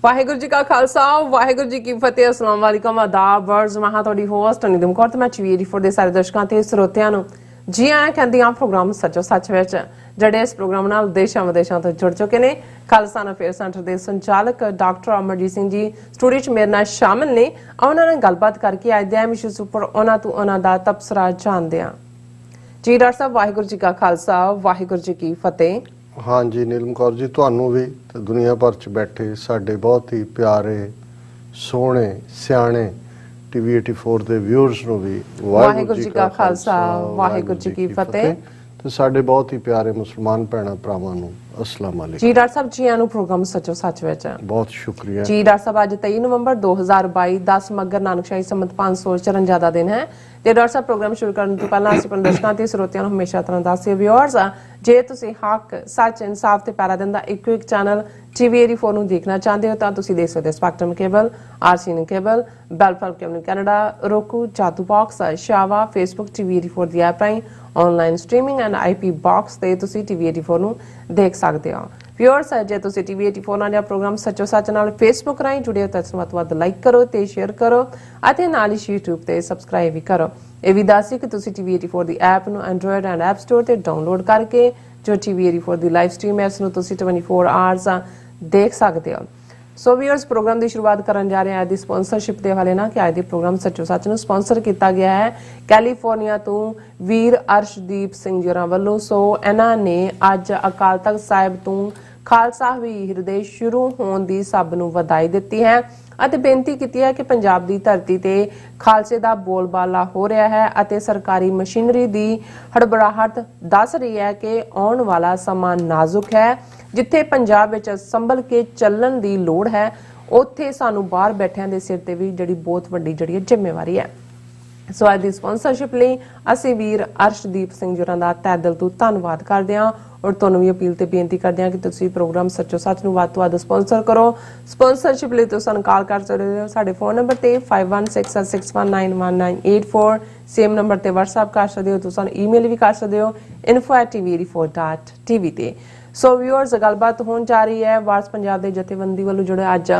वाहिगुरू जी का खालसा वाहिगुरू जी की फतेह। अस्सलाम वालेकुम आदाब वर्ज मैं ਤੁਹਾਡੀ ਹੋਸਟ ਨਿਦਮ ਕੌਰ ਤੇ ਮੈਂ ਚਵੀਰੀ ਫੋਰ ਦੇ ਸਾਰੇ ਦਰਸ਼ਕਾਂ ਤੇ ਸਰੋਤਿਆਂ ਨੂੰ ਜੀ ਆਇਆਂ ਕਹਿੰਦੀ ਆ ਪ੍ਰੋਗਰਾਮ ਸੱਚੋ ਸੱਚ ਵਿੱਚ ਜਿਹੜੇ ਇਸ ਪ੍ਰੋਗਰਾਮ ਨਾਲ ਦੇਸ਼ਾਂ ਵਿਦੇਸ਼ਾਂ ਤੋਂ ਜੁੜ ਚੁੱਕੇ ਨੇ। ਖਾਲਸਾ ਅਫੇਅਰ ਸੈਂਟਰ ਦੇ ਸੰਚਾਲਕ ਡਾਕਟਰ ਅਮਰਜੀਤ ਸਿੰਘ ਜੀ ਸਟੂਡੀਓ 'ਚ ਮੇਰੇ ਨਾਲ ਸ਼ਾਮਿਲ ਨੇ। ਉਹਨਾਂ ਨਾਲ ਗੱਲਬਾਤ ਕਰਕੇ ਅੱਜ ਦੇ ਇਸ਼ੂਜ਼ ਉੱਪਰ ਉਹਨਾਂ ਦਾ ਤਬਸਰਾ ਜਾਣਦੇ ਹਾਂ। ਜੀ ਡਾਕਟਰ ਸਾਹਿਬ ਵਾਹਿਗੁਰੂ ਜੀ ਕਾ ਖਾਲਸਾ ਵਾਹਿਗੁਰੂ ਜੀ ਕੀ ਫਤਿਹ। हाँ जी नीलम कौर जी ਤੁਹਾਨੂੰ ਵੀ ਤੇ ਦੁਨੀਆ ਭਰ ਚ ਬੈਠੇ ਸਾਡੇ ਬਹੁਤ ਹੀ ਪਿਆਰੇ ਸੋਹਣੇ ਸਿਆਣੇ ਟੀਵੀ 84 ਦੇ ਵਿਊਅਰਸ ਨੂੰ ਵੀ ਵਾਹਿਗੁਰੂ ਜੀ ਕਾ ਖਾਲਸਾ ਵਾਹਿਗੁਰੂ ਜੀ ਕੀ ਫਤਿਹ ਤੇ ਸਾਡੇ ਬਹੁਤ ਹੀ ਪਿਆਰੇ ਮੁਸਲਮਾਨ ਭੈਣਾਂ ਭਰਾਵਾਂ ਨੂੰ अस्सलाम वालेकुम। जी डॉक्टर साहब जी आनू प्रोग्राम सचो सच विच बहुत शुक्रिया जी। डॉक्टर साहब आज 23 नवंबर 2022 10 मगर नानकशाही संमत 554 ਦਾ ਦਿਨ ਹੈ ਤੇ ਡਾਕਟਰ ਸਾਹਿਬ ਪ੍ਰੋਗਰਾਮ ਸ਼ੁਰੂ ਕਰਨ ਤੋਂ ਪਹਿਲਾਂ ਅਸੀਂ ਆਪਣੇ ਦਰਸ਼ਕਾਂ ਤੇ ਸਰੋਤਿਆਂ ਨੂੰ ਹਮੇਸ਼ਾ ਤਰ੍ਹਾਂ ਦੱਸਿਓ ਵਿਊਅਰਸ ਜੇ ਤੁਸੀਂ ਹੱਕ ਸੱਚ ਇਨਸਾਫ ਤੇ ਪੈਰਾ ਦਿੰਦਾ ਇੱਕੋ ਇੱਕ ਚੈਨਲ ਟੀਵੀ 84 ਨੂੰ ਦੇਖਣਾ ਚਾਹੁੰਦੇ ਹੋ ਤਾਂ ਤੁਸੀਂ ਦੇਖ ਸਕਦੇ ਹੋ ਸਪੈਕਟਰਮ ਕੇਬਲ, ਆਰਸੀਐਨ ਕੇਬਲ, ਬੈਲਫਲ cable Canada, roku, Jadoo box, ਸ਼ਾਵਾ, ਫੇਸਬੁੱਕ ਟੀਵੀ 84 ਦੀ ਐਪ ਰਾਹੀਂ online streaming and IP box ਤੇ ਤੁਸੀਂ ਟੀਵੀ 84 ਨੂੰ ਦੇਖ ਸਕਦੇ ਹੋ। ਵਿਊਅਰਸ ਜੇ ਤੁਸੀਂ ਟੀਵੀ 84 ਨਾਲ ਇਹ ਪ੍ਰੋਗਰਾਮ ਸੱਚੋ ਸੱਚ ਨਾਲ ਫੇਸਬੁੱਕ ਰਾਹੀਂ ਜੁੜੇ ਹੋ ਤਾਂ ਇਸ ਨੂੰ ਵੱਧ ਲਾਈਕ ਕਰੋ ਤੇ ਸ਼ੇਅਰ ਕਰੋ ਅਤੇ ਨਾਲ ਹੀ YouTube ਤੇ ਸਬਸਕ੍ਰਾਈਬ ਵੀ ਕਰੋ। ਇਹ ਵੀ ਦੱਸੀ ਕਿ ਤੁਸੀਂ ਟੀਵੀ 84 ਦੀ ਐਪ ਨੂੰ ਐਂਡਰੋਇਡ ਐਂਡ ਐਪ ਸਟੋਰ ਤੇ ਡਾਊਨਲੋਡ ਕਰਕੇ ਜੋ ਟੀਵੀ 84 ਦੀ ਲਾਈਵ ਸਟ੍ਰੀਮ ਹੈ ਇਸ ਨੂੰ ਤੁਸੀਂ 24 ਆਵਰਸ ਦੇਖ ਸਕਦੇ ਹੋ। ਸੋ ਵਿਊਅਰਸ ਪ੍ਰੋਗਰਾਮ ਦੀ ਸ਼ੁਰੂਆਤ ਕਰਨ ਜਾ ਰਹੇ ਹਾਂ ਦੀ ਸਪਾਂਸਰਸ਼ਿਪ ਦੇ ਹਵਾਲੇ ਨਾਲ ਕਿ ਅੱਜ ਦੇ ਪ੍ਰੋਗਰਾਮ ਸੱਚੋ ਸੱਚ ਨੂੰ ਸਪਾਂਸਰ ਕੀਤਾ ਗਿਆ ਹੈ ਕੈਲੀਫੋਰਨੀਆ ਤੋਂ ਵੀਰ ਅਰਸ਼ਦੀਪ ਸਿੰਘ ਜੀ ਵੱਲੋਂ। ਸੋ ਇਹਨਾਂ ਨੇ ਅੱਜ ਅਕਾਲ ਤਖਤ ਸਾਹਿਬ ਤੋਂ ਖਾਲਸਾ ਹਵੀਰ ਦੇ ਸ਼ੁਰੂ ਹੋਣ ਦੀ ਸਭ ਨੂੰ ਵਧਾਈ ਦਿੱਤੀ ਹੈ ਅਤੇ ਬੇਨਤੀ ਕੀਤੀ ਹੈ ਕਿ ਪੰਜਾਬ ਦੀ ਧਰਤੀ ਤੇ ਖਾਲਸੇ ਦਾ ਬੋਲਬਾਲਾ ਹੋ ਰਿਹਾ ਹੈ ਅਤੇ ਸਰਕਾਰੀ ਮਸ਼ੀਨਰੀ ਦੀ ਹੜਬੜਾਹਟ ਦੱਸ ਰਹੀ ਹੈ ਕਿ ਆਉਣ ਵਾਲਾ ਸਮਾਂ ਨਾਜ਼ੁਕ ਹੈ। ਜਿੱਥੇ ਪੰਜਾਬ ਵਿੱਚ ਸੰਭਲ ਕੇ ਚੱਲਣ ਦੀ ਲੋੜ ਹੈ ਉੱਥੇ ਸਾਨੂੰ ਬਾਹਰ ਬੈਠਿਆਂ ਦੇ ਸਿਰ ਤੇ ਵੀ ਜਿਹੜੀ ਬਹੁਤ ਵੱਡੀ ਜਿਹੜੀ ਜ਼ਿੰਮੇਵਾਰੀ ਹੈ। ਸੋ ਅੱਜ ਦੀ ਸਪਾਂਸਰਸ਼ਿਪ ਲਈ ਅਸੀਂ ਵੀਰ ਅਰਸ਼ਦੀਪ ਸਿੰਘ ਜੀ ਦਾ ਤਹਿ ਦਿਲ ਤੋਂ ਧੰਨਵਾਦ ਕਰਦੇ ਹਾਂ ਔਰ ਤੁਹਾਨੂੰ ਵੀ ਅਪੀਲ ਤੇ ਬੇਨਤੀ ਕਰਦੇ ਹਾਂ ਕਿ ਤੁਸੀਂ ਪ੍ਰੋਗਰਾਮ ਸੱਚੋ ਸੱਚ ਨੂੰ ਵੱਧ ਤੋਂ ਵੱਧ ਸਪਾਂਸਰ ਕਰੋ। ਸਪਾਂਸਰਸ਼ਿਪ ਲਈ ਤੁਸੀਂ ਸਾਨੂੰ ਕਾਲ ਕਰ ਸਕਦੇ ਹੋ ਸਾਡੇ ਫੋਨ ਨੰਬਰ ਤੇ 5166191984 ਸੇਮ ਨੰਬਰ ਤੇ WhatsApp ਕਰ ਸਕਦੇ ਹੋ। ਤੁਸੀਂ ਸਾਨੂੰ ਈਮੇਲ ਵੀ ਕਰ ਸਕਦੇ ਹੋ info@tv84.tv ਤੇ। ਸੋ ਵਿਊਅਰਸ ਗੱਲਬਾਤ ਹੋਣ ਜਾ ਰਹੀ ਹੈ ਵਾਰਸ ਪੰਜਾਬ ਦੇ ਜਥੇਬੰਦੀ ਵੱਲੋਂ ਜਿਹੜੇ ਅੱਜ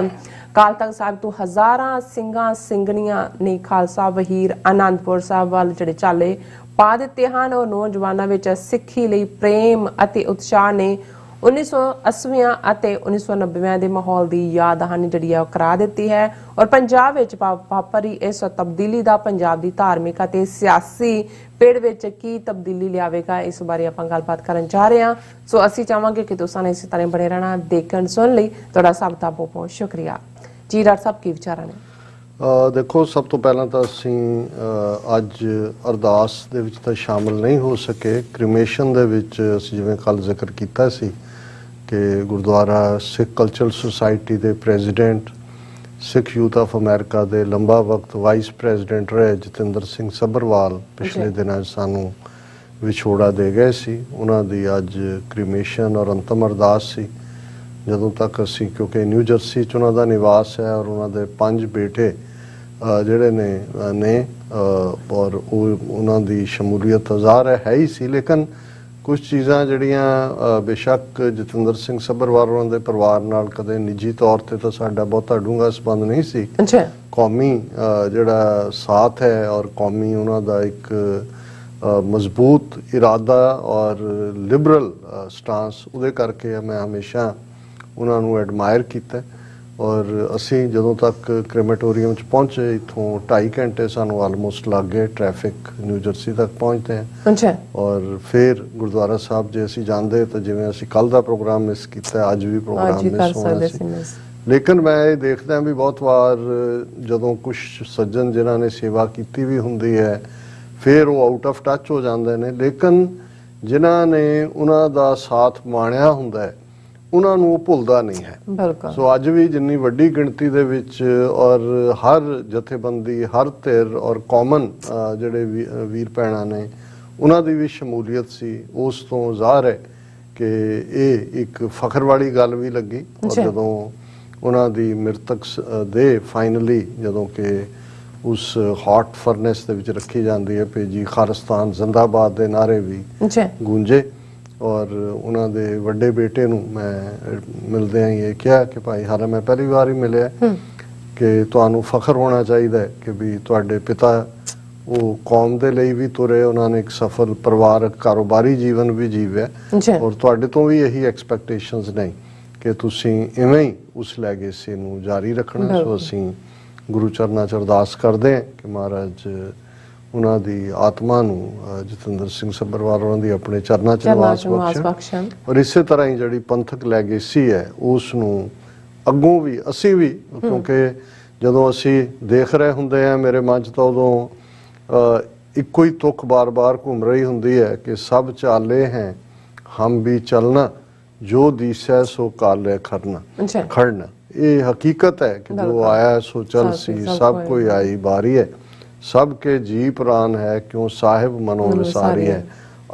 ਕਾਲ ਤਖਤ ਸਾਹਿਬ ਤੋਂ ਹਜ਼ਾਰਾਂ ਸਿੰਘਾਂ ਸਿੰਘਣੀਆਂ ਨੇ ਖਾਲਸਾ ਵਹੀਰ ਆਨੰਦਪੁਰ ਸਾਹਿਬ ਵੱਲ ਜਿਹੜੇ ਚਾਲੇ ਪਾ ਦਿੱਤੇ ਹਨ ਔਰ ਨੌਜਵਾਨਾਂ ਵਿੱਚ ਸਿੱਖੀ ਲਈ ਪ੍ਰੇਮ ਅਤੇ ਉਤਸ਼ਾਹ ਨੇ 1980 ਅਤੇ 1990 ਦੇ ਮਾਹੌਲ ਦੀ ਯਾਦ ਹਾਨੀ ਜਿਹੜੀ ਹੈ ਉਹ ਕਰਾ ਦਿੱਤੀ ਹੈ ਔਰ ਪੰਜਾਬ ਵਿੱਚ ਵਾਪਰੀ ਇਸ ਤਬਦੀਲੀ ਦਾ ਪੰਜਾਬ ਦੀ ਧਾਰਮਿਕ ਅਤੇ ਸਿਆਸੀ ਪੇੜ ਵਿੱਚ ਕੀ ਤਬਦੀਲੀ ਲਿਆਵੇਗਾ ਇਸ ਬਾਰੇ ਆਪਾਂ ਗੱਲਬਾਤ ਕਰਨ ਜਾ ਰਹੇ ਹਾਂ। ਸੋ ਅਸੀਂ ਚਾਹਾਂਗੇ ਕਿ ਤੁਸੀਂ ਇਸੇ ਤਰ੍ਹਾਂ ਬਣੇ ਰਹਿਣਾ ਦੇਖਣ ਸੁਣ ਲਈ ਤੁਹਾਡਾ ਸਭ ਦਾ ਬਹੁਤ ਬਹੁਤ ਸ਼ੁਕਰੀਆ। ਜੀ ਡਾਕਟਰ ਸਾਹਿਬ ਕੀ ਵਿਚਾਰਾਂ ਨੇ? ਦੇਖੋ ਸਭ ਤੋਂ ਪਹਿਲਾਂ ਤਾਂ ਅਸੀਂ ਅੱਜ ਅਰਦਾਸ ਦੇ ਵਿੱਚ ਤਾਂ ਸ਼ਾਮਲ ਨਹੀਂ ਹੋ ਸਕੇ। ਕ੍ਰਿਮੇਸ਼ਨ ਦੇ ਵਿੱਚ ਅਸੀਂ ਜਿਵੇਂ ਕੱਲ ਜ਼ਿਕਰ ਕੀਤਾ ਸੀ ਕਿ ਗੁਰਦੁਆਰਾ ਸਿੱਖ ਕਲਚਰਲ ਸੁਸਾਇਟੀ ਦੇ president Sikh youth of America ਦੇ ਲੰਬਾ ਵਕਤ ਵਾਈਸ ਪ੍ਰੈਜ਼ੀਡੈਂਟ ਰਹੇ ਜਤਿੰਦਰ ਸਿੰਘ ਸੱਭਰਵਾਲ ਪਿਛਲੇ ਦਿਨਾਂ ਸਾਨੂੰ ਵਿਛੋੜਾ ਦੇ ਗਏ ਸੀ। ਉਹਨਾਂ ਦੀ ਅੱਜ ਕ੍ਰਿਮੇਸ਼ਨ ਔਰ ਅੰਤਮ ਅਰਦਾਸ ਸੀ। ਜਦੋਂ ਤੱਕ ਅਸੀਂ ਕਿਉਂਕਿ ਨਿਊ ਜਰਸੀ 'ਚ ਉਹਨਾਂ ਦਾ ਨਿਵਾਸ ਹੈ ਔਰ ਉਹਨਾਂ ਦੇ 5 ਬੇਟੇ ਜਿਹੜੇ ਨੇ ਔਰ ਉਹਨਾਂ ਦੀ ਸ਼ਮੂਲੀਅਤ ਜ਼ਾਹਰ ਹੈ ਹੀ ਸੀ ਲੇਕਿਨ ਕੁਝ ਚੀਜ਼ਾਂ ਜਿਹੜੀਆਂ ਬੇਸ਼ੱਕ ਜਤਿੰਦਰ ਸਿੰਘ ਸੱਭਰਵਾਲ ਉਹਨਾਂ ਦੇ ਪਰਿਵਾਰ ਨਾਲ ਕਦੇ ਨਿੱਜੀ ਤੌਰ ਤੇ ਤਾਂ ਸਾਡਾ ਬਹੁਤਾ ਡੂੰਘਾ ਸੰਬੰਧ ਨਹੀਂ ਸੀ। ਕੌਮੀ ਜਿਹੜਾ ਸਾਥ ਹੈ ਔਰ ਕੌਮੀ ਉਹਨਾਂ ਦਾ ਇੱਕ ਮਜ਼ਬੂਤ ਇਰਾਦਾ ਔਰ ਲਿਬਰਲ ਸਟਾਂਸ ਉਹਦੇ ਕਰਕੇ ਮੈਂ ਹਮੇਸ਼ਾ ਉਹਨਾਂ ਨੂੰ ਐਡਮਾਇਰ ਕੀਤਾ ਔਰ ਅਸੀਂ ਜਦੋਂ ਤੱਕ ਕ੍ਰੇਮੇਟੋਰੀਅਮ 'ਚ ਪਹੁੰਚੇ ਇੱਥੋਂ 2.5 ਘੰਟੇ ਸਾਨੂੰ ਆਲਮੋਸਟ ਲੱਗ ਗਏ ਟ੍ਰੈਫਿਕ ਨਿਊ ਜਰਸੀ ਤੱਕ ਪਹੁੰਚਦੇ ਹਾਂ ਔਰ ਫਿਰ ਗੁਰਦੁਆਰਾ ਸਾਹਿਬ ਜੇ ਅਸੀਂ ਜਾਂਦੇ ਤਾਂ ਜਿਵੇਂ ਅਸੀਂ ਕੱਲ ਦਾ ਪ੍ਰੋਗਰਾਮ ਮਿਸ ਕੀਤਾ ਅੱਜ ਵੀ ਪ੍ਰੋਗਰਾਮ ਮਿਸ ਹੋਣਾ ਸੀ। ਲੇਕਿਨ ਮੈਂ ਇਹ ਦੇਖਦਾ ਵੀ ਬਹੁਤ ਵਾਰ ਜਦੋਂ ਕੁਝ ਸੱਜਣ ਜਿਨ੍ਹਾਂ ਨੇ ਸੇਵਾ ਕੀਤੀ ਵੀ ਹੁੰਦੀ ਹੈ ਫਿਰ ਉਹ ਆਊਟ ਆਫ ਟੱਚ ਹੋ ਜਾਂਦੇ ਨੇ ਲੇਕਿਨ ਜਿਨ੍ਹਾਂ ਨੇ ਉਹਨਾਂ ਦਾ ਸਾਥ ਮਾਣਿਆ ਹੁੰਦਾ ਹੈ ਉਹਨਾਂ ਨੂੰ ਉਹ ਭੁੱਲਦਾ ਨਹੀਂ ਹੈ। ਸੋ ਅੱਜ ਵੀ ਜਿੰਨੀ ਵੱਡੀ ਗਿਣਤੀ ਦੇ ਵਿੱਚ ਔਰ ਹਰ ਜਥੇਬੰਦੀ ਹਰ ਧਿਰ ਔਰ ਕਾਮਨ ਜਿਹੜੇ ਵੀਰ ਭੈਣਾਂ ਨੇ ਉਹਨਾਂ ਦੀ ਵੀ ਸ਼ਮੂਲੀਅਤ ਸੀ ਉਸ ਤੋਂ ਜ਼ਾਹਰ ਹੈ ਕਿ ਇਹ ਇੱਕ ਫਖਰ ਵਾਲੀ ਗੱਲ ਵੀ ਲੱਗੀ। ਔਰ ਜਦੋਂ ਉਹਨਾਂ ਦੀ ਮ੍ਰਿਤਕ ਦੇ ਫਾਈਨਲੀ ਜਦੋਂ ਕਿ ਉਸ ਹੌਟ ਫਰਨੈਸ ਦੇ ਵਿੱਚ ਰੱਖੀ ਜਾਂਦੀ ਹੈ ਭੇਜੀ ਖਾਲਿਸਤਾਨ ਜ਼ਿੰਦਾਬਾਦ ਦੇ ਨਾਰੇ ਵੀ ਗੂੰਜੇ ਔਰ ਉਹਨਾਂ ਦੇ ਵੱਡੇ ਬੇਟੇ ਨੂੰ ਮੈਂ ਮਿਲਦਿਆਂ ਹੀ ਇਹ ਕਿਹਾ ਕਿ ਭਾਈ ਹਾਲੇ ਮੈਂ ਪਹਿਲੀ ਵਾਰ ਹੀ ਮਿਲਿਆ ਕਿ ਤੁਹਾਨੂੰ ਫਖਰ ਹੋਣਾ ਚਾਹੀਦਾ ਹੈ ਕਿ ਵੀ ਤੁਹਾਡੇ ਪਿਤਾ ਉਹ ਕੌਮ ਦੇ ਲਈ ਵੀ ਤੁਰੇ, ਉਹਨਾਂ ਨੇ ਇੱਕ ਸਫਲ ਪਰਿਵਾਰਕ ਕਾਰੋਬਾਰੀ ਜੀਵਨ ਵੀ ਜੀਵਿਆ ਔਰ ਤੁਹਾਡੇ ਤੋਂ ਵੀ ਇਹੀ ਐਕਸਪੈਕਟੇਸ਼ਨਸ ਨਹੀਂ ਕਿ ਤੁਸੀਂ ਇਵੇਂ ਹੀ ਉਸ ਲੈਗੇਸੀ ਨੂੰ ਜਾਰੀ ਰੱਖਣਾ। ਸੋ ਅਸੀਂ ਗੁਰੂ ਚਰਨਾਂ 'ਚ ਅਰਦਾਸ ਕਰਦੇ ਹਾਂ ਕਿ ਮਹਾਰਾਜ ਉਹਨਾਂ ਦੀ ਆਤਮਾ ਨੂੰ, ਜਤਿੰਦਰ ਸਿੰਘ ਸੱਭਰਵਾਲ ਉਹਨਾਂ ਦੀ ਆਪਣੇ ਚਰਨਾਂ 'ਚ ਨਿਵਾਸ ਬਖਸ਼ਣ ਔਰ ਇਸੇ ਤਰ੍ਹਾਂ ਹੀ ਜਿਹੜੀ ਪੰਥਕ ਲੈਗੇਸੀ ਹੈ ਉਸ ਨੂੰ ਅੱਗੋਂ ਵੀ ਅਸੀਂ ਵੀ, ਕਿਉਂਕਿ ਜਦੋਂ ਅਸੀਂ ਦੇਖ ਰਹੇ ਹੁੰਦੇ ਆ ਮੇਰੇ ਮਨ 'ਚ ਤਾਂ ਉਦੋਂ ਇੱਕੋ ਹੀ ਤੁਕ ਬਾਰ-ਬਾਰ ਘੁੰਮ ਰਹੀ ਹੁੰਦੀ ਹੈ ਕਿ ਸਭ ਚਾਲੇ ਹੈ ਹਮ ਵੀ ਚਲਣਾ, ਜੋ ਦੀਸੈ ਸੋ ਕਾਲੇ ਖੜਨਾ। ਇਹ ਹਕੀਕਤ ਹੈ ਕਿ ਜੋ ਆਇਆ ਸੋ ਚਲ ਸੀ, ਸਭ ਕੋਈ ਆਈ ਬਾਰੀ ਹੈ, ਸਭ ਕੇ ਜੀ ਪ੍ਰਾਨ ਹੈ ਕਿਉਂ ਸਾਹਿਬ ਮਨੋਂ ਵਿਸਾਰੀ ਹੈ,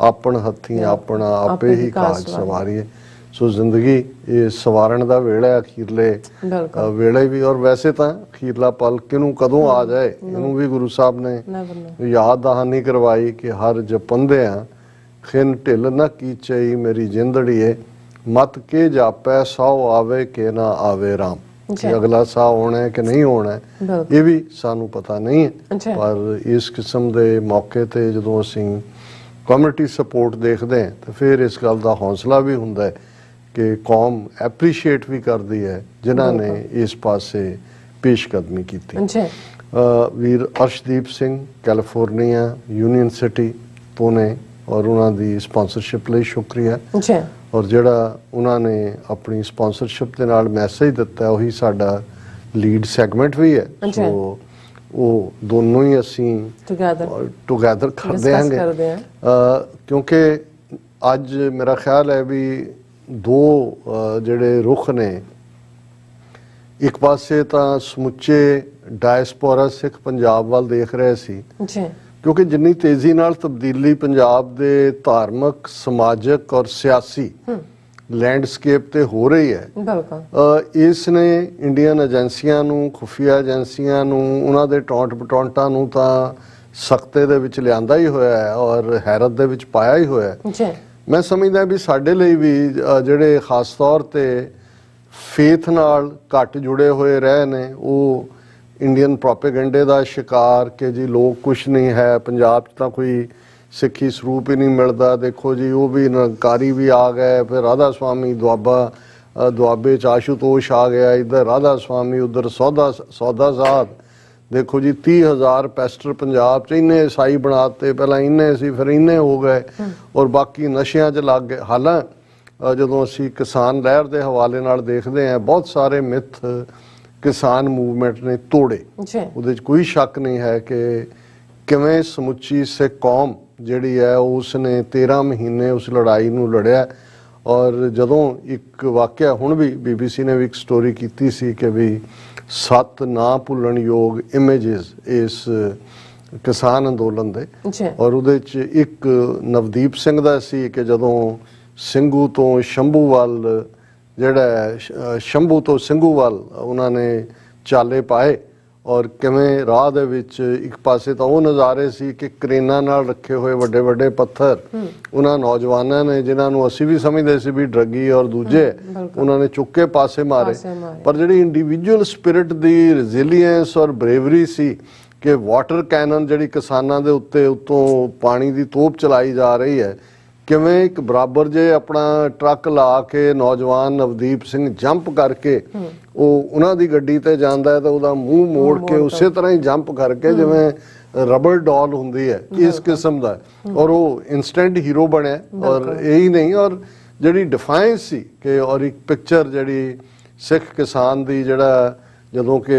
ਆਪਣ ਹੱਥੀਂ ਆਪਣਾ ਆਪੇ ਹੀ ਕਾਜ ਸਵਾਰੀ ਹੈ। ਸੋ ਜ਼ਿੰਦਗੀ ਇਹ ਸਵਾਰਨ ਦਾ ਵੇਲਾ ਹੈ, ਅਖੀਰਲੇ ਵੇਲੇ ਵੀ। ਔਰ ਵੈਸੇ ਤਾਂ ਅਖੀਰਲਾ ਪਲ ਕਿਹਨੂੰ ਕਦੋਂ ਆ ਜਾਏ ਇਹਨੂੰ ਵੀ ਗੁਰੂ ਸਾਹਿਬ ਨੇ ਯਾਦ ਦਹਾਨੀ ਕਰਵਾਈ ਕਿ ਹਰ ਜਪੰਦਿਆਂ ਖਿਨ ਢਿੱਲ ਨਾ ਕੀਚਈ ਮੇਰੀ ਜਿੰਦੜੀਏ, ਮਤ ਕੇ ਜਾਪੈ ਸੌ ਆਵੇ ਕਿ ਨਾ ਆਵੇ ਰਾਮ। ਕਿ ਅਗਲਾ ਸਾਹ ਹੋਣਾ ਹੈ ਕਿ ਨਹੀਂ ਹੋਣਾ ਹੈ ਇਹ ਵੀ ਸਾਨੂੰ ਪਤਾ ਨਹੀਂ ਹੈ। ਪਰ ਇਸ ਕਿਸਮ ਦੇ ਮੌਕੇ ਤੇ ਜਦੋਂ ਅਸੀਂ ਕਮਿਊਨਿਟੀ ਸਪੋਰਟ ਦੇਖਦੇ ਹਾਂ ਤਾਂ ਫਿਰ ਇਸ ਗੱਲ ਦਾ ਹੌਸਲਾ ਵੀ ਹੁੰਦਾ ਹੈ ਕਿ ਕੌਮ ਐਪਰੀਸ਼ੀਏਟ ਵੀ ਕਰਦੀ ਹੈ ਜਿਨ੍ਹਾਂ ਨੇ ਇਸ ਪਾਸੇ ਪੇਸ਼ਕਦਮੀ ਕੀਤੀ। ਵੀਰ Arshdeep Singh California Union City Pune ਔਰ ਉਹਨਾਂ ਦੀ ਸਪਾਂਸਰਸ਼ਿਪ ਲਈ ਸ਼ੁਕਰੀਆ। ਔਰ ਜਿਹੜਾ ਉਹਨਾਂ ਨੇ ਆਪਣੀ ਸਪਾਂਸਰਸ਼ਿਪ ਦੇ ਨਾਲ ਮੈਸੇਜ ਦਿੱਤਾ ਉਹੀ ਸਾਡਾ ਲੀਡ ਸੈਗਮੈਂਟ ਵੀ ਹੈ। ਸੋ ਉਹ ਦੋਨੋਂ ਹੀ ਅਸੀਂ ਟੁਗੇਦਰ ਕਰਦੇ ਹਾਂਗੇ ਕਿਉਂਕਿ ਅੱਜ ਮੇਰਾ ਖਿਆਲ ਹੈ ਵੀ ਦੋ ਜਿਹੜੇ ਰੁਖ ਨੇ, ਇੱਕ ਪਾਸੇ ਤਾਂ ਸਮੁੱਚੇ ਡਾਇਸਪੋਰਾ ਸਿੱਖ ਪੰਜਾਬ ਵੱਲ ਦੇਖ ਰਹੇ ਸੀ ਕਿਉਂਕਿ ਜਿੰਨੀ ਤੇਜ਼ੀ ਨਾਲ ਤਬਦੀਲੀ ਪੰਜਾਬ ਦੇ ਧਾਰਮਿਕ, ਸਮਾਜਿਕ ਔਰ ਸਿਆਸੀ ਲੈਂਡਸਕੇਪ ਤੇ ਹੋ ਰਹੀ ਹੈ, ਇਸ ਨੇ ਇੰਡੀਅਨ ਏਜੰਸੀਆਂ ਨੂੰ, ਖੁਫੀਆ ਏਜੰਸੀਆਂ ਨੂੰ, ਉਹਨਾਂ ਦੇ ਟੌਂਟ ਬਟੌਂਟਾਂ ਨੂੰ ਤਾਂ ਸਖਤੇ ਦੇ ਵਿੱਚ ਲਿਆਂਦਾ ਹੀ ਹੋਇਆ ਹੈ ਔਰ ਹੈਰਤ ਦੇ ਵਿੱਚ ਪਾਇਆ ਹੀ ਹੋਇਆ ਹੈ। ਮੈਂ ਸਮਝਦਾ ਵੀ ਸਾਡੇ ਲਈ ਵੀ ਜਿਹੜੇ ਖਾਸ ਤੌਰ ਤੇ ਫੇਥ ਨਾਲ ਘੱਟ ਜੁੜੇ ਹੋਏ ਰਹੇ ਨੇ ਉਹ ਇੰਡੀਅਨ ਪ੍ਰੋਪੇਗੈਂਡੇ ਦਾ ਸ਼ਿਕਾਰ ਕਿ ਜੀ ਲੋਕ ਕੁਛ ਨਹੀਂ ਹੈ, ਪੰਜਾਬ 'ਚ ਤਾਂ ਕੋਈ ਸਿੱਖੀ ਸਰੂਪ ਹੀ ਨਹੀਂ ਮਿਲਦਾ, ਦੇਖੋ ਜੀ ਉਹ ਵੀ ਨਿਰੰਕਾਰੀ ਵੀ ਆ ਗਏ, ਫਿਰ ਰਾਧਾ ਸਵਾਮੀ ਦੁਆਬੇ 'ਚ ਆਸ਼ੂਤੋਸ਼ ਆ ਗਿਆ, ਇੱਧਰ ਰਾਧਾ ਸਵਾਮੀ, ਉੱਧਰ ਸੌਦਾ ਸਾਧ, ਦੇਖੋ ਜੀ 30,000 ਪੈਸਟਰ ਪੰਜਾਬ 'ਚ ਇੰਨੇ ਈਸਾਈ ਬਣਾਤੇ, ਪਹਿਲਾਂ ਇੰਨੇ ਸੀ ਫਿਰ ਇੰਨੇ ਹੋ ਗਏ ਔਰ ਬਾਕੀ ਨਸ਼ਿਆਂ 'ਚ ਲੱਗ ਗਏ। ਹਾਲਾਂ ਜਦੋਂ ਅਸੀਂ ਕਿਸਾਨ ਲਹਿਰ ਦੇ ਹਵਾਲੇ ਨਾਲ ਦੇਖਦੇ ਹਾਂ ਬਹੁਤ ਸਾਰੇ ਮਿੱਥ ਕਿਸਾਨ ਮੂਵਮੈਂਟ ਨੇ ਤੋੜੇ, ਉਹਦੇ 'ਚ ਕੋਈ ਸ਼ੱਕ ਨਹੀਂ ਹੈ ਕਿ ਕਿਵੇਂ ਸਮੁੱਚੀ ਸਿੱਖ ਕੌਮ ਜਿਹੜੀ ਹੈ ਉਸ ਨੇ 13 ਮਹੀਨੇ ਉਸ ਲੜਾਈ ਨੂੰ ਲੜਿਆ। ਔਰ ਜਦੋਂ ਇੱਕ ਵਾਕਿਆ ਹੁਣ ਵੀ BBC ਨੇ ਵੀ ਇੱਕ ਸਟੋਰੀ ਕੀਤੀ ਸੀ ਕਿ ਵੀ 7 ਨਾ ਭੁੱਲਣ ਯੋਗ ਇਮੇਜਸ ਇਸ ਕਿਸਾਨ ਅੰਦੋਲਨ ਦੇ ਔਰ ਉਹਦੇ 'ਚ ਇੱਕ ਨਵਦੀਪ ਸਿੰਘ ਦਾ ਸੀ ਕਿ ਜਦੋਂ ਸਿੰਘੂ ਤੋਂ ਸ਼ੰਭੂ ਵੱਲ ਜਿਹੜਾ ਸ਼ੰਭੂ ਤੋਂ ਸਿੰਘੂ ਵੱਲ ਉਹਨਾਂ ਨੇ ਚਾਲੇ ਪਾਏ ਔਰ ਕਿਵੇਂ ਰਾਹ ਦੇ ਵਿੱਚ ਇੱਕ ਪਾਸੇ ਤਾਂ ਉਹ ਨਜ਼ਾਰੇ ਸੀ ਕਿ ਕਰੇਨਾਂ ਨਾਲ ਰੱਖੇ ਹੋਏ ਵੱਡੇ ਵੱਡੇ ਪੱਥਰ ਉਹਨਾਂ ਨੌਜਵਾਨਾਂ ਨੇ ਜਿਨ੍ਹਾਂ ਨੂੰ ਅਸੀਂ ਵੀ ਸਮਝਦੇ ਸੀ ਵੀ ਡਰੱਗੀ ਔਰ ਦੂਜੇ ਉਹਨਾਂ ਨੇ ਚੁੱਕ ਕੇ ਪਾਸੇ ਮਾਰੇ। ਪਰ ਜਿਹੜੀ ਇੰਡੀਵਿਜੂਅਲ ਸਪਿਰਿਟ ਦੀ ਰੈਜ਼ਿਲੀਅੰਸ ਔਰ ਬਰੇਵਰੀ ਸੀ ਕਿ ਵਾਟਰ ਕੈਨਨ ਜਿਹੜੀ ਕਿਸਾਨਾਂ ਦੇ ਉੱਤੇ ਉੱਤੋਂ ਪਾਣੀ ਦੀ ਤੋਪ ਚਲਾਈ ਜਾ ਰਹੀ ਹੈ, ਕਿਵੇਂ ਇੱਕ ਬਰਾਬਰ ਜੇ ਆਪਣਾ ਟਰੱਕ ਲਾ ਕੇ ਨੌਜਵਾਨ ਨਵਦੀਪ ਸਿੰਘ ਜੰਪ ਕਰਕੇ ਉਹ ਉਹਨਾਂ ਦੀ ਗੱਡੀ ਤੇ ਜਾਂਦਾ ਹੈ ਤਾਂ ਉਹਦਾ ਮੂੰਹ ਮੋੜ ਕੇ ਉਸੇ ਤਰ੍ਹਾਂ ਹੀ ਜੰਪ ਕਰਕੇ ਜਿਵੇਂ ਰਬੜ ਡਾਲ ਹੁੰਦੀ ਹੈ, ਇਸ ਕਿਸਮ ਦਾ ਔਰ ਉਹ ਇਨਸਟੈਂਟ ਹੀਰੋ ਬਣਿਆ। ਔਰ ਇਹੀ ਨਹੀਂ, ਔਰ ਜਿਹੜੀ ਡਿਫਾਈਂਸ ਸੀ ਕਿ ਔਰ ਇੱਕ ਪਿਕਚਰ ਜਿਹੜੀ ਸਿੱਖ ਕਿਸਾਨ ਦੀ ਜਿਹੜਾ ਜਦੋਂ ਕਿ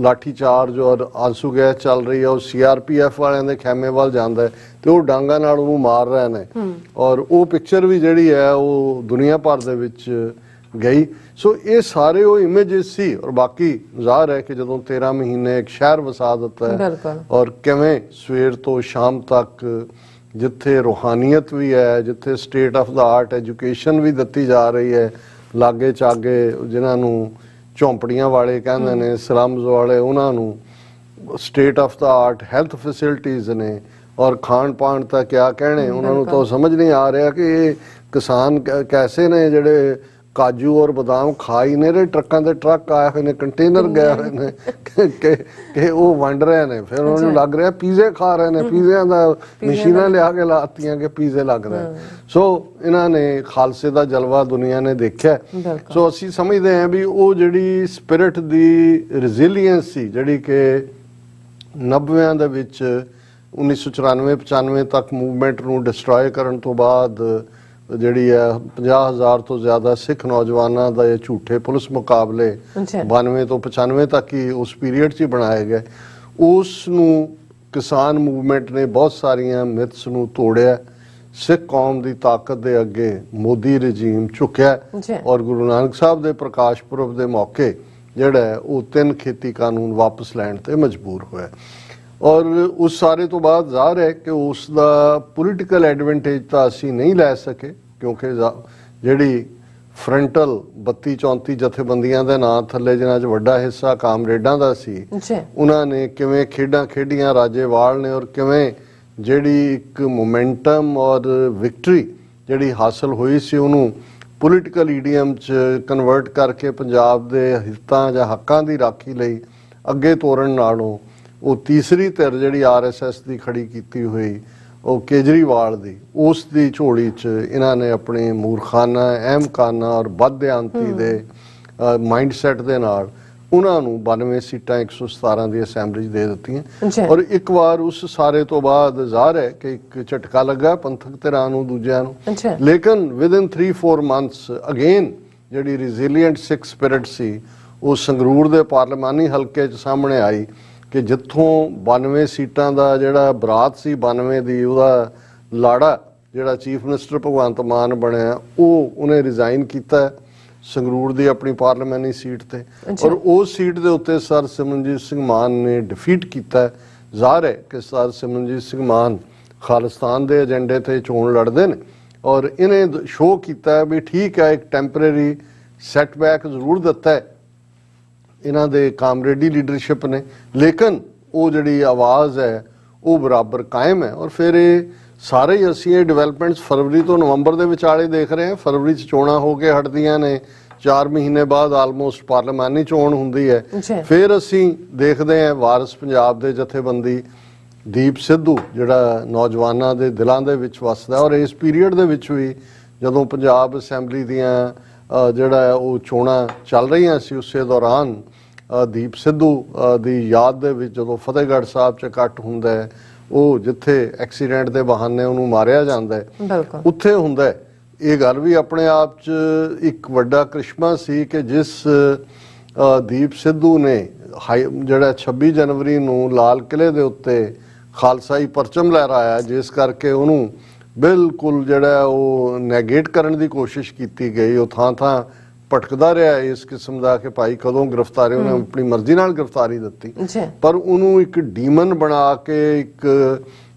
ਲਾਠੀ ਚਾਰਜ ਔਰ ਆਂਸੂ ਗੈਸ ਚੱਲ ਰਹੀ ਹੈ, ਉਹ CRPF ਵਾਲਿਆਂ ਦੇ ਖੈਮੇ ਵੱਲ ਜਾਂਦਾ ਹੈ ਤੇ ਉਹ ਡਾਂਗਾ ਨਾਲ ਉਹਨੂੰ ਮਾਰ ਰਹੇ ਨੇ ਔਰ ਉਹ ਪਿਕਚਰ ਵੀ ਜਿਹੜੀ ਹੈ ਉਹ ਦੁਨੀਆ ਭਰ ਦੇ ਵਿੱਚ ਗਈ। ਸੋ ਇਹ ਸਾਰੇ ਉਹ ਇਮੇਜਸ ਸੀ ਔਰ ਬਾਕੀ ਜ਼ਾਹਰ ਹੈ ਕਿ ਜਦੋਂ 13 ਮਹੀਨੇ ਇੱਕ ਸ਼ਹਿਰ ਵਸਾ ਦਿੱਤਾ ਹੈ ਔਰ ਕਿਵੇਂ ਸਵੇਰ ਤੋਂ ਸ਼ਾਮ ਤੱਕ ਜਿੱਥੇ ਰੂਹਾਨੀਅਤ ਵੀ ਹੈ, ਜਿੱਥੇ state of the art education ਵੀ ਦਿੱਤੀ ਜਾ ਰਹੀ ਹੈ, ਲਾਗੇ ਚਾਗੇ ਜਿਨ੍ਹਾਂ ਨੂੰ ਝੌਂਪੜੀਆਂ ਵਾਲੇ ਕਹਿੰਦੇ ਨੇ, ਸਲਮਜ਼ ਵਾਲੇ, ਉਹਨਾਂ ਨੂੰ state of the art health facilities ਨੇ ਔਰ ਖਾਣ ਪਾਣ ਤਾਂ ਕਿਆ ਕਹਿਣੇ, ਉਹਨਾਂ ਨੂੰ ਤਾਂ ਸਮਝ ਨਹੀਂ ਆ ਰਿਹਾ ਕਿ ਇਹ किसान कैसे ने ਜਿਹੜੇ काजू और बादाम खा ही नहीं रहे, ट्रकों के ट्रक आए हुए ने, कंटेनर गए हुए ने कि वो वंड रहे ने, फिर उन्होंने लग रहा पीजे खा रहे ने, पीजिया का मशीना लिया के लातियां के पीजे लग रहे हैं। सो इन्होंने खालसे का जलवा दुनिया ने देखा। सो असी समझते हैं भी वो जिहड़ी स्पिरिट दी रिजिलियंस सी जिहड़ी कि 90 ਦੇ ਵਿੱਚ 1994-95 तक मूवमेंट ਨੂੰ डिस्ट्रॉय ਕਰਨ ਤੋਂ ਬਾਅਦ ਜਿਹੜੀ ਹੈ 50,000 ਤੋਂ ਜ਼ਿਆਦਾ ਸਿੱਖ ਨੌਜਵਾਨਾਂ ਦਾ ਇਹ ਝੂਠੇ ਪੁਲਿਸ ਮੁਕਾਬਲੇ 92 ਤੋਂ 95 ਤੱਕ ਹੀ ਉਸ ਪੀਰੀਅਡ 'ਚ ਹੀ ਬਣਾਏ ਗਏ। ਉਸ ਨੂੰ ਕਿਸਾਨ ਮੂਵਮੈਂਟ ਨੇ ਬਹੁਤ ਸਾਰੀਆਂ ਮਿਥਸ ਨੂੰ ਤੋੜਿਆ। ਸਿੱਖ ਕੌਮ ਦੀ ਤਾਕਤ ਦੇ ਅੱਗੇ ਮੋਦੀ ਰਜੀਮ ਝੁਕਿਆ ਔਰ ਗੁਰੂ ਨਾਨਕ ਸਾਹਿਬ ਦੇ ਪ੍ਰਕਾਸ਼ ਪੁਰਬ ਦੇ ਮੌਕੇ ਜਿਹੜਾ ਉਹ 3 ਖੇਤੀ ਕਾਨੂੰਨ ਵਾਪਸ ਲੈਣ ਤੇ ਮਜਬੂਰ ਹੋਇਆ। ਔਰ ਉਸ ਸਾਰੇ ਤੋਂ ਬਾਅਦ ਜ਼ਾਹਰ ਹੈ ਕਿ ਉਸ ਦਾ ਪੋਲੀਟੀਕਲ ਐਡਵਾਂਟੇਜ ਤਾਂ ਅਸੀਂ ਨਹੀਂ ਲੈ ਸਕੇ, ਕਿਉਂਕਿ ਜਿਹੜੀ ਫਰੰਟਲ 32-34 ਜਥੇਬੰਦੀਆਂ ਦੇ ਨਾਂ ਥੱਲੇ ਜਿਨ੍ਹਾਂ 'ਚ ਵੱਡਾ ਹਿੱਸਾ ਕਾਮਰੇਡਾਂ ਦਾ ਸੀ, ਉਹਨਾਂ ਨੇ ਕਿਵੇਂ ਖੇਡਾਂ ਖੇਡੀਆਂ ਰਾਜੇਵਾਲ ਨੇ, ਔਰ ਕਿਵੇਂ ਜਿਹੜੀ ਇੱਕ ਮੋਮੈਂਟਮ ਔਰ ਵਿਕਟਰੀ ਜਿਹੜੀ ਹਾਸਲ ਹੋਈ ਸੀ ਉਹਨੂੰ ਪੋਲੀਟੀਕਲ ਈਡੀਅਮ 'ਚ ਕਨਵਰਟ ਕਰਕੇ ਪੰਜਾਬ ਦੇ ਹਿੱਤਾਂ ਜਾਂ ਹੱਕਾਂ ਦੀ ਰਾਖੀ ਲਈ ਅੱਗੇ ਤੋਰਨ ਨਾਲੋਂ ਉਹ ਤੀਸਰੀ ਧਿਰ ਜਿਹੜੀ RSS ਦੀ ਖੜੀ ਕੀਤੀ ਹੋਈ ਉਹ ਕੇਜਰੀਵਾਲ ਦੀ, ਉਸ ਦੀ ਝੋਲੀ 'ਚ ਇਹਨਾਂ ਨੇ ਆਪਣੇ ਮੂਰਖਾਨਾ ਅਹਿਮਕਾਨਾ ਔਰ ਬਦਦਿਆਨਤੀ ਦੇ ਮਾਈਂਡਸੈਟ ਦੇ ਨਾਲ ਉਹਨਾਂ ਨੂੰ 92 ਸੀਟਾਂ 117 ਦੀ ਅਸੈਂਬਲੀ 'ਚ ਦੇ ਦਿੱਤੀਆਂ। ਔਰ ਇੱਕ ਵਾਰ ਉਸ ਸਾਰੇ ਤੋਂ ਬਾਅਦ ਜ਼ਾਹਰ ਹੈ ਕਿ ਇੱਕ ਝਟਕਾ ਲੱਗਾ ਪੰਥਕ ਧਿਰਾਂ ਨੂੰ, ਦੂਜਿਆਂ ਨੂੰ, ਲੇਕਿਨ ਵਿਦਿਨ 3-4 ਮੰਥਸ ਅਗੇਨ ਜਿਹੜੀ ਰਿਜ਼ੀਲੀਐਂਟ ਸਿੱਖ ਸਪਿਰਿਟ ਸੀ ਉਹ ਸੰਗਰੂਰ ਦੇ ਪਾਰਲੀਮਾਨੀ ਹਲਕੇ 'ਚ ਸਾਹਮਣੇ ਆਈ ਕਿ ਜਿੱਥੋਂ 92 ਸੀਟਾਂ ਦਾ ਜਿਹੜਾ ਬਰਾਤ ਸੀ 92 ਦੀ, ਉਹਦਾ ਲਾੜਾ ਜਿਹੜਾ ਚੀਫ ਮਿਨਿਸਟਰ ਭਗਵੰਤ ਮਾਨ ਬਣਿਆ, ਉਹਨੇ ਰਿਜ਼ਾਈਨ ਕੀਤਾ ਸੰਗਰੂਰ ਦੀ ਆਪਣੀ ਪਾਰਲੀਮਾਨੀ ਸੀਟ ਤੇ, ਔਰ ਉਸ ਸੀਟ ਦੇ ਉੱਤੇ ਸਰ ਸਿਮਰਨਜੀਤ ਸਿੰਘ ਮਾਨ ਨੇ ਡਿਫੀਟ ਕੀਤਾ। ਜ਼ਾਹਰ ਹੈ ਕਿ ਸਰ ਸਿਮਰਨਜੀਤ ਸਿੰਘ ਮਾਨ ਖਾਲਿਸਤਾਨ ਦੇ ਏਜੰਡੇ ਤੇ ਚੋਣ ਲੜਦੇ ਨੇ, ਔਰ ਇਹਨੇ ਸ਼ੋਅ ਕੀਤਾ ਵੀ ਠੀਕ ਹੈ ਇੱਕ ਟੈਂਪਰੇਰੀ ਸੈਟਬੈਕ ਜ਼ਰੂਰ ਦਿੱਤਾ ਹੈ ਇਹਨਾਂ ਦੇ ਕਾਮਰੇਡੀ ਲੀਡਰਸ਼ਿਪ ਨੇ, ਲੇਕਿਨ ਉਹ ਜਿਹੜੀ ਆਵਾਜ਼ ਹੈ ਉਹ ਬਰਾਬਰ ਕਾਇਮ ਹੈ। ਔਰ ਫਿਰ ਇਹ ਸਾਰੇ ਹੀ ਅਸੀਂ ਇਹ ਡਿਵੈਲਪਮੈਂਟਸ ਫਰਵਰੀ ਤੋਂ ਨਵੰਬਰ ਦੇ ਵਿਚਾਲੇ ਦੇਖ ਰਹੇ ਹਾਂ। ਫਰਵਰੀ 'ਚ ਚੋਣਾਂ ਹੋ ਕੇ ਹਟਦੀਆਂ ਨੇ, 4 ਮਹੀਨੇ ਬਾਅਦ ਆਲਮੋਸਟ ਪਾਰਲੀਮਾਨੀ ਚੋਣ ਹੁੰਦੀ ਹੈ। ਫਿਰ ਅਸੀਂ ਦੇਖਦੇ ਹਾਂ ਵਾਰਿਸ ਪੰਜਾਬ ਦੇ ਜਥੇਬੰਦੀ ਦੀਪ ਸਿੱਧੂ ਜਿਹੜਾ ਨੌਜਵਾਨਾਂ ਦੇ ਦਿਲਾਂ ਦੇ ਵਿੱਚ ਵਸਦਾ, ਔਰ ਇਸ ਪੀਰੀਅਡ ਦੇ ਵਿੱਚ ਵੀ ਜਦੋਂ ਪੰਜਾਬ ਅਸੈਂਬਲੀ ਦੀਆਂ ਜਿਹੜਾ ਉਹ ਚੋਣਾਂ ਚੱਲ ਰਹੀਆਂ ਸੀ, ਉਸੇ ਦੌਰਾਨ ਦੀਪ ਸਿੱਧੂ ਦੀ ਯਾਦ ਦੇ ਵਿੱਚ ਜਦੋਂ ਫਤਿਹਗੜ੍ਹ ਸਾਹਿਬ 'ਚ ਇਕੱਠ ਹੁੰਦਾ ਹੈ, ਉਹ ਜਿੱਥੇ ਐਕਸੀਡੈਂਟ ਦੇ ਬਹਾਨੇ ਉਹਨੂੰ ਮਾਰਿਆ ਜਾਂਦਾ ਹੈ, ਉੱਥੇ ਹੁੰਦਾ ਹੈ। ਇਹ ਗੱਲ ਵੀ ਆਪਣੇ ਆਪ 'ਚ ਇੱਕ ਵੱਡਾ ਕ੍ਰਿਸ਼ਮਾ ਸੀ ਕਿ ਜਿਸ ਦੀਪ ਸਿੱਧੂ ਨੇ ਜਿਹੜਾ 26 ਜਨਵਰੀ ਨੂੰ ਲਾਲ ਕਿਲ੍ਹੇ ਦੇ ਉੱਤੇ ਖਾਲਸਾਈ ਪਰਚਮ ਲਹਿਰਾਇਆ, ਜਿਸ ਕਰਕੇ ਉਹਨੂੰ ਬਿਲਕੁਲ ਜਿਹੜਾ ਉਹ ਨੈਗੇਟ ਕਰਨ ਦੀ ਕੋਸ਼ਿਸ਼ ਕੀਤੀ ਗਈ, ਉਹ ਥਾਂ ਥਾਂ ਭਟਕਦਾ ਰਿਹਾ ਇਸ ਕਿਸਮ ਦਾ ਕਿ ਭਾਈ ਕਦੋਂ ਗ੍ਰਿਫਤਾਰੀ, ਉਹਨੇ ਆਪਣੀ ਮਰਜ਼ੀ ਨਾਲ ਗ੍ਰਿਫਤਾਰੀ ਦਿੱਤੀ, ਪਰ ਉਹਨੂੰ ਇੱਕ ਡੀਮਨ ਬਣਾ ਕੇ ਇੱਕ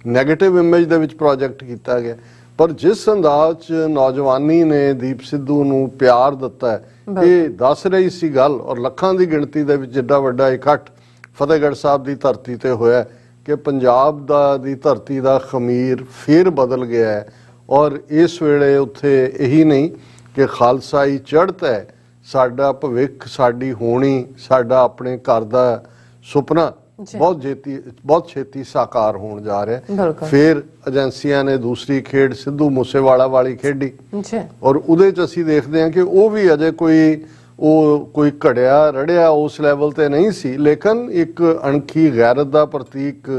ਨੈਗੇਟਿਵ ਇਮੇਜ ਦੇ ਵਿੱਚ ਪ੍ਰੋਜੈਕਟ ਕੀਤਾ ਗਿਆ। ਪਰ ਜਿਸ ਅੰਦਾਜ਼ 'ਚ ਨੌਜਵਾਨੀ ਨੇ ਦੀਪ ਸਿੱਧੂ ਨੂੰ ਪਿਆਰ ਦਿੱਤਾ ਹੈ, ਇਹ ਦੱਸ ਰਹੀ ਸੀ ਗੱਲ, ਔਰ ਲੱਖਾਂ ਦੀ ਗਿਣਤੀ ਦੇ ਵਿੱਚ ਜਿੱਡਾ ਵੱਡਾ ਇਕੱਠ ਫਤਿਹਗੜ੍ਹ ਸਾਹਿਬ ਦੀ ਧਰਤੀ ਤੇ ਹੋਇਆ ਕਿ ਪੰਜਾਬ ਦੀ ਧਰਤੀ ਦਾ ਖਮੀਰ ਫਿਰ ਬਦਲ ਗਿਆ ਹੈ। ਔਰ ਇਸ ਵੇਲੇ ਉੱਥੇ ਇਹੀ ਨਹੀਂ ਕਿ ਖਾਲਸਾਈ ਚੜ੍ਹਤ ਹੈ, ਸਾਡਾ ਭਵਿੱਖ, ਸਾਡੀ ਹੋਣੀ, ਸਾਡਾ ਆਪਣੇ ਘਰ ਦਾ ਸੁਪਨਾ ਬਹੁਤ ਛੇਤੀ ਸਾਕਾਰ ਹੋਣ ਜਾ ਰਿਹਾ। ਫਿਰ ਏਜੰਸੀਆਂ ਨੇ ਦੂਸਰੀ ਖੇਡ ਸਿੱਧੂ ਮੂਸੇਵਾਲਾ ਵਾਲੀ ਖੇਡੀ, ਔਰ ਉਹਦੇ 'ਚ ਅਸੀਂ ਦੇਖਦੇ ਹਾਂ ਕਿ ਉਹ ਵੀ ਅਜੇ ਕੋਈ ਘੜਿਆ ਰੜਿਆ ਉਸ ਲੈਵਲ ਤੇ ਨਹੀਂ ਸੀ, ਲੇਕਿਨ ਇੱਕ ਅਣਖੀ ਗੈਰਤ ਦਾ ਪ੍ਰਤੀਕ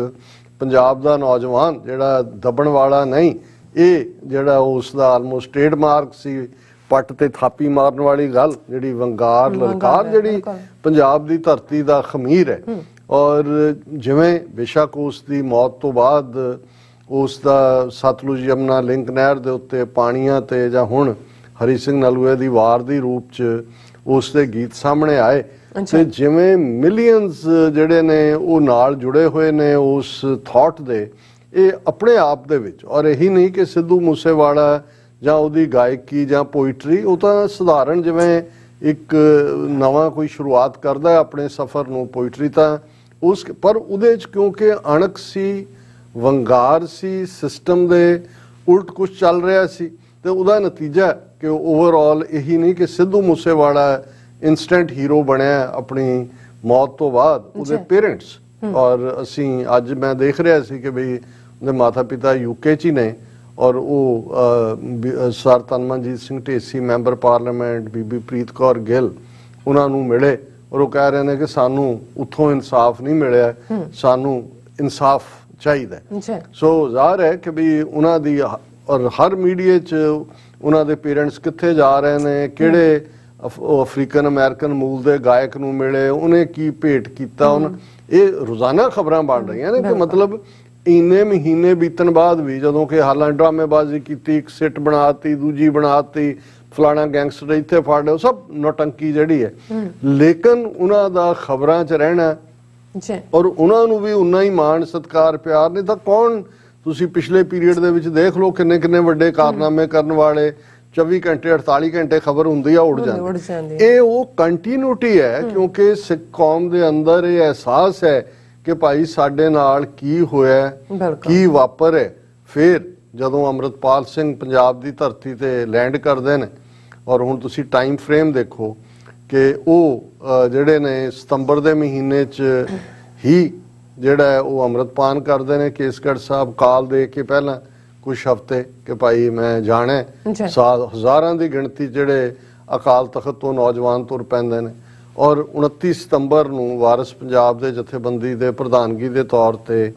ਪੰਜਾਬ ਦਾ ਨੌਜਵਾਨ ਜਿਹੜਾ ਦੱਬਣ ਵਾਲਾ ਨਹੀਂ, ਇਹ ਜਿਹੜਾ ਉਸ ਦਾ ਆਲਮੋਸਟ ਟ੍ਰੇਡਮਾਰਕ ਸੀ, ਪੱਟ ਤੇ ਥਾਪੀ ਮਾਰਨ ਵਾਲੀ ਗੱਲ, ਜਿਹੜੀ ਵੰਗਾਰ ਲਲਕਾਰ ਜਿਹੜੀ ਪੰਜਾਬ ਦੀ ਧਰਤੀ ਦਾ ਖਮੀਰ ਹੈ। ਔਰ ਜਿਵੇਂ ਬੇਸ਼ੱਕ ਉਸ ਦੀ ਮੌਤ ਤੋਂ ਬਾਅਦ ਉਸ ਦਾ ਸਤਲੁਜ ਯਮਨਾ ਲਿੰਕ ਨਹਿਰ ਦੇ ਉੱਤੇ ਪਾਣੀਆਂ ਤੇ ਜਾਂ ਹੁਣ ਹਰੀ ਸਿੰਘ ਨਲੂਏ ਦੀ ਵਾਰ ਦੀ ਰੂਪ 'ਚ ਉਸ ਦੇ ਗੀਤ ਸਾਹਮਣੇ ਆਏ, ਤੇ ਜਿਵੇਂ ਮਿਲੀਅਨਸ ਜਿਹੜੇ ਨੇ ਉਹ ਨਾਲ ਜੁੜੇ ਹੋਏ ਨੇ ਉਸ ਥਾਟ ਦੇ, ਇਹ ਆਪਣੇ ਆਪ ਦੇ ਵਿੱਚ। ਔਰ ਇਹੀ ਨਹੀਂ ਕਿ ਸਿੱਧੂ ਮੂਸੇਵਾਲਾ ਜਾਂ ਉਹਦੀ ਗਾਇਕੀ ਜਾਂ ਪੋਇਟਰੀ, ਉਹ ਤਾਂ ਸਧਾਰਨ ਜਿਵੇਂ ਇੱਕ ਨਵਾਂ ਕੋਈ ਸ਼ੁਰੂਆਤ ਕਰਦਾ ਆਪਣੇ ਸਫ਼ਰ ਨੂੰ, ਪੋਇਟਰੀ ਤਾਂ ਉਸ, ਪਰ ਉਹਦੇ 'ਚ ਕਿਉਂਕਿ ਅਣਖ ਸੀ, ਵੰਗਾਰ ਸੀ, ਸਿਸਟਮ ਦੇ ਉਲਟ ਕੁਛ ਚੱਲ ਰਿਹਾ ਸੀ, ਤੇ ਉਹਦਾ ਨਤੀਜਾ ਹੈ ਕਿ ਓਵਰਆਲ ਇਹੀ ਨਹੀਂ ਕਿ ਸਿੱਧੂ ਮੂਸੇਵਾਲਾ ਇਨਸਟੈਂਟ ਹੀਰੋ ਬਣਿਆ ਆਪਣੀ ਮੌਤ ਤੋਂ ਬਾਅਦ, ਉਹਦੇ ਪੇਰੈਂਟਸ ਔਰ ਅਸੀਂ ਅੱਜ ਮੈਂ ਦੇਖ ਰਿਹਾ ਸੀ ਕਿ ਬਈ ਉਹਦੇ ਮਾਤਾ ਪਿਤਾ ਯੂਕੇ 'ਚ ਹੀ ਨੇ ਔਰ ਉਹ sir Tanmanjeet Singh Dhesi member parliament, ਬੀਬੀ ਪ੍ਰੀਤ ਕੌਰ ਗਿੱਲ ਉਹਨਾਂ ਨੂੰ ਮਿਲੇ ਔਰ ਉਹ ਕਹਿ ਰਹੇ ਨੇ ਕਿ ਸਾਨੂੰ ਉੱਥੋਂ ਇਨਸਾਫ ਨਹੀਂ ਮਿਲਿਆ, ਸਾਨੂੰ ਇਨਸਾਫ ਚਾਹੀਦਾ ਹੈ। ਸੋ ਜ਼ਾਹਰ ਹੈ ਕਿ ਵੀ ਉਹਨਾਂ ਦੀ ਔਰ ਹਰ ਮੀਡੀਆ 'ਚ ਉਹਨਾਂ ਦੇ ਪੇਰੈਂਟਸ ਕਿੱਥੇ ਜਾ ਰਹੇ ਨੇ, ਕਿਹੜੇ ਅਫਰੀਕਨ ਅਮਰੀਕਨ ਮੂਲ ਦੇ ਗਾਇਕ ਨੂੰ ਮਿਲੇ, ਉਹਨੇ ਕੀ ਭੇਟ ਕੀਤਾ, ਇਹ ਰੋਜ਼ਾਨਾ ਖਬਰਾਂ ਬਣ ਰਹੀਆਂ ਨੇ ਕਿ ਮਤਲਬ ਇੰਨੇ ਮਹੀਨੇ ਬੀਤਣ ਬਾਅਦ ਵੀ ਜਦੋਂ ਕਿ ਹਾਲਾਂ ਡਰਾਮੇਬਾਜ਼ੀ ਕੀਤੀ, ਇੱਕ ਸਿੱਟ ਬਣਾਤੀ, ਦੂਜੀ ਬਣਾਤੀ, ਫਲਾਣਾ ਗੈਂਗਸਟਰ ਇੱਥੇ ਫੜ ਲਿਓ, ਸਭ ਨੌਟੰਕੀ ਜਿਹੜੀ ਹੈ, ਲੇਕਿਨ ਉਹਨਾਂ ਦਾ ਖਬਰਾਂ 'ਚ ਰਹਿਣਾ ਔਰ ਉਹਨਾਂ ਨੂੰ ਵੀ ਉਨਾ ਹੀ ਮਾਣ ਸਤਿਕਾਰ ਪਿਆਰ। ਨਹੀਂ ਤਾਂ ਕੌਣ, ਤੁਸੀਂ ਪਿਛਲੇ ਪੀਰੀਅਡ ਦੇ ਵਿੱਚ ਦੇਖ ਲਓ ਕਿੰਨੇ ਕਿੰਨੇ ਵੱਡੇ ਕਾਰਨਾਮੇ ਕਰਨ ਵਾਲੇ 24 ਘੰਟੇ 48 ਘੰਟੇ ਖਬਰ ਹੁੰਦੀ ਆ ਉੱਡ ਜਾਂਦੀ। ਇਹ ਉਹ ਕੰਟੀਨਿਊਟੀ ਹੈ ਕਿਉਂਕਿ ਸਿੱਖ ਕੌਮ ਦੇ ਅੰਦਰ ਇਹ ਅਹਿਸਾਸ ਹੈ ਕਿ ਭਾਈ ਸਾਡੇ ਨਾਲ ਕੀ ਹੋਇਆ, ਕੀ ਵਾਪਰ ਹੈ। ਫਿਰ ਜਦੋਂ ਅੰਮ੍ਰਿਤਪਾਲ ਸਿੰਘ ਪੰਜਾਬ ਦੀ ਧਰਤੀ ਤੇ ਲੈਂਡ ਕਰਦੇ ਨੇ ਔਰ ਹੁਣ ਤੁਸੀਂ ਟਾਈਮ ਫਰੇਮ ਦੇਖੋ ਕਿ ਉਹ ਜਿਹੜੇ ਨੇ ਸਤੰਬਰ ਦੇ ਮਹੀਨੇ 'ਚ ਹੀ ਜਿਹੜਾ ਉਹ ਅੰਮ੍ਰਿਤਪਾਨ ਕਰਦੇ ਨੇ। ਕੇਸਗੜ੍ਹ ਸਾਹਿਬ ਕਾਲ ਦੇ ਕੇ ਪਹਿਲਾਂ ਕੁਝ ਹਫ਼ਤੇ ਕਿ ਭਾਈ ਮੈਂ ਜਾਣਾ, ਹਜ਼ਾਰਾਂ ਦੀ ਗਿਣਤੀ ਜਿਹੜੇ ਅਕਾਲ ਤਖਤ ਤੋਂ ਨੌਜਵਾਨ ਤੁਰ ਪੈਂਦੇ ਨੇ ਔਰ 29 ਸਤੰਬਰ ਨੂੰ ਵਾਰਿਸ ਪੰਜਾਬ ਦੇ ਜਥੇਬੰਦੀ ਦੇ ਪ੍ਰਧਾਨਗੀ ਦੇ ਤੌਰ ਤੇ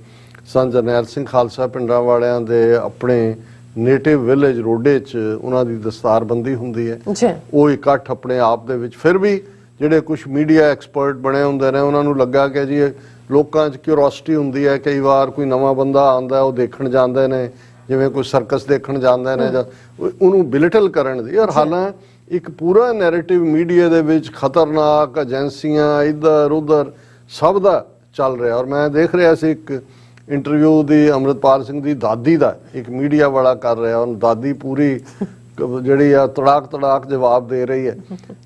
ਸੰਤ ਜਰਨੈਲ ਸਿੰਘ ਖਾਲਸਾ ਪਿੰਡਾਂ ਵਾਲਿਆਂ ਦੇ ਆਪਣੇ ਨੇਟਿਵ ਵਿਲੇਜ ਰੋਡੇ 'ਚ ਉਹਨਾਂ ਦੀ ਦਸਤਾਰਬੰਦੀ ਹੁੰਦੀ ਹੈ। ਉਹ ਇਕੱਠ ਆਪਣੇ ਆਪ ਦੇ ਵਿੱਚ ਫਿਰ ਵੀ ਜਿਹੜੇ ਕੁਝ ਮੀਡੀਆ ਐਕਸਪਰਟ ਬਣੇ ਹੁੰਦੇ ਨੇ ਉਹਨਾਂ ਨੂੰ ਲੱਗਾ ਕਿ ਜੀ ਲੋਕਾਂ 'ਚ ਕਿਉਰਿਓਸਿਟੀ ਹੁੰਦੀ ਹੈ, ਕਈ ਵਾਰ ਕੋਈ ਨਵਾਂ ਬੰਦਾ ਆਉਂਦਾ ਉਹ ਦੇਖਣ ਜਾਂਦੇ ਨੇ, ਜਿਵੇਂ ਕੋਈ ਸਰਕਸ ਦੇਖਣ ਜਾਂਦੇ ਨੇ, ਜਾਂ ਉਹਨੂੰ ਬਿਲਿਟਲ ਕਰਨ ਦੀ। ਔਰ ਹਾਲਾਂ ਇੱਕ ਪੂਰਾ ਨੈਰੇਟਿਵ ਮੀਡੀਆ ਦੇ ਵਿੱਚ ਖਤਰਨਾਕ ਏਜੰਸੀਆਂ ਇੱਧਰ ਉੱਧਰ ਸਭ ਦਾ ਚੱਲ ਰਿਹਾ। ਔਰ ਮੈਂ ਦੇਖ ਰਿਹਾ ਸੀ ਇੱਕ ਇੰਟਰਵਿਊ ਦੀ ਅੰਮ੍ਰਿਤਪਾਲ ਸਿੰਘ ਦੀ ਦਾਦੀ ਦਾ ਇੱਕ ਮੀਡੀਆ ਵਾਲਾ ਕਰ ਰਿਹਾ, ਉਹ ਦਾਦੀ ਪੂਰੀ ਜਿਹੜੀ ਆ ਤੜਾਕ ਜਵਾਬ ਦੇ ਰਹੀ ਹੈ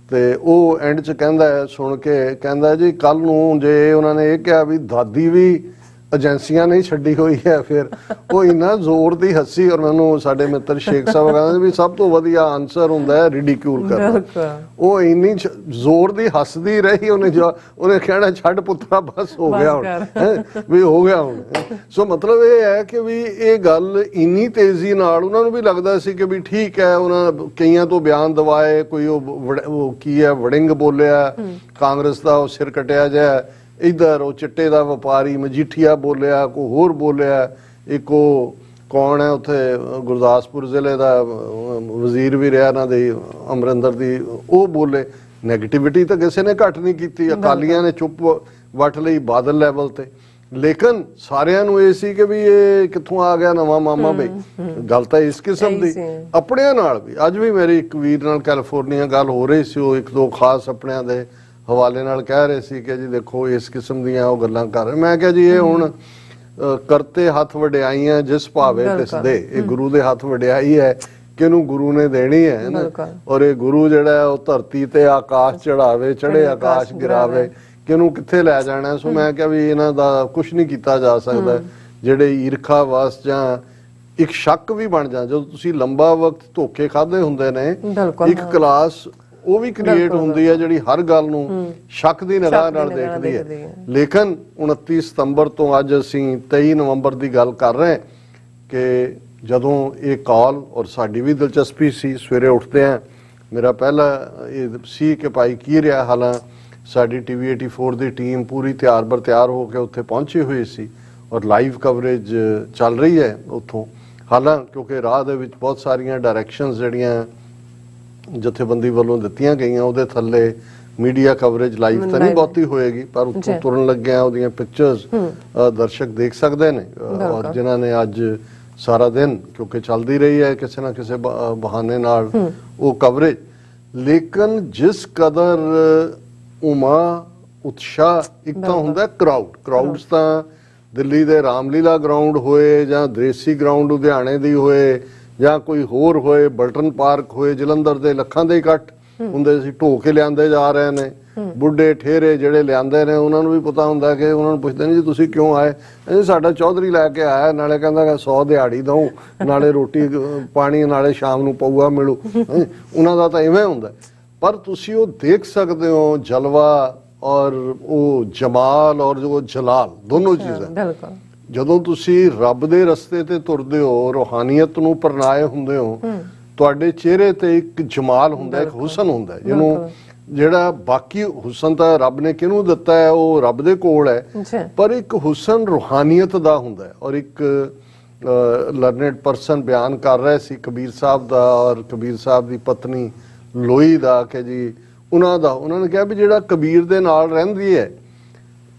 ਤੇ ਉਹ ਐਂਡ 'ਚ ਕਹਿੰਦਾ ਸੁਣ ਕੇ ਕਹਿੰਦਾ ਜੀ ਕੱਲ ਨੂੰ ਜੇ ਉਹਨਾਂ ਨੇ ਇਹ ਕਿਹਾ ਵੀ ਦਾਦੀ ਵੀ ਏਜੰਸੀਆਂ ਨਹੀਂ ਛੱਡੀ ਹੋਈ ਹੈ, ਫਿਰ ਉਹ ਇੰਨਾ ਜ਼ੋਰ ਦੀ ਹੱਸੀ। ਔਰ ਮੈਨੂੰ ਸਾਡੇ ਮਿੱਤਰ ਸ਼ੇਖ ਸਾਹਿਬ ਕਹਿੰਦੇ ਵੀ ਸਭ ਤੋਂ ਵਧੀਆ ਆਨਸਰ ਹੁੰਦਾ ਹੈ ਰਿਡੀਕਿਊਲ ਕਰਨਾ। ਉਹ ਇੰਨੀ ਜ਼ੋਰ ਦੀ ਹੱਸਦੀ ਰਹੀ, ਉਹਨੇ ਕਹਿਣਾ ਛੱਡ ਪੁੱਤਰਾ ਬਸ ਹੋ ਗਿਆ ਹੁਣ, ਵੀ ਹੋ ਗਿਆ ਹੁਣ। ਸੋ ਮਤਲਬ ਇਹ ਹੈ ਕਿ ਵੀ ਇਹ ਗੱਲ ਇੰਨੀ ਤੇਜ਼ੀ ਨਾਲ ਉਹਨਾਂ ਨੂੰ ਵੀ ਲੱਗਦਾ ਸੀ ਕਿ ਵੀ ਠੀਕ ਹੈ, ਉਹਨਾਂ ਕਈਆਂ ਤੋਂ ਬਿਆਨ ਦਵਾਏ, ਕੋਈ ਉਹ ਕੀ ਹੈ ਵੜਿੰਗ ਬੋਲਿਆ ਕਾਂਗਰਸ ਦਾ, ਉਹ ਸਿਰ ਕਟਿਆ ਜਾ, ਇੱਧਰ ਉਹ ਚਿੱਟੇ ਦਾ ਵਪਾਰੀ ਮਜੀਠੀਆ ਬੋਲਿਆ, ਕੋਈ ਹੋਰ ਬੋਲਿਆ, ਇੱਕ ਉਹ ਕੌਣ ਹੈ ਉੱਥੇ ਗੁਰਦਾਸਪੁਰ ਜ਼ਿਲ੍ਹੇ ਦਾ ਵਜ਼ੀਰ ਵੀ ਰਿਹਾ ਇਹਨਾਂ ਦੇ ਅਮਰਿੰਦਰ ਦੀ, ਉਹ ਬੋਲੇ। ਨੈਗੇਟਿਵਿਟੀ ਤਾਂ ਕਿਸੇ ਨੇ ਘੱਟ ਨਹੀਂ ਕੀਤੀ, ਅਕਾਲੀਆਂ ਨੇ ਚੁੱਪ ਵੱਟ ਲਈ ਬਾਦਲ ਲੈਵਲ ਤੇ, ਲੇਕਿਨ ਸਾਰਿਆਂ ਨੂੰ ਇਹ ਸੀ ਕਿ ਵੀ ਇਹ ਕਿੱਥੋਂ ਆ ਗਿਆ ਨਵਾਂ ਮਾਮਾ ਬਈ। ਗੱਲ ਤਾਂ ਇਸ ਕਿਸਮ ਦੀ ਆਪਣਿਆਂ ਨਾਲ ਵੀ। ਅੱਜ ਵੀ ਮੇਰੀ ਇੱਕ ਵੀਰ ਨਾਲ ਕੈਲੀਫੋਰਨੀਆ ਗੱਲ ਹੋ ਰਹੀ ਸੀ, ਉਹ ਇੱਕ ਦੋ ਖਾਸ ਆਪਣਿਆਂ ਦੇ ਹਵਾਲੇ ਨਾਲ ਕਹਿ ਰਹੇ ਸੀ ਕਿ ਜੀ ਦੇਖੋ ਇਸ ਕਿਸਮ ਦੀਆਂ ਉਹ ਗੱਲਾਂ ਕਰ ਰਹੇ। ਮੈਂ ਕਿਹਾ ਜੀ ਇਹ ਹੁਣ ਕਰਤੇ ਹੱਥ ਵਡਿਆਈਆਂ ਜਿਸ ਭਾਵੇ ਤਿਸ ਦੇ, ਇਹ ਗੁਰੂ ਦੇ ਹੱਥ ਵਡਿਆਈ ਹੈ ਕਿ ਇਹਨੂੰ ਗੁਰੂ ਨੇ ਦੇਣੀ ਹੈ ਨਾ। ਔਰ ਇਹ ਗੁਰੂ ਜਿਹੜਾ ਉਹ ਧਰਤੀ ਤੇ ਆਕਾਸ਼ ਚੜਾਵੇ, ਚੜੇ ਆਕਾਸ਼ ਗਿਰਾਵੇ, ਕਿ ਇਹਨੂੰ ਕਿੱਥੇ ਲੈ ਜਾਣਾ। ਸੋ ਮੈਂ ਕਿਹਾ ਵੀ ਇਹਨਾਂ ਦਾ ਕੁਝ ਨਹੀਂ ਕੀਤਾ ਜਾ ਸਕਦਾ। ਜਿਹੜੇ ਈਰਖਾ ਵਸ ਜਾਂ ਇੱਕ ਸ਼ੱਕ ਵੀ ਬਣ ਜਾ, ਜਦੋਂ ਤੁਸੀਂ ਲੰਬਾ ਵਕਤ ਧੋਖੇ ਖਾਦੇ ਹੁੰਦੇ ਨੇ, ਇੱਕ ਕਲਾਸ ਉਹ ਵੀ ਕ੍ਰੀਏਟ ਹੁੰਦੀ ਹੈ ਜਿਹੜੀ ਹਰ ਗੱਲ ਨੂੰ ਸ਼ੱਕ ਦੀ ਨਿਗਾਹ ਨਾਲ ਦੇਖਦੀ ਹੈ। ਲੇਕਿਨ 29 ਸਤੰਬਰ ਤੋਂ ਅੱਜ ਅਸੀਂ 23 ਨਵੰਬਰ ਦੀ ਗੱਲ ਕਰ ਰਹੇ ਹਾਂ ਕਿ ਜਦੋਂ ਇਹ ਕਾਲ, ਔਰ ਸਾਡੀ ਵੀ ਦਿਲਚਸਪੀ ਸੀ, ਸਵੇਰੇ ਉੱਠਦੇ ਆ ਮੇਰਾ ਪਹਿਲਾ ਇਹ ਸੀ ਕਿ ਭਾਈ ਕੀ ਰਿਹਾ। ਹਾਲਾਂ ਸਾਡੀ TV 84 ਦੀ ਟੀਮ ਪੂਰੀ ਤਿਆਰ ਬਰ ਤਿਆਰ ਹੋ ਕੇ ਉੱਥੇ ਪਹੁੰਚੀ ਹੋਈ ਸੀ ਔਰ ਲਾਈਵ ਕਵਰੇਜ ਚੱਲ ਰਹੀ ਹੈ ਉੱਥੋਂ। ਹਾਲਾਂ ਕਿਉਂਕਿ ਰਾਹ ਦੇ ਵਿੱਚ ਬਹੁਤ ਸਾਰੀਆਂ ਡਾਇਰੈਕਸ਼ਨਸ ਜਿਹੜੀਆਂ ਜਥੇਬੰਦੀ ਵੱਲੋਂ ਦਿੱਤੀਆਂ ਗਈਆਂ, ਉਹਦੇ ਥੱਲੇ ਮੀਡੀਆ ਕਵਰੇਜ ਲਾਈਵ ਤਾਂ ਨਹੀਂ ਬਹੁਤੀ ਹੋਏਗੀ, ਪਰ ਉੱਥੋਂ ਤੁਰਨ ਲੱਗਿਆ ਉਹਦੀਆਂ ਪਿਕਚਰਸ ਦਰਸ਼ਕ ਦੇਖ ਸਕਦੇ ਨੇ। ਔਰ ਜਿਨ੍ਹਾਂ ਨੇ ਅੱਜ ਸਾਰਾ ਦਿਨ ਕਿਉਂਕਿ ਚੱਲਦੀ ਰਹੀ ਹੈ ਕਿਸੇ ਨਾ ਕਿਸੇ ਬਹਾਨੇ ਨਾਲ ਉਹ ਕਵਰੇਜ, ਲੇਕਿਨ ਜਿਸ ਕਦਰ ਉਮਾ ਉਤਸ਼ਾਹ, ਇੱਕ ਤਾਂ ਹੁੰਦਾ ਕਰਾਊਡਸ ਤਾਂ ਦਿੱਲੀ ਦੇ ਰਾਮਲੀਲਾ ਗਰਾਊਂਡ ਹੋਏ ਜਾਂ ਦ੍ਰੇਸੀ ਗਰਾਊਂਡ ਲੁਧਿਆਣੇ ਦੀ ਹੋਏ ਜਾਂ ਕੋਈ ਹੋਰ ਹੋਏ, ਬਲਟਨ ਪਾਰਕ ਹੋਏ, ਜਲੰਧਰ ਦੇ ਲੱਖਾਂ ਦੇ ਇਕੱਠ, ਹੁੰਦੇ ਸੀ, ਢੋ ਕੇ ਲਿਆਂਦੇ ਜਾ ਰਹੇ ਨੇ। ਬੁੱਢੇ ਠੇਰੇ ਜਿਹੜੇ ਲਿਆਂਦੇ ਨੇ ਉਹਨਾਂ ਨੂੰ ਵੀ ਪਤਾ ਹੁੰਦਾ ਕਿ ਉਹਨਾਂ ਨੂੰ ਪੁੱਛਦੇ ਨੇ ਜੀ ਤੁਸੀਂ ਕਿਉਂ ਆਏ, ਇਹ ਸਾਡਾ ਚੌਧਰੀ ਲੈ ਕੇ ਆਇਆ, ਨਾਲੇ ਕਹਿੰਦਾ 100 ਦਿਹਾੜੀ ਦਊ, ਨਾਲੇ ਰੋਟੀ ਪਾਣੀ, ਨਾਲੇ ਸ਼ਾਮ ਨੂੰ ਪਊਆ ਮਿਲੂ। ਉਹਨਾਂ ਦਾ ਤਾਂ ਇਵੇਂ ਹੁੰਦਾ। ਪਰ ਤੁਸੀਂ ਉਹ ਦੇਖ ਸਕਦੇ ਹੋ ਜਲਵਾ ਔਰ ਉਹ ਜਮਾਲ ਔਰ ਜੋ ਜਲਾਲ, ਦੋਨੋਂ ਚੀਜ਼ਾਂ। ਬਿਲਕੁਲ। ਜਦੋਂ ਤੁਸੀਂ ਰੱਬ ਦੇ ਰਸਤੇ ਤੇ ਤੁਰਦੇ ਹੋ, ਰੂਹਾਨੀਅਤ ਨੂੰ ਪਰਨਾਏ ਹੁੰਦੇ ਹੋ, ਤੁਹਾਡੇ ਚਿਹਰੇ ਤੇ ਇੱਕ ਜਮਾਲ ਹੁੰਦਾ, ਇੱਕ ਹੁਸਨ ਹੁੰਦਾ, ਜਿਹਨੂੰ ਜਿਹੜਾ ਬਾਕੀ ਹੁਸਨ ਤਾਂ ਰੱਬ ਨੇ ਕਿਹਨੂੰ ਦਿੱਤਾ ਹੈ, ਉਹ ਰੱਬ ਦੇ ਕੋਲ ਹੈ, ਪਰ ਇੱਕ ਹੁਸਨ ਰੂਹਾਨੀਅਤ ਦਾ ਹੁੰਦਾ ਹੈ। ਔਰ ਇੱਕ ਲਰਨਡ ਪਰਸਨ ਬਿਆਨ ਕਰ ਰਿਹਾ ਸੀ ਕਬੀਰ ਸਾਹਿਬ ਦਾ ਔਰ ਕਬੀਰ ਸਾਹਿਬ ਦੀ ਪਤਨੀ ਲੋਈ ਦਾ, ਕਿ ਜੀ ਉਹਨਾਂ ਨੇ ਕਿਹਾ ਵੀ ਜਿਹੜਾ ਕਬੀਰ ਦੇ ਨਾਲ ਰਹਿੰਦੀ ਹੈ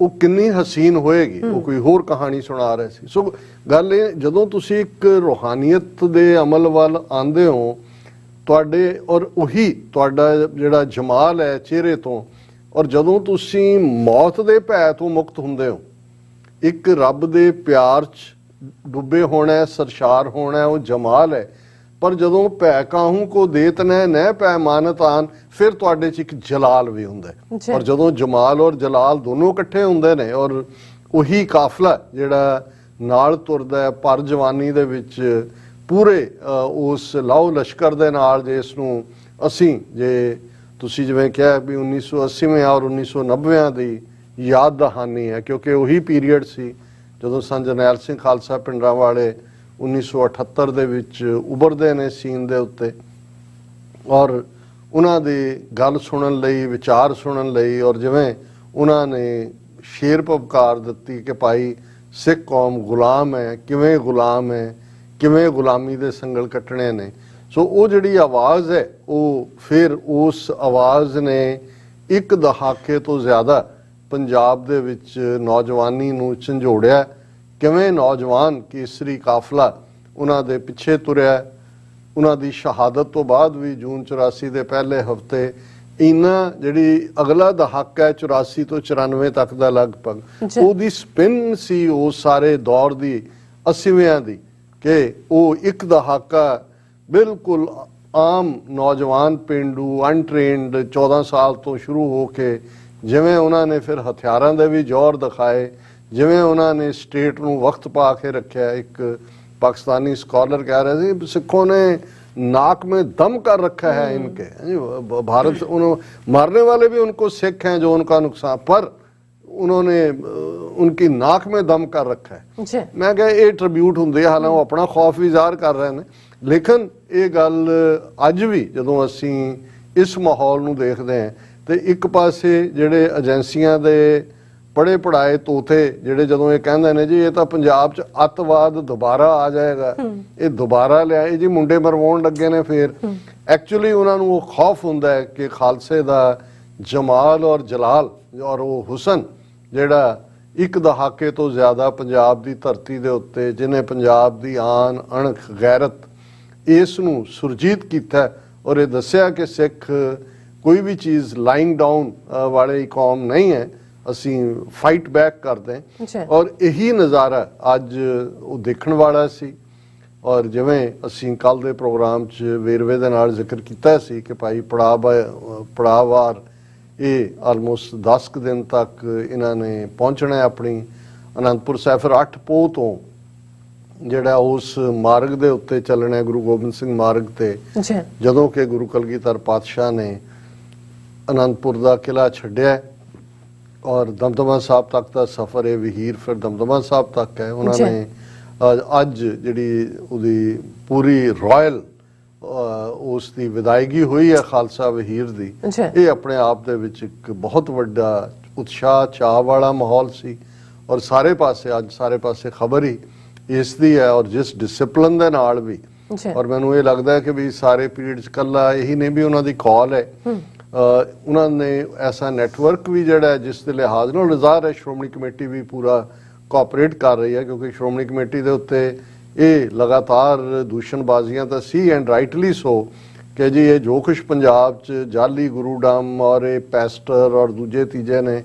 ਉਹ ਕਿੰਨੀ ਹਸੀਨ ਹੋਏਗੀ। ਉਹ ਕੋਈ ਹੋਰ ਕਹਾਣੀ ਸੁਣਾ ਰਹੇ ਸੀ। ਸੋ ਗੱਲ ਇਹ, ਜਦੋਂ ਤੁਸੀਂ ਇੱਕ ਰੂਹਾਨੀਅਤ ਦੇ ਅਮਲ ਵੱਲ ਆਉਂਦੇ ਹੋ, ਤੁਹਾਡੇ ਔਰ ਉਹੀ ਤੁਹਾਡਾ ਜਿਹੜਾ ਜਮਾਲ ਹੈ ਚਿਹਰੇ ਤੋਂ, ਔਰ ਜਦੋਂ ਤੁਸੀਂ ਮੌਤ ਦੇ ਭੈ ਤੋਂ ਮੁਕਤ ਹੁੰਦੇ ਹੋ, ਇੱਕ ਰੱਬ ਦੇ ਪਿਆਰ 'ਚ ਡੁੱਬੇ ਹੋਣਾ, ਸਰਸ਼ਾਰ ਹੋਣਾ, ਉਹ ਜਮਾਲ ਹੈ। ਪਰ ਜਦੋਂ ਭੈ ਕਾਹੂ ਕੋ ਦੇਤ ਨਹਿ ਪੈ ਮਾਨਤ ਆਨ, ਫਿਰ ਤੁਹਾਡੇ 'ਚ ਇੱਕ ਜਲਾਲ ਵੀ ਹੁੰਦਾ ਹੈ। ਔਰ ਜਦੋਂ ਜਮਾਲ ਔਰ ਜਲਾਲ ਦੋਨੋਂ ਇਕੱਠੇ ਹੁੰਦੇ ਨੇ, ਔਰ ਉਹੀ ਕਾਫਲਾ ਜਿਹੜਾ ਨਾਲ ਤੁਰਦਾ ਹੈ ਪਰ ਜਵਾਨੀ ਦੇ ਵਿੱਚ ਪੂਰੇ ਉਸ ਲਾਓ ਲਸ਼ਕਰ ਦੇ ਨਾਲ, ਜੇ ਇਸ ਨੂੰ ਅਸੀਂ, ਜੇ ਤੁਸੀਂ ਜਿਵੇਂ ਕਿਹਾ ਵੀ 1980 ਔਰ 1990 ਦੀ ਯਾਦ ਦਹਾਨੀ ਹੈ, ਕਿਉਂਕਿ ਉਹੀ ਪੀਰੀਅਡ ਸੀ ਜਦੋਂ ਸੰਤ ਜਰਨੈਲ ਸਿੰਘ ਖਾਲਸਾ ਪਿੰਡਰਾਂ ਵਾਲੇ 1978 ਦੇ ਵਿੱਚ ਉਭਰਦੇ ਨੇ ਸੀਨ ਦੇ ਉੱਤੇ। ਔਰ ਉਹਨਾਂ ਦੀ ਗੱਲ ਸੁਣਨ ਲਈ, ਵਿਚਾਰ ਸੁਣਨ ਲਈ, ਔਰ ਜਿਵੇਂ ਉਹਨਾਂ ਨੇ ਸ਼ੇਰ ਪਵਕਾਰ ਦਿੱਤੀ ਕਿ ਭਾਈ ਸਿੱਖ ਕੌਮ ਗੁਲਾਮ ਹੈ, ਕਿਵੇਂ ਗੁਲਾਮ ਹੈ, ਕਿਵੇਂ ਗੁਲਾਮੀ ਦੇ ਸੰਗਲ ਕੱਟਣੇ ਨੇ। ਸੋ ਉਹ ਜਿਹੜੀ ਆਵਾਜ਼ ਹੈ, ਉਹ ਫਿਰ ਉਸ ਆਵਾਜ਼ ਨੇ ਇੱਕ ਦਹਾਕੇ ਤੋਂ ਜ਼ਿਆਦਾ ਪੰਜਾਬ ਦੇ ਵਿੱਚ ਨੌਜਵਾਨੀ ਨੂੰ ਝੰਜੋੜਿਆ। ਕਿਵੇਂ ਨੌਜਵਾਨ ਕੇਸਰੀ ਕਾਫਲਾ ਉਹਨਾਂ ਦੇ ਪਿੱਛੇ ਤੁਰਿਆ। ਉਹਨਾਂ ਦੀ ਸ਼ਹਾਦਤ ਤੋਂ ਬਾਅਦ ਵੀ ਜੂਨ 84 ਦੇ ਪਹਿਲੇ ਹਫਤੇ ਇਹਨਾਂ ਜਿਹੜੀ ਅਗਲਾ ਦਹਾਕਾ ਹੈ 84 ਤੋਂ 94 ਤੱਕ ਦਾ ਲਗਭਗ, ਉਹਦੀ ਸਪਿਨ ਸੀ ਉਸ ਸਾਰੇ ਦੌਰ ਦੀ 80ਵਿਆਂ ਦੀ, ਕਿ ਉਹ ਇੱਕ ਦਹਾਕਾ ਬਿਲਕੁਲ ਆਮ ਨੌਜਵਾਨ ਪੇਂਡੂ ਅਨਟ੍ਰੇਨਡ 14 ਸਾਲ ਤੋਂ ਸ਼ੁਰੂ ਹੋ ਕੇ, ਜਿਵੇਂ ਉਹਨਾਂ ਨੇ ਫਿਰ ਹਥਿਆਰਾਂ ਦੇ ਵੀ ਜ਼ੋਰ ਦਿਖਾਏ, ਜਿਵੇਂ ਉਹਨਾਂ ਨੇ ਸਟੇਟ ਨੂੰ ਵਕਤ ਪਾ ਕੇ ਰੱਖਿਆ। ਇੱਕ ਪਾਕਿस्तानी स्कॉलर कह रहे थे सिखों ने नाक में दम कर रखा है इनके, भारत मारने वाले भी उनको सिख हैं जो उनका नुकसान, पर उन्होंने उनकी नाक में दम कर रखा है। मैं कहा ये ट्रिब्यूट होंगे, हालांकि वो अपना खौफ भी ਜ਼ਾਹਰ कर रहे हैं, लेकिन ये गल अज भी ਜਦੋਂ ਅਸੀਂ इस माहौल ਨੂੰ देखते हैं तो एक पासे ਜਿਹੜੇ ਏਜੰਸੀਆਂ ਦੇ ਪੜ੍ਹੇ ਪੜਾਏ ਤੋਤੇ ਜਿਹੜੇ ਜਦੋਂ ਇਹ ਕਹਿੰਦੇ ਨੇ ਜੀ ਇਹ ਤਾਂ ਪੰਜਾਬ 'ਚ ਅੱਤਵਾਦ ਦੁਬਾਰਾ ਆ ਜਾਏਗਾ, ਇਹ ਦੁਬਾਰਾ ਲਿਆਏ ਜੀ, ਮੁੰਡੇ ਮਰਵਾਉਣ ਲੱਗੇ ਨੇ, ਫਿਰ ਐਕਚੁਅਲੀ ਉਹਨਾਂ ਨੂੰ ਉਹ ਖੌਫ ਹੁੰਦਾ ਹੈ ਕਿ ਖਾਲਸੇ ਦਾ ਜਮਾਲ ਔਰ ਜਲਾਲ ਔਰ ਉਹ ਹੁਸਨ ਜਿਹੜਾ ਇੱਕ ਦਹਾਕੇ ਤੋਂ ਜ਼ਿਆਦਾ ਪੰਜਾਬ ਦੀ ਧਰਤੀ ਦੇ ਉੱਤੇ, ਜਿਹਨੇ ਪੰਜਾਬ ਦੀ ਆਨ ਅਣਖ ਗੈਰਤ ਇਸ ਨੂੰ ਸੁਰਜੀਤ ਕੀਤਾ ਔਰ ਇਹ ਦੱਸਿਆ ਕਿ ਸਿੱਖ ਕੋਈ ਵੀ ਚੀਜ਼ ਲਾਈਂਗ ਡਾਊਨ ਵਾਲੀ ਕੌਮ ਨਹੀਂ ਹੈ, ਅਸੀਂ फाइट बैक करते हैं। और यही नज़ारा अज वो देखने वाला सी। और जिवें असीं कल दे प्रोग्राम च वेरवे दे नाल जिक्र कीता सी कि भाई पड़ावार ये आलमोस्ट 10 दिन तक इन्हां ने पहुँचना है अपनी आनंदपुर साहिब, फिर 8 पोह तो जिहड़ा उस मार्ग दे उत्ते चलना है गुरु गोबिंद सिंह मार्ग ते, जदों कि गुरु कलगीधर पातशाह ने आनंदपुर दा किला छड्डिया और दमदमा साहब तक का सफ़र है, वहीर फिर दमदमा साहब तक है। उन्होंने अज जिहड़ी उहदी पूरी रॉयल उसकी विदायगी हुई है खालसा वहीर दी, ये अपने आप दे विच एक बहुत वड्डा उत्साह चाह वाला माहौल सी। और सारे पासे अज सारे पासे खबर ही इसदी है और जिस डिसिपलिन दे नाल भी, और मैनूं ये लगता है कि भी सारे पीरियड च कल्ला यही नहीं भी उन्हां दी कॉल है, उन्होंने ऐसा नैटवर्क भी जड़ा है जिस लिहाज नाल ज़ाहिर है श्रोमणी कमेटी भी पूरा कोऑपरेट कर रही है, क्योंकि श्रोमणी कमेटी के उत्ते ये लगातार दूषणबाजियां तो सी एंड राइटली सो कि जी ये जो कुछ पंजाब च जाली गुरुडम और ये पैस्टर और दूजे तीजे ने,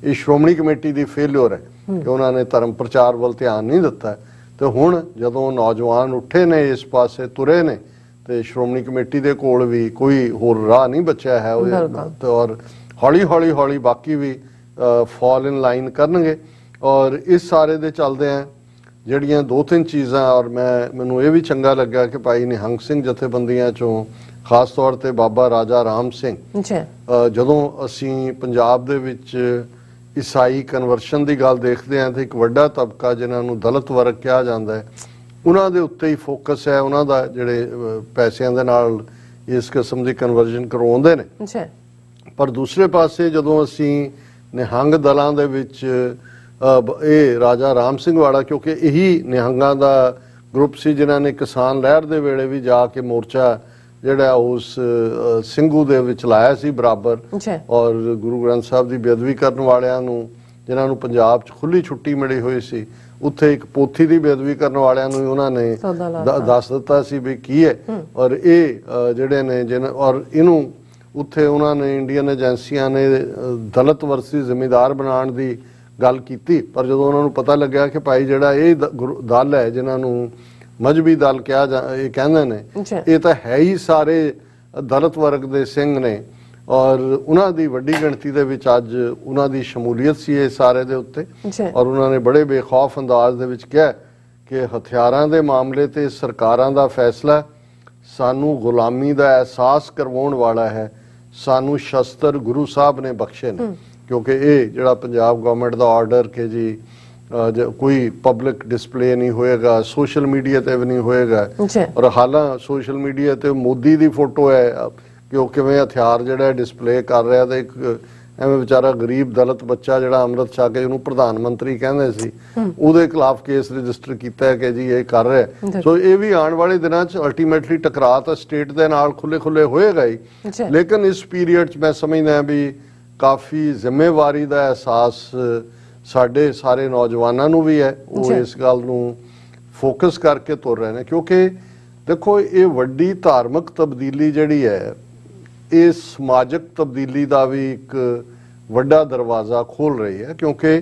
ये श्रोमणी कमेटी की फेलियर है कि उन्होंने धर्म प्रचार वाल ध्यान नहीं दिता। तो हुण जदों नौजवान उठे ने इस पासे तुरे ने ਤੇ ਸ਼੍ਰੋਮਣੀ ਕਮੇਟੀ ਦੇ ਕੋਲ ਵੀ ਕੋਈ ਹੋਰ ਰਾਹ ਨਹੀਂ ਬਚਿਆ ਹੈ ਤੇ ਔਰ ਹੌਲੀ ਬਾਕੀ ਵੀ ਫਾਲ ਇਨ ਲਾਈਨ ਕਰਨਗੇ। ਔਰ ਇਸ ਸਾਰੇ ਦੇ ਚੱਲਦੇ ਆ ਜਿਹੜੀਆਂ 2-3 ਚੀਜ਼ਾਂ, ਔਰ ਮੈਨੂੰ ਇਹ ਵੀ ਚੰਗਾ ਲੱਗਾ ਕਿ ਭਾਈ ਨਿਹੰਗ ਸਿੰਘ ਜਥੇਬੰਦੀਆਂ ਚੋਂ ਖਾਸ ਤੌਰ ਤੇ ਬਾਬਾ ਰਾਜਾ ਰਾਮ ਸਿੰਘ, ਜਦੋਂ ਅਸੀਂ ਪੰਜਾਬ ਦੇ ਵਿੱਚ ਈਸਾਈ ਕਨਵਰਸ਼ਨ ਦੀ ਗੱਲ ਦੇਖਦੇ ਹਾਂ ਤੇ ਇੱਕ ਵੱਡਾ ਤਬਕਾ ਜਿਨ੍ਹਾਂ ਨੂੰ ਦਲਿਤ ਵਰਗ ਕਿਹਾ ਜਾਂਦਾ ਹੈ, ਉਹਨਾਂ ਦੇ ਉੱਤੇ ਹੀ ਫੋਕਸ ਹੈ, ਉਹਨਾਂ ਦਾ ਜਿਹੜੇ ਪੈਸਿਆਂ ਦੇ ਨਾਲ ਇਸ ਕਿਸਮ ਦੀ ਕਨਵਰਜਨ ਕਰਵਾਉਂਦੇ ਨੇ। ਪਰ ਦੂਸਰੇ ਪਾਸੇ ਜਦੋਂ ਅਸੀਂ ਨਿਹੰਗ ਦਲਾਂ ਦੇ ਵਿੱਚ ਇਹ ਰਾਜਾ ਰਾਮ ਸਿੰਘ ਵਾਲਾ, ਕਿਉਂਕਿ ਇਹੀ ਨਿਹੰਗਾਂ ਦਾ ਗਰੁੱਪ ਸੀ ਜਿਨ੍ਹਾਂ ਨੇ ਕਿਸਾਨ ਲਹਿਰ ਦੇ ਵੇਲੇ ਵੀ ਜਾ ਕੇ ਮੋਰਚਾ ਜਿਹੜਾ ਉਸ ਸਿੰਘੂ ਦੇ ਵਿੱਚ ਲਾਇਆ ਸੀ ਬਰਾਬਰ, ਔਰ ਗੁਰੂ ਗ੍ਰੰਥ ਸਾਹਿਬ ਦੀ ਬੇਅਦਬੀ ਕਰਨ ਵਾਲਿਆਂ ਨੂੰ ਜਿਨ੍ਹਾਂ ਨੂੰ ਪੰਜਾਬ 'ਚ ਖੁੱਲੀ ਛੁੱਟੀ ਮਿਲੀ ਹੋਈ ਸੀ, ਉੱਥੇ ਇੱਕ ਪੋਥੀ ਦੀ ਬੇਅਦਬੀ ਕਰਨ ਵਾਲਿਆਂ ਨੂੰ ਉਹਨਾਂ ਨੇ ਦੱਸ ਦਿੱਤਾ ਸੀ ਵੀ ਕੀ ਹੈ। ਔਰ ਇਹ ਜਿਹੜੇ ਨੇ ਔਰ ਇਹਨੂੰ ਉੱਥੇ ਉਹਨਾਂ ਨੇ ਇੰਡੀਅਨ ਏਜੰਸੀਆਂ ਨੇ ਦਲਿਤ ਵਰਸੀ ਜ਼ਿਮੀਂਦਾਰ ਬਣਾਉਣ ਦੀ ਗੱਲ ਕੀਤੀ। ਪਰ ਜਦੋਂ ਉਹਨਾਂ ਨੂੰ ਪਤਾ ਲੱਗਿਆ ਕਿ ਭਾਈ ਜਿਹੜਾ ਇਹ ਦਲ ਹੈ ਜਿਹਨਾਂ ਨੂੰ ਮਜ਼ਹਬੀ ਦਲ ਇਹ ਕਹਿੰਦੇ ਨੇ, ਇਹ ਤਾਂ ਹੈ ਹੀ ਸਾਰੇ ਦਲਿਤ ਵਰਗ ਦੇ ਸਿੰਘ ਨੇ, ਔਰ ਉਹਨਾਂ ਦੀ ਵੱਡੀ ਗਿਣਤੀ ਦੇ ਵਿੱਚ ਅੱਜ ਉਹਨਾਂ ਦੀ ਸ਼ਮੂਲੀਅਤ ਸੀ ਇਹ ਸਾਰੇ ਦੇ ਉੱਤੇ। ਔਰ ਉਹਨਾਂ ਨੇ ਬੜੇ ਬੇਖੌਫ ਅੰਦਾਜ਼ ਦੇ ਵਿੱਚ ਕਿਹਾ ਕਿ ਹਥਿਆਰਾਂ ਦੇ ਮਾਮਲੇ ਤੇ ਸਰਕਾਰਾਂ ਦਾ ਫੈਸਲਾ ਸਾਨੂੰ ਗੁਲਾਮੀ ਦਾ ਅਹਿਸਾਸ ਕਰਵਾਉਣ ਵਾਲਾ ਹੈ, ਸਾਨੂੰ ਸ਼ਸਤਰ ਗੁਰੂ ਸਾਹਿਬ ਨੇ ਬਖਸ਼ੇ ਨੇ। ਕਿਉਂਕਿ ਇਹ ਜਿਹੜਾ ਪੰਜਾਬ ਗਵਰਨਮੈਂਟ ਦਾ ਆਰਡਰ ਕਿ ਜੀ ਕੋਈ ਪਬਲਿਕ ਡਿਸਪਲੇ ਨਹੀਂ ਹੋਏਗਾ, ਸੋਸ਼ਲ ਮੀਡੀਆ ਤੇ ਵੀ ਨਹੀਂ ਹੋਏਗਾ, ਔਰ ਹਾਲਾਂ ਸੋਸ਼ਲ ਮੀਡੀਆ ਤੇ ਮੋਦੀ ਦੀ ਫੋਟੋ ਹੈ ਕਿ ਉਹ ਕਿਵੇਂ ਹਥਿਆਰ ਜਿਹੜਾ ਡਿਸਪਲੇ ਕਰ ਰਿਹਾ, ਤੇ ਇੱਕ ਐਵੇਂ ਵਿਚਾਰਾ ਗਰੀਬ ਦਲਿਤ ਬੱਚਾ ਜਿਹੜਾ ਅੰਮ੍ਰਿਤ ਛਕ ਕੇ ਉਹਨੂੰ ਪ੍ਰਧਾਨ ਮੰਤਰੀ ਕਹਿੰਦੇ ਸੀ, ਉਹਦੇ ਖਿਲਾਫ ਕੇਸ ਰਜਿਸਟਰ ਕੀਤਾ ਹੈ ਕਿ ਜੀ ਇਹ ਕਰ ਰਿਹਾ। ਸੋ ਇਹ ਵੀ ਆਉਣ ਵਾਲੇ ਦਿਨਾਂ 'ਚ ਅਲਟੀਮੇਟਲੀ ਟਕਰਾਅ ਤਾਂ ਸਟੇਟ ਦੇ ਨਾਲ ਖੁੱਲੇ ਹੋਏਗਾ ਹੀ, ਲੇਕਿਨ ਇਸ ਪੀਰੀਅਡ 'ਚ ਮੈਂ ਸਮਝਦਾ ਵੀ ਕਾਫੀ ਜ਼ਿੰਮੇਵਾਰੀ ਦਾ ਅਹਿਸਾਸ ਸਾਡੇ ਸਾਰੇ ਨੌਜਵਾਨਾਂ ਨੂੰ ਵੀ ਹੈ। ਉਹ ਇਸ ਗੱਲ ਨੂੰ ਫੋਕਸ ਕਰਕੇ ਤੁਰ ਰਹੇ ਨੇ, ਕਿਉਂਕਿ ਦੇਖੋ ਇਹ ਵੱਡੀ ਧਾਰਮਿਕ ਤਬਦੀਲੀ ਜਿਹੜੀ ਹੈ, ਇਹ ਸਮਾਜਿਕ ਤਬਦੀਲੀ ਦਾ ਵੀ ਇੱਕ ਵੱਡਾ ਦਰਵਾਜ਼ਾ ਖੋਲ ਰਹੀ ਹੈ। ਕਿਉਂਕਿ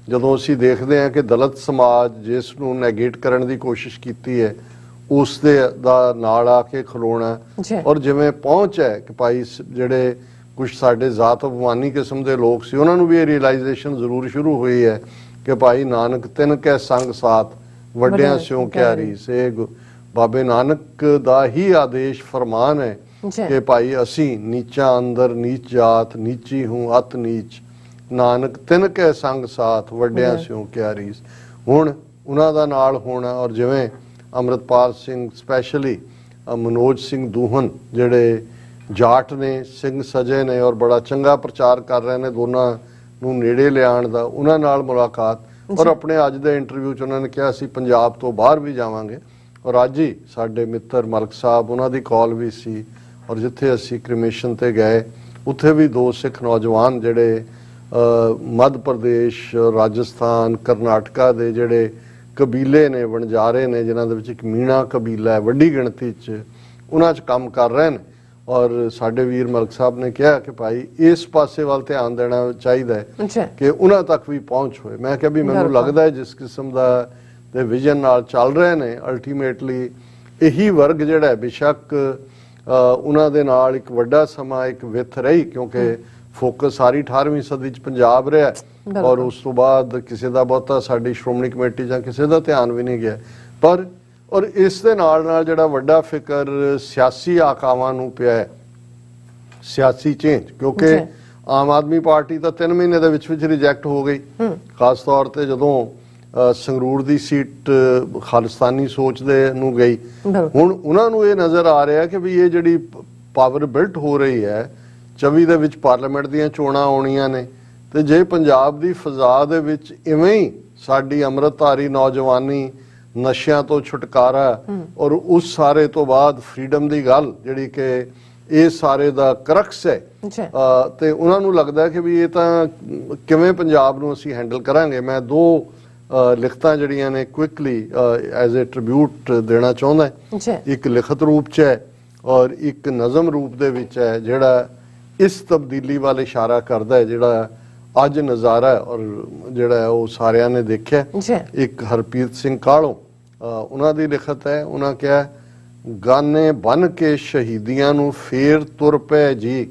ਜਦੋਂ ਅਸੀਂ ਦੇਖਦੇ ਹਾਂ ਕਿ ਦਲਿਤ ਸਮਾਜ ਜਿਸ ਨੂੰ ਨੈਗੇਟ ਕਰਨ ਦੀ ਕੋਸ਼ਿਸ਼ ਕੀਤੀ ਹੈ, ਉਸ ਦੇ ਦਾ ਨਾਲ ਆ ਕੇ ਖਲੋਣਾ, ਔਰ ਜਿਵੇਂ ਪਹੁੰਚ ਹੈ ਕਿ ਭਾਈ ਜਿਹੜੇ ਕੁਝ ਸਾਡੇ ਜ਼ਾਤ ਅਭਿਮਾਨੀ ਕਿਸਮ ਦੇ ਲੋਕ ਸੀ, ਉਹਨਾਂ ਨੂੰ ਵੀ ਇਹ ਰਿਅਲਾਈਜੇਸ਼ਨ ਜ਼ਰੂਰ ਸ਼ੁਰੂ ਹੋਈ ਹੈ ਕਿ ਭਾਈ ਨਾਨਕ ਤਿੰਨ ਕੈ ਸੰਗ ਸਾਥ ਵੱਡਿਆਂ ਸਿਉ ਕਿਆ ਰੀਸ। ਬਾਬੇ ਨਾਨਕ ਦਾ ਹੀ ਆਦੇਸ਼ ਫਰਮਾਨ ਹੈ ਕਿ ਭਾਈ ਅਸੀਂ ਨੀਚਾ ਅੰਦਰ ਨੀਚ ਜਾਤ, ਨੀਚੀ ਹੂੰ ਅਤ ਨੀਚ, ਨਾਨਕ ਤਿੰਨ ਕੈ ਸੰਗ ਸਾਥ ਵੱਡਿਆਂ ਸਿਉ ਕਿਆ ਰੀਸ। ਹੁਣ ਉਹਨਾਂ ਦਾ ਨਾਲ ਹੋਣਾ, ਔਰ ਜਿਵੇਂ ਅੰਮ੍ਰਿਤਪਾਲ ਸਿੰਘ ਸਪੈਸ਼ਲੀ ਮਨੋਜ ਸਿੰਘ ਦੂਹਨ ਜਿਹੜੇ ਜਾਟ ਨੇ, ਸਿੰਘ ਸਜੇ ਨੇ, ਔਰ ਬੜਾ ਚੰਗਾ ਪ੍ਰਚਾਰ ਕਰ ਰਹੇ ਨੇ ਦੋਨਾਂ ਨੂੰ ਨੇੜੇ ਲਿਆਉਣ ਦਾ, ਉਹਨਾਂ ਨਾਲ ਮੁਲਾਕਾਤ। ਔਰ ਆਪਣੇ ਅੱਜ ਦੇ ਇੰਟਰਵਿਊ 'ਚ ਉਹਨਾਂ ਨੇ ਕਿਹਾ ਅਸੀਂ ਪੰਜਾਬ ਤੋਂ ਬਾਹਰ ਵੀ ਜਾਵਾਂਗੇ, ਔਰ ਅੱਜ ਹੀ ਸਾਡੇ ਮਿੱਤਰ ਮਲਕ ਸਾਹਿਬ ਉਹਨਾਂ ਦੀ ਕਾਲ ਵੀ ਸੀ, ਔਰ ਜਿੱਥੇ ਅਸੀਂ ਕ੍ਰਿਮੇਸ਼ਨ ਤੇ ਗਏ ਉੱਥੇ ਵੀ 2 ਸਿੱਖ ਨੌਜਵਾਨ ਜਿਹੜੇ ਮੱਧ ਪ੍ਰਦੇਸ਼, ਰਾਜਸਥਾਨ, ਕਰਨਾਟਕਾ ਦੇ ਜਿਹੜੇ ਕਬੀਲੇ ਨੇ, ਵਣਜਾਰੇ ਨੇ, ਜਿਨ੍ਹਾਂ ਦੇ ਵਿੱਚ ਇੱਕ ਮੀਣਾ ਕਬੀਲਾ ਹੈ ਵੱਡੀ ਗਿਣਤੀ 'ਚ, ਉਹਨਾਂ 'ਚ ਕੰਮ ਕਰ ਰਹੇ ਨੇ। ਔਰ ਸਾਡੇ ਵੀਰ ਮਲਕ ਸਾਹਿਬ ਨੇ ਕਿਹਾ ਕਿ ਭਾਈ ਇਸ ਪਾਸੇ ਵੱਲ ਧਿਆਨ ਦੇਣਾ ਚਾਹੀਦਾ ਹੈ ਕਿ ਉਹਨਾਂ ਤੱਕ ਵੀ ਪਹੁੰਚ ਹੋਏ। ਮੈਂ ਕਿਹਾ ਵੀ ਮੈਨੂੰ ਲੱਗਦਾ ਹੈ ਜਿਸ ਕਿਸਮ ਦਾ ਦੇ ਵਿਜ਼ਨ ਨਾਲ ਚੱਲ ਰਹੇ ਨੇ, ਅਲਟੀਮੇਟਲੀ ਇਹੀ ਵਰਗ ਜਿਹੜਾ ਹੈ, ਬੇਸ਼ੱਕ ਉਹਨਾਂ ਦੇ ਨਾਲ ਇੱਕ ਵੱਡਾ ਸਮਾਂ ਇੱਕ ਵਿੱਥ ਰਹੀ, ਕਿਉਂਕਿ ਫੋਕਸ ਸਾਰੀ 18ਵੀਂ ਸਦੀ 'ਚ ਪੰਜਾਬ ਰਿਹਾ, ਔਰ ਉਸ ਤੋਂ ਬਾਅਦ ਕਿਸੇ ਦਾ ਬਹੁਤਾ ਸਾਡੀ ਸ਼੍ਰੋਮਣੀ ਕਮੇਟੀ ਜਾਂ ਕਿਸੇ ਦਾ ਧਿਆਨ ਵੀ ਨਹੀਂ ਗਿਆ। ਪਰ ਔਰ ਇਸ ਦੇ ਨਾਲ ਜਿਹੜਾ ਵੱਡਾ ਫਿਕਰ ਸਿਆਸੀ ਆਕਾਵਾਂ ਨੂੰ ਪਿਆ ਹੈ, ਸਿਆਸੀ ਚੇਂਜ, ਕਿਉਂਕਿ ਆਮ ਆਦਮੀ ਪਾਰਟੀ ਤਾਂ 3 ਮਹੀਨੇ ਦੇ ਵਿੱਚ ਰਿਜੈਕਟ ਹੋ ਗਈ, ਖਾਸ ਤੌਰ ਤੇ ਜਦੋਂ ਸੰਗਰੂਰ ਦੀ ਸੀਟ ਖਾਲਿਸਤਾਨੀ ਸੋਚ ਦੇ ਨੂੰ ਗਈ। ਹੁਣ ਉਹਨਾਂ ਨੂੰ ਇਹ ਨਜ਼ਰ ਆ ਰਿਹਾ ਕਿ ਵੀ ਇਹ ਜਿਹੜੀ ਪਾਵਰ ਬਿਲਟ ਹੋ ਰਹੀ ਹੈ, 24 ਦੇ ਵਿੱਚ ਪਾਰਲੀਮੈਂਟ ਦੀਆਂ ਚੋਣਾਂ ਆਉਣੀਆਂ ਨੇ, ਤੇ ਜੇ ਪੰਜਾਬ ਦੀ ਫਜ਼ਾ ਦੇ ਵਿੱਚ ਇਵੇਂ ਹੀ ਸਾਡੀ ਅੰਮ੍ਰਿਤਧਾਰੀ ਨੌਜਵਾਨੀ ਨਸ਼ਿਆਂ ਤੋਂ ਛੁਟਕਾਰਾ, ਔਰ ਉਸ ਸਾਰੇ ਤੋਂ ਬਾਅਦ ਫਰੀडम ਦੀ ਗੱਲ ਜਿਹੜੀ ਕਿ ਇਹ ਸਾਰੇ ਦਾ ਕਰਕਸ ਹੈ, ਤੇ ਉਹਨਾਂ ਨੂੰ ਲੱਗਦਾ ਕਿ ਵੀ ਇਹ ਤਾਂ ਕਿਵੇਂ ਪੰਜਾਬ ਨੂੰ ਅਸੀਂ ਹੈਂਡਲ ਕਰਾਂਗੇ। ਮੈਂ 2 ਲਿਖਤਾਂ ਜਿਹੜੀਆਂ ਨੇ ਕੁਇਕਲੀ ਐਜ਼ ਅ ਟ੍ਰਿਬਿਊਟ ਦੇਣਾ ਚਾਹੁੰਦਾ। ਇੱਕ ਲਿਖਤ ਰੂਪ 'ਚ ਹੈ ਔਰ ਇੱਕ ਨਜ਼ਮ ਰੂਪ ਦੇ ਵਿੱਚ ਹੈ, ਜਿਹੜਾ ਇਸ ਤਬਦੀਲੀ ਵੱਲ ਇਸ਼ਾਰਾ ਕਰਦਾ ਹੈ ਜਿਹੜਾ ਅੱਜ ਨਜ਼ਾਰਾ ਔਰ ਜਿਹੜਾ ਉਹ ਸਾਰਿਆਂ ਨੇ ਦੇਖਿਆ। ਇੱਕ ਹਰਪ੍ਰੀਤ ਸਿੰਘ ਕਾਲੋਂ ਉਹਨਾਂ ਦੀ ਲਿਖਤ ਹੈ, ਉਹਨਾਂ ਕਿਹਾ ਗਾਨੇ ਬਨ ਕੇ ਸ਼ਹੀਦੀਆਂ ਨੂੰ ਫੇਰ ਤੁਰ ਪਏ ਜੀ,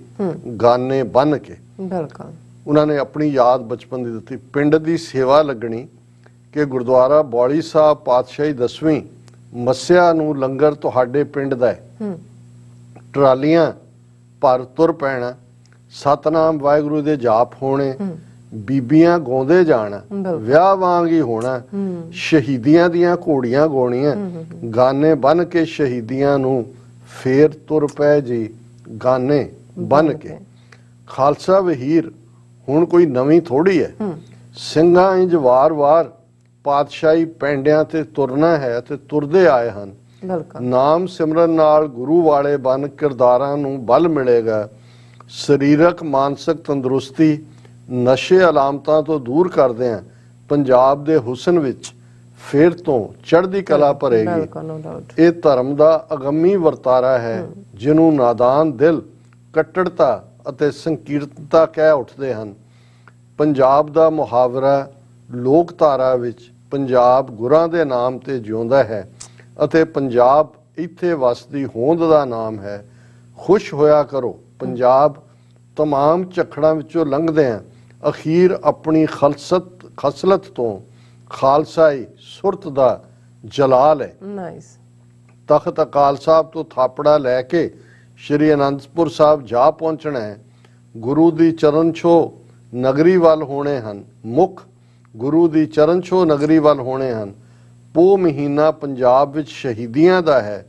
ਗਾਨੇ ਬਨ ਕੇ। ਬਿਲਕੁਲ। ਉਹਨਾਂ ਨੇ ਆਪਣੀ ਯਾਦ ਬਚਪਨ ਦੀ ਦਿੱਤੀ। ਪਿੰਡ ਦੀ ਸੇਵਾ ਲੱਗਣੀ ਕਿ ਗੁਰਦੁਆਰਾ ਬੌਲੀ ਸਾਹਿਬ ਪਾਤਸ਼ਾਹੀ 10ਵੀਂ ਮੱਸਿਆ ਨੂੰ ਲੰਗਰ ਤੁਹਾਡੇ ਪਿੰਡ ਦਾ ਹੈ। ਟਰਾਲੀਆਂ ਭਰ ਤੁਰ ਪੈਣਾ, ਸਤਨਾਮ ਵਾਹਿਗੁਰੂ ਦੇ ਜਾਪ ਹੋਣੇ, ਬੀਬੀਆਂ ਗਾਉਂਦੇ ਜਾਣਾ, ਵਿਆਹ ਵਾਂਗ ਹੀ ਹੋਣਾ, ਸ਼ਹੀਦੀਆਂ ਦੀਆਂ ਘੋੜੀਆਂ ਗਾਉਣੀਆਂ, ਗਾਨੇ ਬਨ ਕੇ ਸ਼ਹੀਦੀਆਂ ਨੂੰ ਫੇਰ ਤੁਰ ਪਏ ਜੀ, ਗਾਨੇ ਬਨ ਕੇ। ਖਾਲਸਾ ਵਹੀਰ ਹੁਣ ਕੋਈ ਨਵੀਂ ਥੋੜੀ ਹੈ, ਸਿੰਘਾਂ ਇੰਜ ਵਾਰ-ਵਾਰ ਪਾਤਸ਼ਾਹੀ ਪੈਂਡਿਆਂ ਤੇ ਤੁਰਨਾ ਹੈ ਤੇ ਤੁਰਦੇ ਆਏ ਹਨ। ਨਾਮ ਸਿਮਰਨ ਨਾਲ ਗੁਰੂ ਵਾਲੇ ਬਨ ਕਿਰਦਾਰਾਂ ਨੂੰ ਬਲ ਮਿਲੇਗਾ। ਸਰੀਰਕ ਮਾਨਸਿਕ ਤੰਦਰੁਸਤੀ ਨਸ਼ੇ ਅਲਾਮਤਾਂ ਤੋਂ ਦੂਰ ਕਰਦੇ ਆ, ਪੰਜਾਬ ਦੇ ਹੁਸਨ ਵਿੱਚ ਫੇਰ ਤੋਂ ਚੜ੍ਹਦੀ ਕਲਾ ਭਰੇਗੀ। ਇਹ ਧਰਮ ਦਾ ਅਗੰਮੀ ਵਰਤਾਰਾ ਹੈ ਜਿਹਨੂੰ ਨਾਦਾਨ ਦਿਲ ਕੱਟੜਤਾ ਅਤੇ ਸੰਕੀਰਤਤਾ ਕਹਿ ਉੱਠਦੇ ਹਨ। ਪੰਜਾਬ ਦਾ ਮੁਹਾਵਰਾ ਲੋਕਧਾਰਾ ਵਿੱਚ ਪੰਜਾਬ ਗੁਰਾਂ ਦੇ ਨਾਮ ਤੇ ਜਿਉਂਦਾ ਹੈ ਅਤੇ ਪੰਜਾਬ ਇੱਥੇ ਵਸਦੀ ਹੋਂਦ ਦਾ ਨਾਮ ਹੈ। ਖੁਸ਼ ਹੋਇਆ ਕਰੋ, ਪੰਜਾਬ तमाम ਝਖੜਾਂ ਵਿੱਚੋਂ ਲੰਘਦੇ ਆ, ਅਖੀਰ ਆਪਣੀ ਖਸਲਤ ਤੋਂ ਖਾਲਸਾਈ ਸੁਰਤ ਦਾ ਜਲਾਲ ਹੈ। ਤਖਤ ਅਕਾਲ ਸਾਹਿਬ ਤੋਂ ਥਾਪੜਾ ਲੈ ਕੇ ਸ਼੍ਰੀ ਅਨੰਦਪੁਰ ਸਾਹਿਬ ਜਾ ਪਹੁੰਚਣਾ ਹੈ। ਗੁਰੂ ਦੀ ਚਰਨ ਛੋਹ ਨਗਰੀ ਵੱਲ ਹੋਣੇ ਹਨ, ਮੁੱਖ ਗੁਰੂ ਦੀ ਚਰਨ ਛੋਹ ਨਗਰੀ ਵੱਲ ਹੋਣੇ ਹਨ। ਪੋਹ ਮਹੀਨਾ ਪੰਜਾਬ ਵਿੱਚ ਸ਼ਹੀਦੀਆਂ ਦਾ ਹੈ।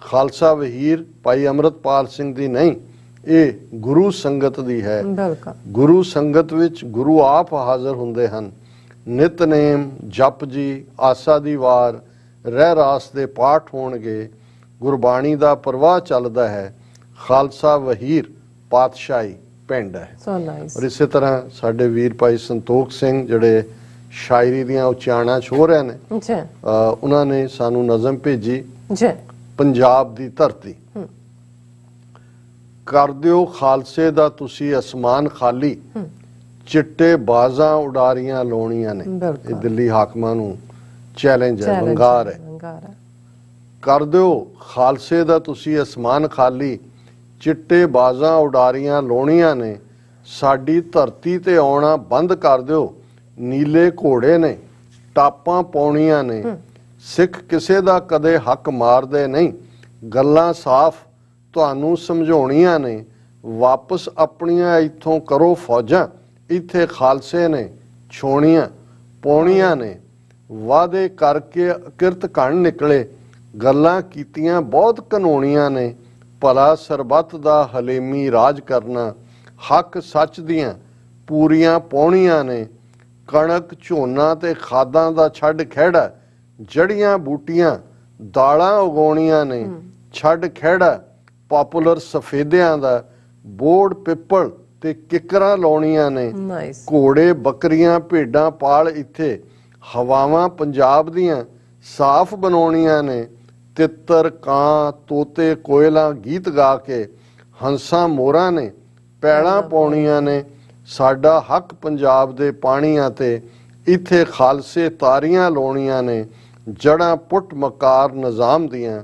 ਖਾਲਸਾ ਵਹੀਰ ਭਾਈ ਅੰਮ੍ਰਿਤਪਾਲ ਸਿੰਘ ਦੀ ਨਹੀਂ, ਇਹ ਗੁਰੂ ਸੰਗਤ ਦੀ ਹੈ। ਗੁਰੂ ਸੰਗਤ ਵਿੱਚ ਗੁਰੂ ਆਪ ਹਾਜ਼ਰ ਹੁੰਦੇ ਹਨ। ਨਿਤਨੇਮ, ਜਪ ਜੀ, ਆਸਾ ਦੀ ਵਾਰ, ਰਹਿ ਰਾਸ ਦੇ ਪਾਠ ਹੋਣਗੇ। ਗੁਰਬਾਣੀ ਦਾ ਪ੍ਰਵਾਹ ਚੱਲਦਾ ਹੈ। ਖਾਲਸਾ ਵਹੀਰ ਪਾਤਸ਼ਾਹੀ ਪਿੰਡ ਹੈ। ਔਰ ਇਸੇ ਤਰ੍ਹਾਂ ਸਾਡੇ ਵੀਰ ਭਾਈ ਸੰਤੋਖ ਸਿੰਘ ਜਿਹੜੇ ਸ਼ਾਇਰੀ ਦੀਆਂ ਉਚਾਰਣਾਂ ਛੋ ਰਹੇ ਨੇ, ਉਹਨਾਂ ਨੇ ਸਾਨੂੰ ਨਜ਼ਮ ਭੇਜੀ, ਪੰਜਾਬ ਦੀ ਧਰਤੀ। ਕਰ ਦਿਓ ਖਾਲਸੇ ਦਾ ਤੁਸੀਂ ਅਸਮਾਨ ਖਾਲੀ, ਚਿੱਟੇ ਬਾਜ਼ਾਂ ਉਡਾਰੀਆਂ ਲਾਉਣੀਆਂ ਨੇ। ਇਹ ਦਿੱਲੀ ਹਾਕਮਾਂ ਨੂੰ ਚੈਲੰਜ ਹੈ, ਵੰਗਾਰ ਹੈ। ਕਰ ਦਿਓ ਖਾਲਸੇ ਦਾ ਤੁਸੀਂ ਅਸਮਾਨ ਖਾਲੀ, ਚਿੱਟੇ ਬਾਜ਼ਾਂ ਉਡਾਰੀਆਂ ਲਾਉਣੀਆਂ ਨੇ। ਸਾਡੀ ਧਰਤੀ ਤੇ ਆਉਣਾ ਬੰਦ ਕਰ ਦਿਓ, ਨੀਲੇ ਘੋੜੇ ਨੇ, ਟਾਪਾਂ ਪਾਉਣੀਆਂ ਨੇ। ਸਿੱਖ ਕਿਸੇ ਦਾ ਕਦੇ ਹੱਕ ਮਾਰਦੇ ਨਹੀਂ, ਗੱਲਾਂ ਸਾਫ਼ ਤੁਹਾਨੂੰ ਸਮਝਾਉਣੀਆਂ ਨੇ। ਵਾਪਸ ਆਪਣੀਆਂ ਇੱਥੋਂ ਕਰੋ ਫੌਜਾਂ, ਇੱਥੇ ਖਾਲਸੇ ਨੇ ਛੋਣੀਆਂ ਪਾਉਣੀਆਂ ਨੇ। ਵਾਅਦੇ ਕਰਕੇ ਕਿਰਤ ਘਣ ਨਿਕਲੇ, ਗੱਲਾਂ ਕੀਤੀਆਂ ਬਹੁਤ ਕਾਨੂੰਨੀਆਂ ਨੇ। ਭਲਾ ਸਰਬੱਤ ਦਾ ਹਲੇਮੀ ਰਾਜ ਕਰਨਾ, ਹੱਕ ਸੱਚ ਦੀਆਂ ਪੂਰੀਆਂ ਪਾਉਣੀਆਂ ਨੇ। ਕਣਕ ਝੋਨਾ ਤੇ ਖਾਦਾਂ ਦਾ ਛੱਡ ਖਹਿੜਾ, ਜੜੀਆਂ ਬੂਟੀਆਂ ਦਾਲਾਂ ਉਗਾਉਣੀਆਂ ਨੇ। ਛੱਡ ਖਹਿੜਾ ਪਾਪੂਲਰ ਸਫੇਦਿਆਂ ਦਾ, ਬੋੜ ਪਿੱਪਲ ਤੇ ਕਿਕਰਾਂ ਲਾਉਣੀਆਂ ਨੇ। ਘੋੜੇ ਬੱਕਰੀਆਂ ਭੇਡਾਂ ਪਾਲ ਇੱਥੇ, ਹਵਾਵਾਂ ਪੰਜਾਬ ਦੀਆਂ ਸਾਫ਼ ਬਣਾਉਣੀਆਂ ਨੇ। ਤਿੱਤਰ ਕਾਂ ਤੋਤੇ ਕੋਇਲਾਂ ਗੀਤ ਗਾ ਕੇ, ਹੰਸਾਂ ਮੋਰਾਂ ਨੇ ਪੈੜਾਂ ਪਾਉਣੀਆਂ ਨੇ। ਸਾਡਾ ਹੱਕ ਪੰਜਾਬ ਦੇ ਪਾਣੀਆਂ ਤੇ, ਇੱਥੇ ਖਾਲਸੇ ਤਾਰੀਆਂ ਲਾਉਣੀਆਂ ਨੇ। ਜੜਾਂ ਪੁੱਟ ਮਕਾਰ ਨਿਜ਼ਾਮ ਦੀਆਂ,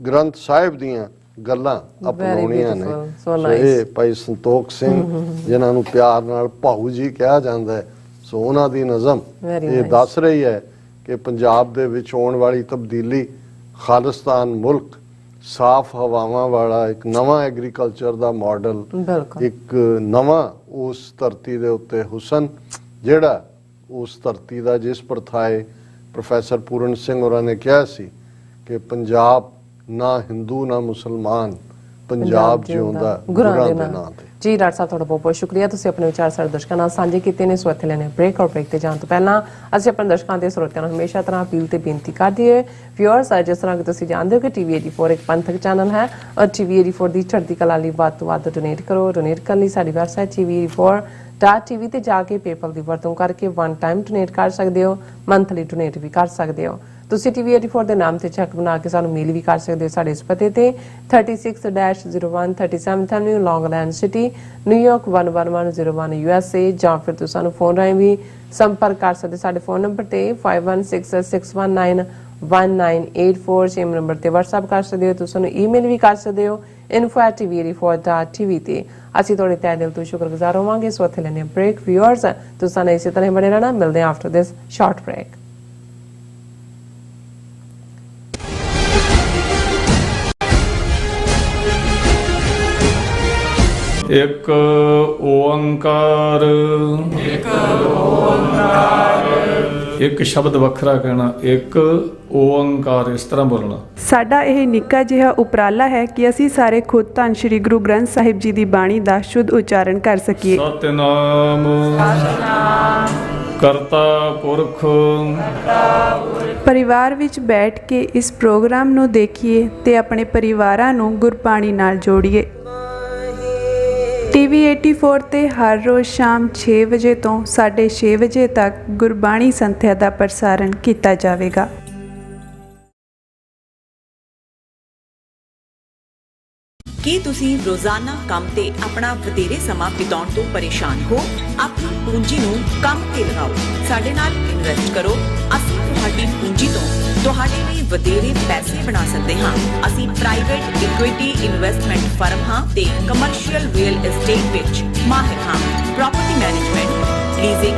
ਗ੍ਰੰਥ ਸਾਹਿਬ ਦੀਆਂ ਗੱਲਾਂ ਅਪਣਾਉਣੀਆਂ ਨੇ। ਇਹ ਭਾਈ ਸੰਤੋਖ ਸਿੰਘ ਜਿਨ੍ਹਾਂ ਨੂੰ ਪਿਆਰ ਨਾਲ ਭਾਊ ਜੀ ਕਿਹਾ ਜਾਂਦਾ ਹੈ, ਸੋ ਉਹਨਾਂ ਦੀ ਨਜ਼ਮ ਇਹ ਦੱਸ ਰਹੀ ਹੈ ਕਿ ਪੰਜਾਬ ਦੇ ਵਿੱਚ ਆਉਣ ਵਾਲੀ ਤਬਦੀਲੀ, ਖਾਲਿਸਤਾਨ ਮੁਲਕ, ਸਾਫ਼ ਹਵਾਵਾਂ ਵਾਲਾ ਇੱਕ ਨਵਾਂ ਐਗਰੀਕਲਚਰ ਦਾ ਮਾਡਲ, ਇੱਕ ਨਵਾਂ ਉਸ ਧਰਤੀ ਦੇ ਉੱਤੇ ਹੁਸਨ, ਜਿਹੜਾ ਉਸ ਧਰਤੀ ਦਾ ਜਿਸ ਪ੍ਰਥਾਏ ਪ੍ਰੋਫੈਸਰ ਪੂਰਨ ਸਿੰਘ ਹੋਰਾਂ ਨੇ ਕਿਹਾ ਸੀ ਕਿ ਪੰਜਾਬ ਨਾ ਹਿੰਦੂ ਨਾ ਮੁਸਲਮਾਨ, ਪੰਜਾਬ ਜਿਉਂਦਾ ਗੁਰਾਂ ਦੇ ਨਾਂ ਤੇ। ਜੀ ਡਾਕਟਰ ਸਾਹਿਬ, ਤੁਹਾਡਾ ਬਹੁਤ ਬਹੁਤ ਸ਼ੁਕਰੀਆ। ਤੁਸੀਂ ਆਪਣੇ ਵਿਚਾਰ ਸਾਡੇ ਦਰਸ਼ਕਾਂ ਨਾਲ ਸਾਂਝੇ ਕੀਤੇ ਨੇ। ਸੋ ਇੱਥੇ ਲੈਣੇ ਬ੍ਰੇਕ, ਔਰ ਬ੍ਰੇਕ ਤੇ ਜਾਣ ਤੋਂ ਪਹਿਲਾਂ ਅਸੀਂ ਆਪਣੇ ਦਰਸ਼ਕਾਂ ਤੇ ਸਰੋਤਿਆਂ ਨੂੰ ਹਮੇਸ਼ਾ ਤਰ੍ਹਾਂ ਅਪੀਲ ਤੇ ਬੇਨਤੀ ਕਰਦੇ ਹਾਂ, ਵਿਊਅਰਸ, ਜਿਸ ਤਰ੍ਹਾਂ ਕਿ ਤੁਸੀਂ ਜਾਣਦੇ ਹੋ ਕਿ TV 84 ਇੱਕ ਪੰਥਕ ਚੈਨਲ ਹੈ, ਔਰ TV 84 ਦੀ ਚੜ੍ਹਦੀ ਕਲਾ ਲਈ ਵੱਧ ਤੋਂ ਵੱਧ ਡੋਨੇਟ ਕਰੋ। ਡੋਨੇਟ ਕਰਨ ਲਈ ਸਾਡੀ ਵੈਬਸਾਈਟ TV84.tv ਤੇ ਜਾ ਕੇ ਪੇਪਲ ਦੀ ਵਰਤੋਂ ਕਰਕੇ ਵਨ ਟਾਈਮ ਡੋਨੇਟ ਕਰ ਸਕਦੇ ਹੋ, ਮੰਥਲੀ ਡੋਨੇਟ ਵੀ ਕਰ ਸਕਦੇ ਹੋ। ਤੁਸੀਂ TV 84 ਦੇ ਨਾਮ ਤੇ ਚੈੱਕ ਬਣਾ ਕੇ ਸਾਨੂੰ ਮੇਲ ਵੀ ਕਰ ਸਕਦੇ ਹੋ ਸਾਡੇ ਇਸ ਪਤੇ ਤੇ 36-01 37th Avenue, Long Island City, New York 11101 USA, ਜਾਂ ਫਿਰ ਤੁਸੀਂ ਸਾਨੂੰ ਫੋਨ ਰਾਹੀਂ ਵੀ ਸੰਪਰਕ ਕਰ ਸਕਦੇ। ਸਾਡੇ ਫੋਨ ਨੰਬਰ ਤੇ 516619 1984 ਸੇਮ ਨੰਬਰ ਤੇ WhatsApp ਕਰ ਸਕਦੇ ਹੋ। ਤੁਸੀਂ ਸਾਨੂੰ ਈਮੇਲ ਵੀ ਕਰ ਸਕਦੇ ਹੋ info@tvre4.tv ਤੇ। ਅਸੀਂ ਤੁਹਾਡੇ ਤਹਿ ਦਿਲ ਤੋਂ ਸ਼ੁਕਰਗੁਜ਼ਾਰ ਹੋਵਾਂਗੇ। ਸੋ ਇੱਥੇ ਲੈਣੇ ਬ੍ਰੇਕ। ਵਿਊਅਰਸ ਤੁਸੀਂ ਸਾਨੂੰ ਇਸੇ ਤਰ੍ਹਾਂ ਬਣੇ ਰਹਿਣਾ। ਮਿਲਦੇ ਹਾਂ ਆਫਟਰ ਦਿਸ ਸ਼ਾਰਟ ਬ੍ਰੇਕ। ਇੱਕ ਓੰਕਾਰ ਇੱਕ ਸ਼ਬਦ ਵੱਖਰਾ ਕਹਿਣਾ, ਇੱਕ ਓੰਕਾਰ ਇਸ ਤਰ੍ਹਾਂ ਬੋਲਣਾ। ਸਾਡਾ ਇਹ ਨਿੱਕਾ ਜਿਹਾ ਉਪਰਾਲਾ ਹੈ ਕਿ ਅਸੀਂ ਸਾਰੇ ਖੁਦ ਧੰਨ ਸ਼੍ਰੀ ਗੁਰੂ ਗ੍ਰੰਥ ਸਾਹਿਬ ਜੀ ਦੀ ਬਾਣੀ ਦਾ ਸ਼ੁੱਧ ਉਚਾਰਨ ਕਰ ਸਕੀਏ। ਸਤਿਨਾਮ ਕਰਤਾ ਪੁਰਖ। ਪਰਿਵਾਰ ਵਿੱਚ ਬੈਠ ਕੇ ਇਸ ਪ੍ਰੋਗਰਾਮ ਨੂੰ ਦੇਖੀਏ ਤੇ ਆਪਣੇ ਪਰਿਵਾਰਾਂ ਨੂੰ ਗੁਰਬਾਣੀ ਨਾਲ ਜੋੜੀਏ। ਟੀਵੀ 84 ਤੇ ਹਰ ਰੋਜ਼ ਸ਼ਾਮ 6 ਵਜੇ ਤੋਂ 6:30 ਵਜੇ ਤੱਕ ਗੁਰਬਾਣੀ ਸੰਥਿਆ ਦਾ ਪ੍ਰਸਾਰਣ ਕੀਤਾ ਜਾਵੇਗਾ। ਕੀ ਤੁਸੀਂ ਰੋਜ਼ਾਨਾ ਕੰਮ ਤੇ ਆਪਣਾ ਵਧੇਰੇ ਸਮਾਂ ਬਿਤਾਉਣ ਤੋਂ ਪਰੇਸ਼ਾਨ ਹੋ? ਆਪਣੀ ਪੂੰਜੀ ਨੂੰ ਕੰਮ ਤੇ ਲਗਾਓ, ਸਾਡੇ ਨਾਲ ਇਨਵੈਸਟ ਕਰੋ। ਅਸੀਂ ਤੁਹਾਡੀ ਪੂੰਜੀ ਤੋਂ ਤੁਹਾਡੇ ਲਈ ਵਧੇਰੇ ਪੈਸੇ ਬਣਾ ਸਕਦੇ ਹਾਂ। ਅਸੀਂ ਪ੍ਰਾਈਵੇਟ ਇਕੁਇਟੀ ਇਨਵੈਸਟਮੈਂਟ ਫਰਮ ਹਾਂ ਤੇ ਕਮਰਸ਼ੀਅਲ ਰੀਅਲ ਏਸਟੇਟ ਵਿੱਚ ਮਾਹਿਰ ਹਾਂ। Property management, leasing,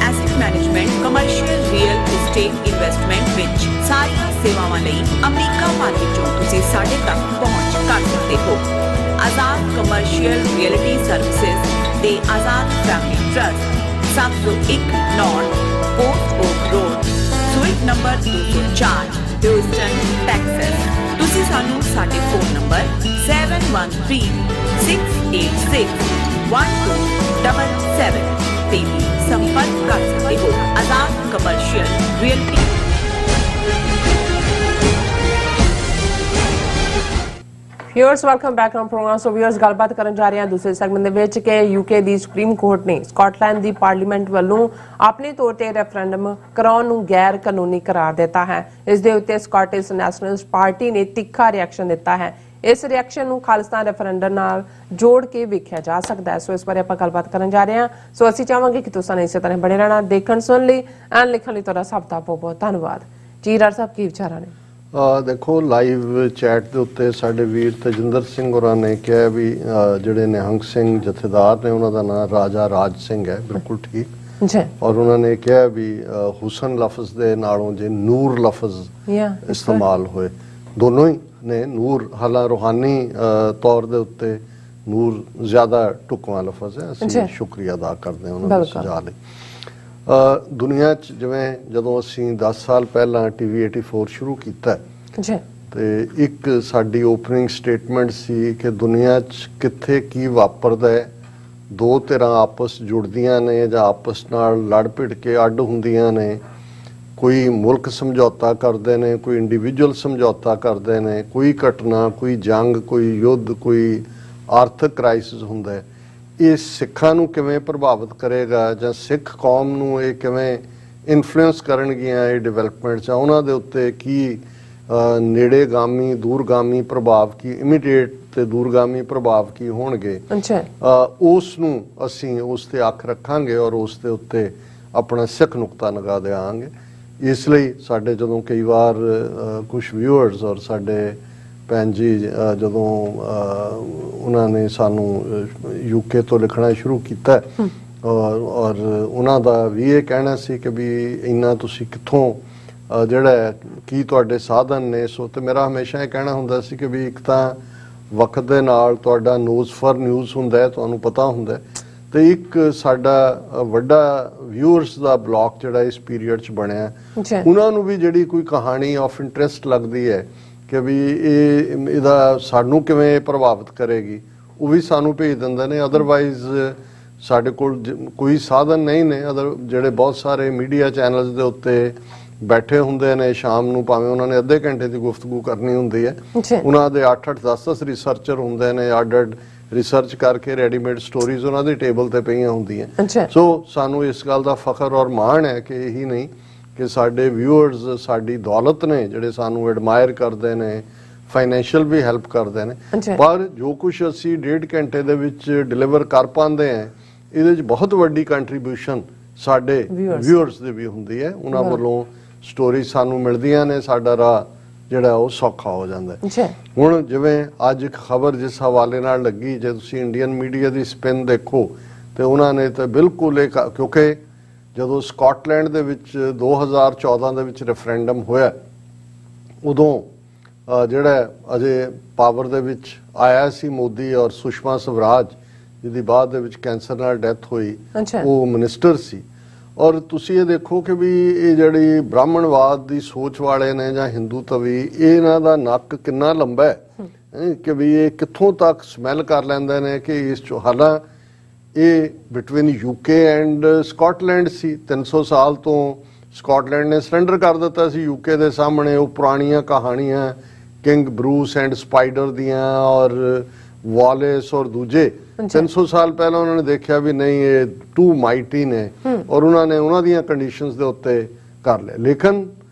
asset management, commercial real estate investment ਵਿੱਚ ਸਾਰੀਆਂ ਸੇਵਾਵਾਂ ਲਈ ਅਮਰੀਕਾ ਭਰ ਵਿੱਚੋਂ ਤੁਸੀਂ ਸਾਡੇ ਤੱਕ ਪਹੁੰਚ ਕਰ ਸਕਦੇ ਹੋ। ਆਜ਼ਾਦ ਕਮਰਸ਼ੀਅਲ ਰੀਅਲਟੀ ਸਰਵਿਸਿਜ਼ ਤੇ Azad Family Trust 701 North Port Oak Road, suite number 204, Houston, Texas. ਤੁਸੀਂ ਸਾਨੂੰ ਸਾਡੇ ਫੋਨ ਨੰਬਰ 7136861277 ਤੇ ਵੀ ਸੰਪਰਕ ਕਰ ਸਕਦੇ ਹੋ। Azad Commercial Realty. Viewers welcome back on programme. So viewers ਗੱਲਬਾਤ ਕਰਨ ਜਾ ਰਹੇ ਹਾਂ ਦੂਸਰੇ ਸੈਗਮੈਂਟ ਦੇ ਵਿੱਚ ਕਿ ਯੂਕੇ ਦੀ ਸੁਪਰੀਮ ਕੋਰਟ ਨੇ ਸਕਾਟਲੈਂਡ ਦੀ ਪਾਰਲੀਮੈਂਟ ਵੱਲੋਂ ਆਪਣੇ ਤੌਰ ਤੇ ਰੈਫਰੈਂਡਮ ਕਰਾਉਣ ਨੂੰ ਗੈਰ ਕਾਨੂੰਨੀ ਕਰਾਰ ਦਿੱਤਾ ਹੈ। ਇਸ ਦੇ ਉੱਤੇ ਸਕਾਟਿਸ਼ ਨੈਸ਼ਨਲਿਸਟ ਪਾਰਟੀ ਨੇ ਤਿੱਖਾ ਰਿਐਕਸ਼ਨ ਦਿੱਤਾ ਹੈ। ਇਸ ਰਿਐਕਸ਼ਨ ਨੂੰ ਖਾਲਿਸਤਾਨ ਰੈਫਰੈਂਡਮ ਨਾਲ ਜੋੜ ਕੇ ਵੇਖਿਆ ਜਾ ਸਕਦਾ ਹੈ। ਸੋ ਇਸ ਬਾਰੇ ਆਪਾਂ ਗੱਲਬਾਤ ਕਰਨ ਜਾ ਰਹੇ ਹਾਂ। ਸੋ ਅਸੀਂ ਚਾਹਾਂਗੇ ਕਿ ਤੁਸੀਂ ਇਸੇ ਤਰ੍ਹਾਂ ਬਣੇ ਰਹਿਣਾ। ਦੇਖਣ ਸੁਣ ਲਈ ਐਂਡ ਲਿਖਣ ਲਈ ਤੁਹਾਡਾ ਸਭ ਦਾ ਬਹੁਤ ਬਹੁਤ ਧੰਨਵਾਦ। ਜੀ ਰਾਜ ਸਾਹਿਬ ਕੀ ਵਿਚਾਰਾਂ ਨੇ? ਦੇਖੋ ਲਾਈਵ ਚੈਟ ਦੇ ਉੱਤੇ ਸਾਡੇ ਵੀਰ ਤਜਿੰਦਰ ਸਿੰਘ ਹੋਰਾਂ ਨੇ ਕਿਹਾ ਵੀ ਜਿਹੜੇ ਨਿਹੰਗ ਸਿੰਘ ਜਥੇਦਾਰ ਨੇ ਉਹਨਾਂ ਦਾ ਨਾਮ ਰਾਜਾ ਰਾਜ ਸਿੰਘ ਹੈ। ਬਿਲਕੁਲ ਠੀਕ ਜੀ। ਔਰ ਉਹਨਾਂ ਨੇ ਕਿਹਾ ਵੀ ਹੁਸਨ ਲਫ਼ਜ਼ ਦੇ ਨਾਲੋਂ ਜੇ ਨੂਰ ਲਫ਼ਜ਼ ਇਸਤੇਮਾਲ ਹੋਏ, ਦੋਨੋਂ ਹੀ ਨੇ ਨੂਰ, ਹਾਲਾਂ ਰੂਹਾਨੀ ਤੌਰ ਦੇ ਉੱਤੇ ਨੂਰ ਜ਼ਿਆਦਾ ਢੁਕਵਾਂ ਲਫ਼ਜ਼ ਹੈ। ਅਸੀਂ ਸ਼ੁਕਰੀਆ ਅਦਾ ਕਰਦੇ ਹਾਂ ਉਹਨਾਂ ਦੇ ਸੁਝਾਅ ਲਈ। ਦੁਨੀਆ 'ਚ ਜਿਵੇਂ ਜਦੋਂ ਅਸੀਂ 10 ਸਾਲ ਪਹਿਲਾਂ ਟੀਵੀ 84 ਸ਼ੁਰੂ ਕੀਤਾ ਤੇ ਇੱਕ ਸਾਡੀ ਓਪਨਿੰਗ ਸਟੇਟਮੈਂਟ ਸੀ ਕਿ ਦੁਨੀਆ 'ਚ ਕਿੱਥੇ ਕੀ ਵਾਪਰਦਾ ਹੈ, ਦੋ ਧਿਰਾਂ ਆਪਸ ਜੁੜਦੀਆਂ ਨੇ ਜਾਂ ਆਪਸ ਨਾਲ ਲੜ ਭਿੜ ਕੇ ਅੱਡ ਹੁੰਦੀਆਂ ਨੇ, ਕੋਈ ਮੁਲਕ ਸਮਝੌਤਾ ਕਰਦੇ ਨੇ, ਕੋਈ ਇੰਡੀਵਿਜੂਅਲ ਸਮਝੌਤਾ ਕਰਦੇ ਨੇ, ਕੋਈ ਘਟਨਾ, ਕੋਈ ਜੰਗ, ਕੋਈ ਯੁੱਧ, ਕੋਈ ਆਰਥਿਕ ਕ੍ਰਾਈਸਿਸ ਹੁੰਦਾ ਹੈ। ਇਹ ਸਿੱਖਾਂ ਨੂੰ ਕਿਵੇਂ ਪ੍ਰਭਾਵਿਤ ਕਰੇਗਾ ਜਾਂ ਸਿੱਖ ਕੌਮ ਨੂੰ ਇਹ ਕਿਵੇਂ ਇਨਫਲੂਐਂਸ ਕਰਨਗੀਆਂ ਇਹ ਡਿਵੈਲਪਮੈਂਟਸ, ਉਹਨਾਂ ਦੇ ਉੱਤੇ ਕੀ ਨੇੜੇਗਾਮੀ ਦੂਰਗਾਮੀ ਪ੍ਰਭਾਵ, ਕੀ ਇਮੀਡੀਏਟ ਤੇ ਦੂਰਗਾਮੀ ਪ੍ਰਭਾਵ ਕੀ ਹੋਣਗੇ, ਉਸ ਨੂੰ ਅਸੀਂ ਉਸ ਤੇ ਅੱਖ ਰੱਖਾਂਗੇ ਔਰ ਉਸ ਦੇ ਉੱਤੇ ਆਪਣਾ ਸਿੱਖ ਨੁਕਤਾ ਨਿਗਾਹ ਦਿਆਂਗੇ। ਇਸ ਲਈ ਸਾਡੇ ਜਦੋਂ ਕਈ ਵਾਰ ਕੁਝ ਵਿਊਅਰਸ ਔਰ ਸਾਡੇ ਭੈਣ ਜੀ ਜਦੋਂ ਉਹਨਾਂ ਨੇ ਸਾਨੂੰ ਯੂਕੇ ਤੋਂ ਲਿਖਣਾ ਸ਼ੁਰੂ ਕੀਤਾ ਔਰ ਉਹਨਾਂ ਦਾ ਵੀ ਇਹ ਕਹਿਣਾ ਸੀ ਕਿ ਵੀ ਇੰਨਾ ਤੁਸੀਂ ਕਿੱਥੋਂ ਜਿਹੜਾ ਕੀ ਤੁਹਾਡੇ ਸਾਧਨ ਨੇ। ਸੋ ਤੇ ਮੇਰਾ ਹਮੇਸ਼ਾ ਇਹ ਕਹਿਣਾ ਹੁੰਦਾ ਸੀ ਕਿ ਵੀ ਇੱਕ ਤਾਂ ਵਕਤ ਦੇ ਨਾਲ ਤੁਹਾਡਾ ਨਿਊਜ਼ ਫॉर ਨਿਊਜ਼ ਹੁੰਦਾ, ਤੁਹਾਨੂੰ ਪਤਾ ਹੁੰਦਾ, ਤੇ ਇੱਕ ਸਾਡਾ ਵੱਡਾ ਵਿਊਅਰਸ ਦਾ ਬਲੌਕ ਜਿਹੜਾ ਇਸ ਪੀਰੀਅਡ 'ਚ ਬਣਿਆ, ਉਹਨਾਂ ਨੂੰ ਵੀ ਜਿਹੜੀ ਕੋਈ ਕਹਾਣੀ ਆਫ ਇੰਟਰਸਟ ਲੱਗਦੀ ਹੈ ਕਿ ਵੀ ਇਹਦਾ ਸਾਨੂੰ ਕਿਵੇਂ ਪ੍ਰਭਾਵਿਤ ਕਰੇਗੀ, ਉਹ ਵੀ ਸਾਨੂੰ ਭੇਜ ਦਿੰਦੇ ਨੇ। ਅਦਰਵਾਈਜ਼ ਸਾਡੇ ਕੋਲ ਕੋਈ ਸਾਧਨ ਨਹੀਂ ਨੇ। ਜਿਹੜੇ ਬਹੁਤ ਸਾਰੇ ਮੀਡੀਆ ਚੈਨਲਸ ਦੇ ਉੱਤੇ ਬੈਠੇ ਹੁੰਦੇ ਨੇ ਸ਼ਾਮ ਨੂੰ, ਭਾਵੇਂ ਉਹਨਾਂ ਨੇ ਅੱਧੇ ਘੰਟੇ ਦੀ ਗੁਫ਼ਤਗੂ ਕਰਨੀ ਹੁੰਦੀ ਹੈ, ਉਹਨਾਂ ਦੇ 8-8 10-10 ਰਿਸਰਚਰ ਹੁੰਦੇ ਨੇ, ਅੱਡ-ਅੱਡ ਰਿਸਰਚ ਕਰਕੇ ਰੈਡੀਮੇਡ ਸਟੋਰੀਜ਼ ਉਹਨਾਂ ਦੇ ਟੇਬਲ ਤੇ ਪਈਆਂ ਹੁੰਦੀਆਂ। ਸੋ ਸਾਨੂੰ ਇਸ ਗੱਲ ਦਾ ਫਖਰ ਔਰ ਮਾਣ ਹੈ ਕਿ ਇਹੀ ਨਹੀਂ ਕਿ ਸਾਡੇ ਵਿਊਅਰਸ ਸਾਡੀ ਦੌਲਤ ਨੇ, ਜਿਹੜੇ ਸਾਨੂੰ ਐਡਮਾਇਰ ਕਰਦੇ ਨੇ, ਫਾਈਨੈਂਸ਼ੀਅਲ ਵੀ ਹੈਲਪ ਕਰਦੇ ਨੇ। ਪਰ ਜੋ ਕੁਝ ਅਸੀਂ 1.5 ਘੰਟੇ ਦੇ ਵਿੱਚ ਡਿਲੀਵਰ ਕਰ ਪਾਉਂਦੇ ਹਾਂ, ਇਹਦੇ 'ਚ ਬਹੁਤ ਵੱਡੀ ਕੰਟਰੀਬਿਊਸ਼ਨ ਸਾਡੇ ਵਿਊਅਰਸ ਦੀ ਵੀ ਹੁੰਦੀ ਹੈ। ਉਹਨਾਂ ਵੱਲੋਂ ਸਟੋਰੀ ਸਾਨੂੰ ਮਿਲਦੀਆਂ ਨੇ, ਸਾਡਾ ਰਾਹ ਜਿਹੜਾ ਉਹ ਸੌਖਾ ਹੋ ਜਾਂਦਾ ਹੈ। ਜੀ ਹੁਣ ਜਿਵੇਂ ਅੱਜ ਇੱਕ ਖਬਰ ਜਿਸ ਹਵਾਲੇ ਨਾਲ ਲੱਗੀ, ਜੇ ਤੁਸੀਂ ਇੰਡੀਅਨ ਮੀਡੀਆ ਦੀ ਸਪਿਨ ਦੇਖੋ ਤੇ ਉਹਨਾਂ ਨੇ ਤਾਂ ਬਿਲਕੁਲ ਇਹ ਕਿਉਂਕਿ ਜਦੋਂ ਸਕਾਟਲੈਂਡ ਦੇ ਵਿੱਚ 2014 ਦੇ ਵਿੱਚ ਰੈਫਰੈਂਡਮ ਹੋਇਆ, ਉਦੋਂ ਜਿਹੜਾ ਅਜੇ ਪਾਵਰ ਦੇ ਵਿੱਚ ਆਇਆ ਸੀ ਮੋਦੀ, ਔਰ ਸੁਸ਼ਮਾ ਸਵਰਾਜ ਜਿਹਦੀ ਬਾਅਦ ਦੇ ਵਿੱਚ ਕੈਂਸਰ ਨਾਲ ਡੈਥ ਹੋਈ, ਅੱਛਾ। ਉਹ ਮਿਨਿਸਟਰ ਸੀ। ਔਰ ਤੁਸੀਂ ਇਹ ਦੇਖੋ ਕਿ ਵੀ ਇਹ ਜਿਹੜੀ ਬ੍ਰਾਹਮਣਵਾਦ ਦੀ ਸੋਚ ਵਾਲੇ ਨੇ ਜਾਂ ਹਿੰਦੂ ਤਵੀ, ਇਹਨਾਂ ਦਾ ਨੱਕ ਕਿੰਨਾ ਲੰਬਾ ਹੈ ਕਿ ਵੀ ਇਹ ਕਿੱਥੋਂ ਤੱਕ ਸਮੈਲ ਕਰ ਲੈਂਦੇ ਨੇ ਕਿ ਇਸ ਚ ਹਾਲਾਂ ਇਹ ਬਿਟਵੀਨ ਯੂਕੇ ਐਂਡ ਸਕਾਟਲੈਂਡ ਸੀ। 300 ਸਾਲ ਤੋਂ ਸਕਾਟਲੈਂਡ ਨੇ ਸਰੈਂਡਰ ਕਰ ਦਿੱਤਾ ਸੀ ਯੂਕੇ ਦੇ ਸਾਹਮਣੇ। ਉਹ ਪੁਰਾਣੀਆਂ ਕਹਾਣੀਆਂ ਕਿੰਗ ਬਰੂਸ ਐਂਡ ਸਪਾਈਡਰ ਦੀਆਂ ਔਰ ਵਾਲੇਸ ਔਰ ਦੂਜੇ 300 ਸਾਲ ਪਹਿਲਾਂ ਉਹਨਾਂ ਨੇ ਦੇਖਿਆ ਵੀ ਨਹੀਂ ਇਹ ਟੂ ਮਾਈਟੀ ਨੇ, ਔਰ ਉਹਨਾਂ ਨੇ ਉਹਨਾਂ ਦੀਆਂ ਕੰਡੀਸ਼ਨਸ ਦੇ ਉੱਤੇ ਕਰ ਲਿਆ। ਲੇਕਿਨ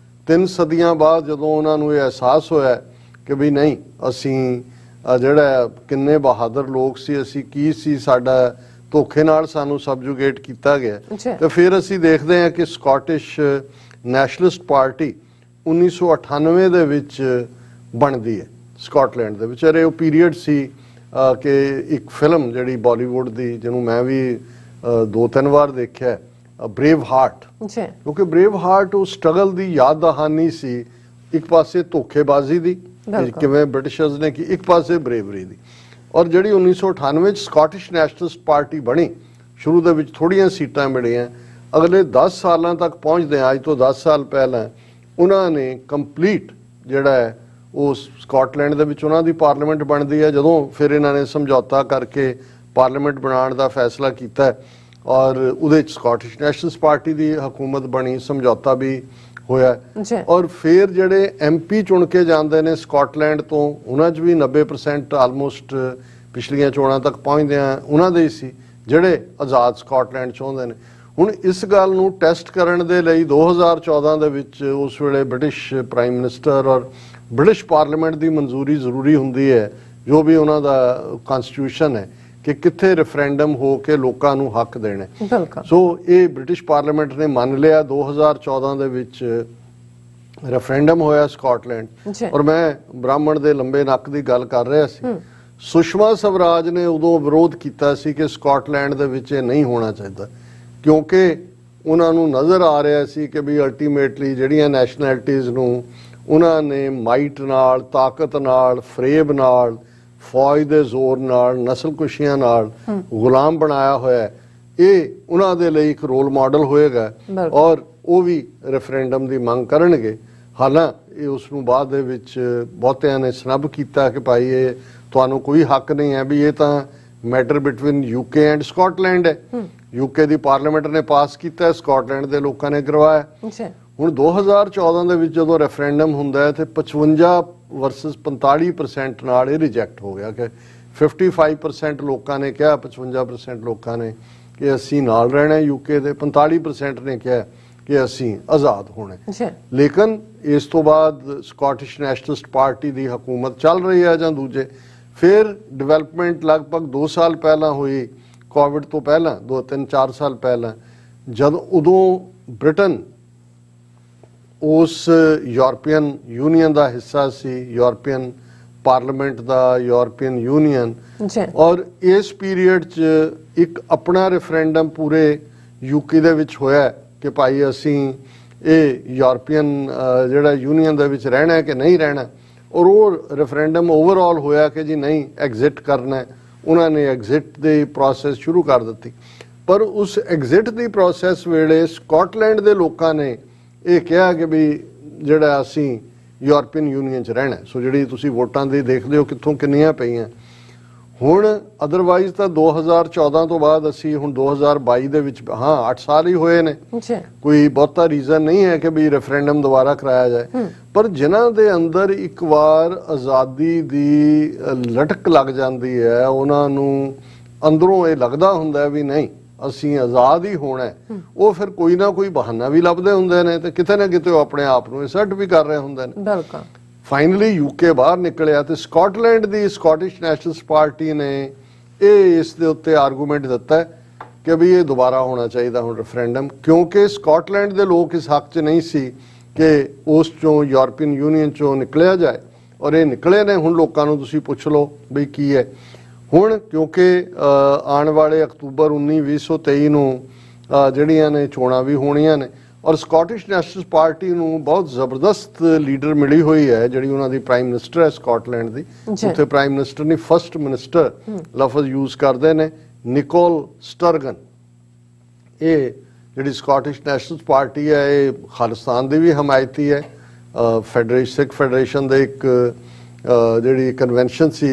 3 ਸਦੀਆਂ ਬਾਅਦ ਜਦੋਂ ਉਹਨਾਂ ਨੂੰ ਇਹ ਅਹਿਸਾਸ ਹੋਇਆ ਕਿ ਵੀ ਨਹੀਂ ਅਸੀਂ ਜਿਹੜਾ ਕਿੰਨੇ ਬਹਾਦਰ ਲੋਕ ਸੀ, ਅਸੀਂ ਕੀ ਸੀ, ਸਾਡਾ ਧੋਖੇ ਨਾਲ ਸਾਨੂੰ ਸਬਜੂਗੇਟ ਕੀਤਾ ਗਿਆ, ਤੇ ਫਿਰ ਅਸੀਂ ਦੇਖਦੇ ਹਾਂ ਕਿ ਸਕਾਟਿਸ਼ ਨੈਸ਼ਨਲਿਸਟ ਪਾਰਟੀ 1998 ਦੇ ਵਿੱਚ ਬਣਦੀ ਹੈ ਸਕਾਟਲੈਂਡ ਦੇ ਵਿੱਚ। ਅਰੇ ਉਹ ਪੀਰੀਅਡ ਸੀ ਕਿ ਇੱਕ ਫਿਲਮ ਜਿਹੜੀ ਬਾਲੀਵੁੱਡ ਦੀ, ਜਿਹਨੂੰ ਮੈਂ ਵੀ 2-3 ਵਾਰ ਦੇਖਿਆ, ਬਰੇਵ ਹਾਰਟ, ਕਿਉਂਕਿ ਬਰੇਵ ਹਾਰਟ ਉਹ ਸਟਰਗਲ ਦੀ ਯਾਦ ਦਹਾਨੀ ਸੀ, ਇੱਕ ਪਾਸੇ ਧੋਖੇਬਾਜ਼ੀ ਦੀ ਕਿਵੇਂ ਬ੍ਰਿਟਿਸ਼ਰਸ ਨੇ ਕੀ, ਇੱਕ ਪਾਸੇ ਬਰੇਵਰੀ ਦੀ। ਔਰ ਜਿਹੜੀ 1998 ਚ ਸਕਾਟਿਸ਼ ਨੈਸ਼ਨਲਿਸਟ ਪਾਰਟੀ ਬਣੀ, ਸ਼ੁਰੂ ਦੇ ਵਿੱਚ ਥੋੜੀਆਂ ਸੀਟਾਂ ਮਿਲੀਆਂ, ਅਗਲੇ 10 ਸਾਲਾਂ ਤੱਕ ਪਹੁੰਚਦੇ ਅੱਜ ਤੋਂ 10 ਸਾਲ ਪਹਿਲਾਂ ਉਹਨਾਂ ਨੇ ਕੰਪਲੀਟ ਜਿਹੜਾ ਹੈ ਉਹ ਸਕਾਟਲੈਂਡ ਦੇ ਵਿੱਚ ਉਹਨਾਂ ਦੀ ਪਾਰਲੀਮੈਂਟ ਬਣਦੀ ਹੈ। ਜਦੋਂ ਫਿਰ ਇਹਨਾਂ ਨੇ ਸਮਝੌਤਾ ਕਰਕੇ ਪਾਰਲੀਮੈਂਟ ਬਣਾਉਣ ਦਾ ਫੈਸਲਾ ਕੀਤਾ ਔਰ ਉਹਦੇ ਚ ਸਕਾਟਿਸ਼ ਨੈਸ਼ਨਲਿਸਟ ਪਾਰਟੀ ਦੀ ਹਕੂਮਤ ਬਣੀ, ਸਮਝੌਤਾ ਵੀ ਹੋਇਆ। ਔਰ ਫਿਰ ਜਿਹੜੇ MP ਚੁਣ ਕੇ ਜਾਂਦੇ ਨੇ ਸਕਾਟਲੈਂਡ ਤੋਂ, ਉਹਨਾਂ 'ਚ ਵੀ 90% ਆਲਮੋਸਟ ਪਿਛਲੀਆਂ ਚੋਣਾਂ ਤੱਕ ਪਹੁੰਚਦੇ ਆ ਉਹਨਾਂ ਦੇ ਹੀ ਸੀ ਜਿਹੜੇ ਆਜ਼ਾਦ ਸਕਾਟਲੈਂਡ ਚਾਹੁੰਦੇ ਨੇ। ਹੁਣ ਇਸ ਗੱਲ ਨੂੰ ਟੈਸਟ ਕਰਨ ਦੇ ਲਈ 2014 ਦੇ ਵਿੱਚ ਉਸ ਵੇਲੇ ਬ੍ਰਿਟਿਸ਼ ਪ੍ਰਾਈਮ ਮਿਨਿਸਟਰ ਔਰ ਬ੍ਰਿਟਿਸ਼ ਪਾਰਲੀਮੈਂਟ ਦੀ ਮਨਜ਼ੂਰੀ ਜ਼ਰੂਰੀ ਹੁੰਦੀ ਹੈ, ਜੋ ਵੀ ਉਹਨਾਂ ਦਾ ਕਨਸਟੀਟਿਊਸ਼ਨ ਹੈ ਕਿ ਕਿੱਥੇ ਰੈਫਰੈਂਡਮ ਹੋ ਕੇ ਲੋਕਾਂ ਨੂੰ ਹੱਕ ਦੇਣਾ। ਸੋ ਇਹ ਬ੍ਰਿਟਿਸ਼ ਪਾਰਲੀਮੈਂਟ ਨੇ ਮੰਨ ਲਿਆ। 2014 ਦੇ ਵਿੱਚ ਰੈਫਰੈਂਡਮ ਹੋਇਆ ਸਕਾਟਲੈਂਡ, ਔਰ ਮੈਂ ਬ੍ਰਾਹਮਣ ਦੇ ਲੰਬੇ ਨੱਕ ਦੀ ਗੱਲ ਕਰ ਰਿਹਾ ਸੀ। ਸੁਸ਼ਮਾ ਸਵਰਾਜ ਨੇ ਉਦੋਂ ਵਿਰੋਧ ਕੀਤਾ ਸੀ ਕਿ ਸਕਾਟਲੈਂਡ ਦੇ ਵਿੱਚ ਇਹ ਨਹੀਂ ਹੋਣਾ ਚਾਹੀਦਾ, ਕਿਉਂਕਿ ਉਹਨਾਂ ਨੂੰ ਨਜ਼ਰ ਆ ਰਿਹਾ ਸੀ ਕਿ ਵੀ ਅਲਟੀਮੇਟਲੀ ਜਿਹੜੀਆਂ ਨੈਸ਼ਨੈਲਿਟੀਜ਼ ਨੂੰ ਉਹਨਾਂ ਨੇ ਮਾਈਟ ਨਾਲ, ਤਾਕਤ ਨਾਲ, ਫਰੇਬ ਨਾਲ, ਫੌਜ ਦੇ ਜ਼ੋਰ ਨਾਲ, ਨਸਲਕੁਸ਼ੀਆਂ ਨਾਲ ਗੁਲਾਮ ਬਣਾਇਆ ਹੋਇਆ, ਇਹ ਉਹਨਾਂ ਦੇ ਲਈ ਇੱਕ ਰੋਲ ਮਾਡਲ ਹੋਏਗਾ ਔਰ ਉਹ ਵੀ ਰੈਫਰੈਂਡਮ ਦੀ ਮੰਗ ਕਰਨਗੇ। ਹਾਲਾਂਕਿ ਇਹ ਉਸ ਨੂੰ ਬਾਅਦ ਦੇ ਵਿੱਚ ਬਹੁਤਿਆਂ ਨੇ ਸਨੱਬ ਕੀਤਾ ਕਿ ਭਾਈ ਇਹ ਤੁਹਾਨੂੰ ਕੋਈ ਹੱਕ ਨਹੀਂ ਹੈ, ਵੀ ਇਹ ਤਾਂ matter between UK and Scotland ਹੈ। ਯੂਕੇ ਦੀ ਪਾਰਲੀਮੈਂਟ ਨੇ ਪਾਸ ਕੀਤਾ, ਸਕਾਟਲੈਂਡ ਦੇ ਲੋਕਾਂ ਨੇ ਕਰਵਾਇਆ। ਹੁਣ 2014 ਦੇ ਵਿੱਚ ਜਦੋਂ ਰੈਫਰੈਂਡਮ ਹੁੰਦਾ ਹੈ ਤੇ 55 ਵਰਸਸ 45% ਨਾਲ ਇਹ ਰਿਜੈਕਟ ਹੋ ਗਿਆ ਕਿ 55% ਲੋਕਾਂ ਨੇ ਕਿਹਾ, 55% ਲੋਕਾਂ ਨੇ ਕਿ ਅਸੀਂ ਨਾਲ ਰਹਿਣਾ ਯੂਕੇ ਦੇ, 45% ਨੇ ਕਿਹਾ ਕਿ ਅਸੀਂ ਆਜ਼ਾਦ ਹੋਣਾ। ਲੇਕਿਨ ਇਸ ਤੋਂ ਬਾਅਦ ਸਕਾਟਿਸ਼ ਨੈਸ਼ਨਲਿਸਟ ਪਾਰਟੀ ਦੀ ਹਕੂਮਤ ਚੱਲ ਰਹੀ ਹੈ ਜਾਂ ਦੂਜੇ। ਫਿਰ ਡਿਵੈਲਪਮੈਂਟ ਲਗਭਗ 2 ਸਾਲ ਪਹਿਲਾਂ ਹੋਈ, ਕੋਵਿਡ ਤੋਂ ਪਹਿਲਾਂ 2-3-4 ਸਾਲ ਪਹਿਲਾਂ, ਜਦ ਉਦੋਂ ਬ੍ਰਿਟਨ ਉਸ ਯੂਰਪੀਅਨ ਯੂਨੀਅਨ ਦਾ ਹਿੱਸਾ ਸੀ, ਯੂਰਪੀਅਨ ਪਾਰਲੀਮੈਂਟ ਦਾ, ਯੂਰਪੀਅਨ ਯੂਨੀਅਨ, ਔਰ ਇਸ ਪੀਰੀਅਡ 'ਚ ਇੱਕ ਆਪਣਾ ਰੈਫਰੈਂਡਮ ਪੂਰੇ ਯੂਕੇ ਦੇ ਵਿੱਚ ਹੋਇਆ ਕਿ ਭਾਈ ਅਸੀਂ ਇਹ ਯੂਰਪੀਅਨ ਜਿਹੜਾ ਯੂਨੀਅਨ ਦੇ ਵਿੱਚ ਰਹਿਣਾ ਹੈ ਕਿ ਨਹੀਂ ਰਹਿਣਾ, ਔਰ ਉਹ ਰੈਫਰੈਂਡਮ ਓਵਰਆਲ ਹੋਇਆ ਕਿ ਜੀ ਨਹੀਂ ਐਗਜ਼ਿਟ ਕਰਨਾ। ਉਹਨਾਂ ਨੇ ਐਗਜ਼ਿਟ ਦੀ ਪ੍ਰੋਸੈਸ ਸ਼ੁਰੂ ਕਰ ਦਿੱਤੀ, ਪਰ ਉਸ ਐਗਜ਼ਿਟ ਦੀ ਪ੍ਰੋਸੈਸ ਵੇਲੇ ਸਕਾਟਲੈਂਡ ਦੇ ਲੋਕਾਂ ਨੇ ਇਹ ਕਿਹਾ ਕਿ ਵੀ ਜਿਹੜਾ ਅਸੀਂ ਯੂਰਪੀਅਨ ਯੂਨੀਅਨ 'ਚ ਰਹਿਣਾ। ਸੋ ਜਿਹੜੀ ਤੁਸੀਂ ਵੋਟਾਂ ਦੀ ਦੇਖਦੇ ਹੋ ਕਿੱਥੋਂ ਕਿੰਨੀਆਂ ਪਈਆਂ। ਹੁਣ ਅਦਰਵਾਈਜ਼ ਤਾਂ 2014 ਤੋਂ ਬਾਅਦ ਅਸੀਂ ਹੁਣ 2022 ਦੇ ਵਿੱਚ 8 ਸਾਲ ਹੀ ਹੋਏ ਨੇ, ਕੋਈ ਬਹੁਤਾ ਰੀਜ਼ਨ ਨਹੀਂ ਹੈ ਕਿ ਵੀ ਰੈਫਰੈਂਡਮ ਦੁਬਾਰਾ ਕਰਾਇਆ ਜਾਏ। ਪਰ ਜਿਨ੍ਹਾਂ ਦੇ ਅੰਦਰ ਇੱਕ ਵਾਰ ਆਜ਼ਾਦੀ ਦੀ ਲਟਕ ਲੱਗ ਜਾਂਦੀ ਹੈ, ਉਹਨਾਂ ਨੂੰ ਅੰਦਰੋਂ ਇਹ ਲੱਗਦਾ ਹੁੰਦਾ ਵੀ ਨਹੀਂ ਅਸੀਂ ਆਜ਼ਾਦ ਹੀ ਹੋਣਾ, ਉਹ ਫਿਰ ਕੋਈ ਨਾ ਕੋਈ ਬਹਾਨਾ ਵੀ ਲੱਭਦੇ ਹੁੰਦੇ ਨੇ ਤੇ ਕਿਤੇ ਨਾ ਕਿਤੇ ਉਹ ਆਪਣੇ ਆਪ ਨੂੰ ਅਸਰਟ ਵੀ ਕਰ ਰਹੇ ਹੁੰਦੇ ਨੇ। ਫਾਈਨਲੀ ਯੂਕੇ ਬਾਹਰ ਨਿਕਲਿਆ ਤੇ ਸਕਾਟਲੈਂਡ ਦੀ ਸਕਾਟਿਸ਼ ਨੈਸ਼ਨਲਿਸਟ ਪਾਰਟੀ ਨੇ ਇਹ ਇਸ ਦੇ ਉੱਤੇ ਆਰਗੂਮੈਂਟ ਦਿੱਤਾ ਕਿ ਵੀ ਇਹ ਦੁਬਾਰਾ ਹੋਣਾ ਚਾਹੀਦਾ ਹੁਣ ਰੈਫਰੈਂਡਮ, ਕਿਉਂਕਿ ਸਕਾਟਲੈਂਡ ਦੇ ਲੋਕ ਇਸ ਹੱਕ 'ਚ ਨਹੀਂ ਸੀ ਕਿ ਉਸ ਚੋਂ ਯੂਰਪੀਅਨ ਯੂਨੀਅਨ ਚੋਂ ਨਿਕਲਿਆ ਜਾਏ, ਔਰ ਇਹ ਨਿਕਲੇ ਨੇ। ਹੁਣ ਲੋਕਾਂ ਨੂੰ ਤੁਸੀਂ ਪੁੱਛ ਲਓ ਬਈ ਕੀ ਹੈ। ਹੁਣ ਕਿਉਂਕਿ ਆਉਣ ਵਾਲੇ ਅਕਤੂਬਰ 2023 ਨੂੰ ਜਿਹੜੀਆਂ ਨੇ ਚੋਣਾਂ ਵੀ ਹੋਣੀਆਂ ਨੇ, ਔਰ ਸਕਾਟਿਸ਼ ਨੈਸ਼ਨਲ ਪਾਰਟੀ ਨੂੰ ਬਹੁਤ ਜ਼ਬਰਦਸਤ ਲੀਡਰ ਮਿਲੀ ਹੋਈ ਹੈ, ਜਿਹੜੀ ਉਹਨਾਂ ਦੀ ਪ੍ਰਾਈਮ ਮਿਨਿਸਟਰ ਹੈ ਸਕਾਟਲੈਂਡ ਦੀ। ਉੱਥੇ ਪ੍ਰਾਈਮ ਮਿਨਿਸਟਰ ਨਹੀਂ, ਫਸਟ ਮਿਨਿਸਟਰ ਲਫ਼ਜ਼ ਯੂਜ਼ ਕਰਦੇ ਨੇ, ਨਿਕੋਲ ਸਟਰਗਨ। ਇਹ ਜਿਹੜੀ ਸਕਾਟਿਸ਼ ਨੈਸ਼ਨਲ ਪਾਰਟੀ ਹੈ ਇਹ ਖਾਲਿਸਤਾਨ ਦੀ ਵੀ ਹਮਾਇਤੀ ਹੈ। ਸਿੱਖ ਫੈਡਰੇਸ਼ਨ ਦੇ ਇੱਕ ਜਿਹੜੀ ਕਨਵੈਨਸ਼ਨ ਸੀ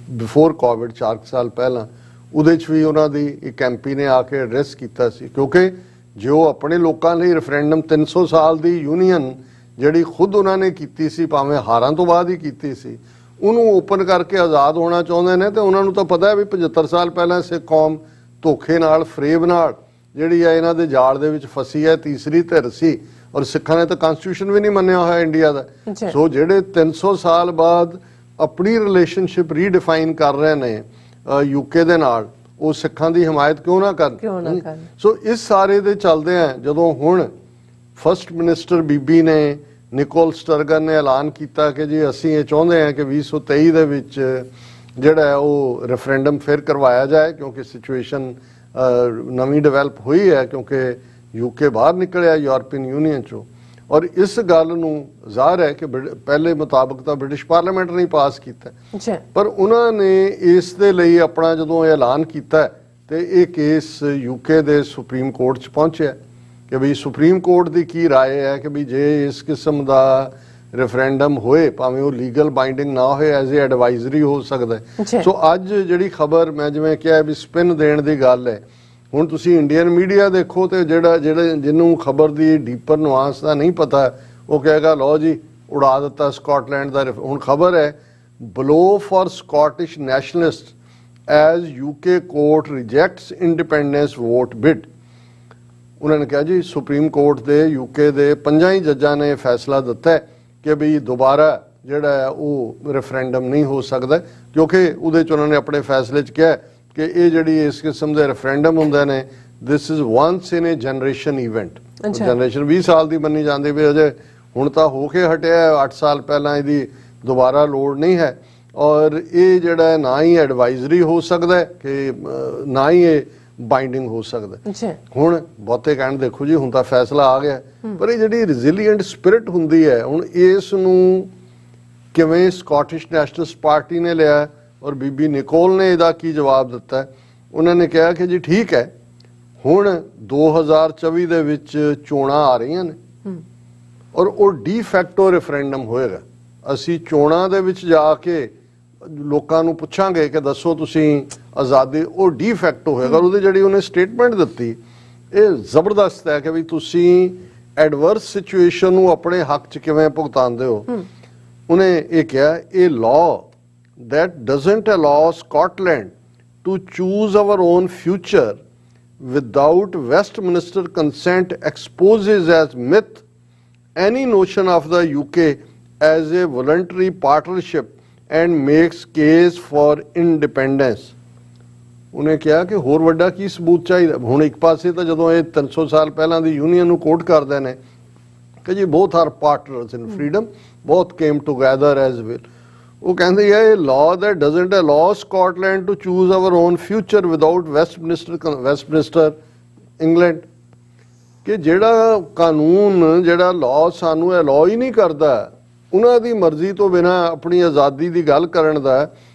ਬਿਫੋਰ ਕੋਵਿਡ 4 ਸਾਲ ਪਹਿਲਾਂ, ਉਹਦੇ 'ਚ ਵੀ ਉਹਨਾਂ ਦੀ ਇੱਕ ਐਮਪੀ ਨੇ ਆ ਕੇ ਐਡਰੈਸ ਕੀਤਾ ਸੀ, ਕਿਉਂਕਿ ਜੋ ਆਪਣੇ ਲੋਕਾਂ ਲਈ ਰੈਫਰੈਂਡਮ 300 ਸਾਲ ਦੀ ਯੂਨੀਅਨ ਜਿਹੜੀ ਖੁਦ ਉਹਨਾਂ ਨੇ ਕੀਤੀ ਸੀ, ਭਾਵੇਂ ਹਾਰਾਂ ਤੋਂ ਬਾਅਦ ਹੀ ਕੀਤੀ ਸੀ, ਉਹਨੂੰ ਓਪਨ ਕਰਕੇ ਆਜ਼ਾਦ ਹੋਣਾ ਚਾਹੁੰਦੇ ਨੇ। ਤੇ ਉਹਨਾਂ ਨੂੰ ਤਾਂ ਪਤਾ ਹੈ ਵੀ 75 ਸਾਲ ਪਹਿਲਾਂ ਸਿੱਖ ਕੌਮ ਧੋਖੇ ਨਾਲ, ਫਰੇਬ ਨਾਲ ਜਿਹੜੀ ਹੈ ਇਹਨਾਂ ਦੇ ਜਾਲ ਦੇ ਵਿੱਚ ਫਸੀ ਹੈ, ਤੀਸਰੀ ਧਿਰ ਸੀ। ਔਰ ਸਿੱਖਾਂ ਨੇ ਤਾਂ ਕਨਸਟੀਟਿਊਸ਼ਨ ਵੀ ਨਹੀਂ ਮੰਨਿਆ ਹੋਇਆ ਇੰਡੀਆ ਦਾ। ਸੋ ਜਿਹੜੇ 300 ਸਾਲ ਬਾਅਦ ਆਪਣੀ ਰਿਲੇਸ਼ਨਸ਼ਿਪ ਰੀਡਿਫਾਈਨ ਕਰ ਰਹੇ ਨੇ ਯੂਕੇ ਦੇ ਨਾਲ, ਉਹ ਸਿੱਖਾਂ ਦੀ ਹਮਾਇਤ ਕਿਉਂ ਨਾ ਕਰਨ। ਸੋ ਇਸ ਸਾਰੇ ਦੇ ਚੱਲਦੇ ਆ ਜਦੋਂ ਹੁਣ ਫਸਟ ਮਿਨਿਸਟਰ ਬੀਬੀ ਨੇ ਨਿਕੋਲ ਸਟਰਗਨ ਨੇ ਐਲਾਨ ਕੀਤਾ ਕਿ ਜੀ ਅਸੀਂ ਇਹ ਚਾਹੁੰਦੇ ਹਾਂ ਕਿ 2023 ਦੇ ਵਿੱਚ ਜਿਹੜਾ ਉਹ ਰੈਫਰੈਂਡਮ ਫਿਰ ਕਰਵਾਇਆ ਜਾਏ, ਕਿਉਂਕਿ ਸਿਚੁਏਸ਼ਨ ਨਵੀਂ ਡਿਵੈਲਪ ਹੋਈ ਹੈ, ਕਿਉਂਕਿ ਯੂਕੇ ਬਾਹਰ ਨਿਕਲਿਆ ਯੂਰਪੀਅਨ ਯੂਨੀਅਨ ਚੋਂ। ਔਰ ਇਸ ਗੱਲ ਨੂੰ ਜ਼ਾਹਰ ਹੈ ਕਿ ਪਹਿਲੇ ਮੁਤਾਬਕ ਤਾਂ ਬ੍ਰਿਟਿਸ਼ ਪਾਰਲੀਮੈਂਟ ਨੇ ਪਾਸ ਕੀਤਾ, ਪਰ ਉਹਨਾਂ ਨੇ ਇਸ ਦੇ ਲਈ ਆਪਣਾ ਜਦੋਂ ਐਲਾਨ ਕੀਤਾ ਤੇ ਇਹ ਕੇਸ ਯੂਕੇ ਦੇ ਸੁਪਰੀਮ ਕੋਰਟ 'ਚ ਪਹੁੰਚਿਆ ਕਿ ਵੀ ਸੁਪਰੀਮ ਕੋਰਟ ਦੀ ਕੀ ਰਾਏ ਹੈ ਕਿ ਵੀ ਜੇ ਇਸ ਕਿਸਮ ਦਾ ਰੈਫਰੈਂਡਮ ਹੋਏ, ਭਾਵੇਂ ਉਹ ਲੀਗਲ ਬਾਈਂਡਿੰਗ ਨਾ ਹੋਏ, ਐਜ਼ ਏ ਐਡਵਾਈਜ਼ਰੀ ਹੋ ਸਕਦਾ। ਸੋ ਅੱਜ ਜਿਹੜੀ ਖਬਰ ਮੈਂ ਜਿਵੇਂ ਕਿਹਾ ਵੀ ਸਪਿਨ ਦੇਣ ਦੀ ਗੱਲ ਹੈ, ਹੁਣ ਤੁਸੀਂ ਇੰਡੀਅਨ ਮੀਡੀਆ ਦੇਖੋ ਤੇ ਜਿਹਨੂੰ ਖਬਰ ਦੀ ਡੀਪਰ ਨੁਆਂਸ ਦਾ ਨਹੀਂ ਪਤਾ, ਉਹ ਕਹੇਗਾ ਲਓ ਜੀ ਉਡਾ ਦਿੱਤਾ ਸਕਾਟਲੈਂਡ ਦਾ। ਹੁਣ ਖਬਰ ਹੈ blow for Scottish nationalists as UK court rejects independence vote bid. ਉਹਨਾਂ ਨੇ ਕਿਹਾ ਜੀ ਸੁਪਰੀਮ ਕੋਰਟ ਦੇ ਯੂਕੇ ਦੇ 5 ਹੀ ਜੱਜਾਂ ਨੇ ਫੈਸਲਾ ਦਿੱਤਾ ਕਿ ਵੀ ਦੁਬਾਰਾ ਜਿਹੜਾ ਹੈ ਉਹ ਰੈਫਰੈਂਡਮ ਨਹੀਂ ਹੋ ਸਕਦਾ, ਕਿਉਂਕਿ ਉਹਦੇ 'ਚ ਉਹਨਾਂ ਨੇ ਆਪਣੇ ਫੈਸਲੇ 'ਚ ਕਿਹਾ ਕਿ ਇਹ ਜਿਹੜੀ ਇਸ ਕਿਸਮ ਦੇ ਰੈਫਰੈਂਡਮ ਹੁੰਦੇ ਨੇ, this is once in A generation event. Generation 20 ਸਾਲ ਦੀ ਮੰਨੀ ਜਾਂਦੀ ਵੀ ਅਜੇ ਹੁਣ ਤਾਂ ਹੋ ਕੇ ਹਟਿਆ, 8 ਸਾਲ ਪਹਿਲਾਂ ਇਹਦੀ ਦੁਬਾਰਾ ਲੋੜ ਨਹੀਂ ਹੈ। ਔਰ ਇਹ ਜਿਹੜਾ ਨਾ ਹੀ ਐਡਵਾਈਜ਼ਰੀ ਹੋ ਸਕਦਾ ਕਿ ਨਾ ਹੀ ਇਹ ਬਾਈਂਡਿੰਗ ਹੋ ਸਕਦਾ। ਹੁਣ ਬਹੁਤੇ ਕਹਿਣ ਦੇਖੋ ਜੀ ਹੁਣ ਤਾਂ ਫੈਸਲਾ ਆ ਗਿਆ, ਪਰ ਇਹ ਜਿਹੜੀ ਰੈਜ਼ਿਲੀਐਂਟ ਸਪਿਰਿਟ ਹੁੰਦੀ ਹੈ, ਹੁਣ ਇਸ ਨੂੰ ਕਿਵੇਂ ਸਕਾਟਿਸ਼ ਨੈਸ਼ਨਲਿਸਟ ਪਾਰਟੀ ਨੇ ਲਿਆ ਔਰ ਬੀਬੀ ਨਿਕੋਲ ਨੇ ਇਹਦਾ ਕੀ ਜਵਾਬ ਦਿੱਤਾ। ਉਹਨਾਂ ਨੇ ਕਿਹਾ ਕਿ ਜੀ ਠੀਕ ਹੈ, ਹੁਣ 2024 ਦੇ ਵਿੱਚ ਚੋਣਾਂ ਆ ਰਹੀਆਂ ਨੇ ਔਰ ਉਹ ਡੀ ਫੈਕਟੋ ਰੈਫਰੈਂਡਮ ਹੋਏਗਾ। ਅਸੀਂ ਚੋਣਾਂ ਦੇ ਵਿੱਚ ਜਾ ਕੇ ਲੋਕਾਂ ਨੂੰ ਪੁੱਛਾਂਗੇ ਕਿ ਦੱਸੋ ਤੁਸੀਂ ਆਜ਼ਾਦੀ, ਉਹ ਡੀ ਫੈਕਟੋ ਹੋਏਗਾ। ਉਹਦੀ ਜਿਹੜੀ ਉਹਨੇ ਸਟੇਟਮੈਂਟ ਦਿੱਤੀ ਇਹ ਜ਼ਬਰਦਸਤ ਹੈ ਕਿ ਵੀ ਤੁਸੀਂ ਐਡਵਰਸ ਸਿਚੁਏਸ਼ਨ ਨੂੰ ਆਪਣੇ ਹੱਕ 'ਚ ਕਿਵੇਂ ਭੁਗਤਾਉਂਦੇ ਹੋ। ਉਹਨੇ ਇਹ ਕਿਹਾ ਇਹ law that doesn't allow Scotland to choose our own future without Westminster consent exposes as myth any notion of the UK as a voluntary partnership and makes case for independence। ਉਹਨੇ ਕਿਹਾ ਕਿ ਹੋਰ ਵੱਡਾ ਕੀ ਸਬੂਤ ਚਾਹੀਦਾ। ਹੁਣ ਇੱਕ ਪਾਸੇ ਤਾਂ ਜਦੋਂ ਇਹ 300 ਸਾਲ ਪਹਿਲਾਂ ਦੀ ਯੂਨੀਅਨ ਨੂੰ ਕੋਟ ਕਰਦੇ ਨੇ ਕਿ ਜੀ both are partners in freedom, both came together as well। ਉਹ ਕਹਿੰਦੇ ਇਹ law that doesn't allow Scotland to choose our own future without Westminster England, ਕਿ ਜਿਹੜਾ ਕਾਨੂੰਨ ਜਿਹੜਾ law ਸਾਨੂੰ ਅਲਾਉ ਹੀ ਨਹੀਂ ਕਰਦਾ ਉਹਨਾਂ ਦੀ ਮਰਜ਼ੀ ਤੋਂ ਬਿਨਾਂ ਆਪਣੀ ਆਜ਼ਾਦੀ ਦੀ ਗੱਲ ਕਰਨ ਦਾ,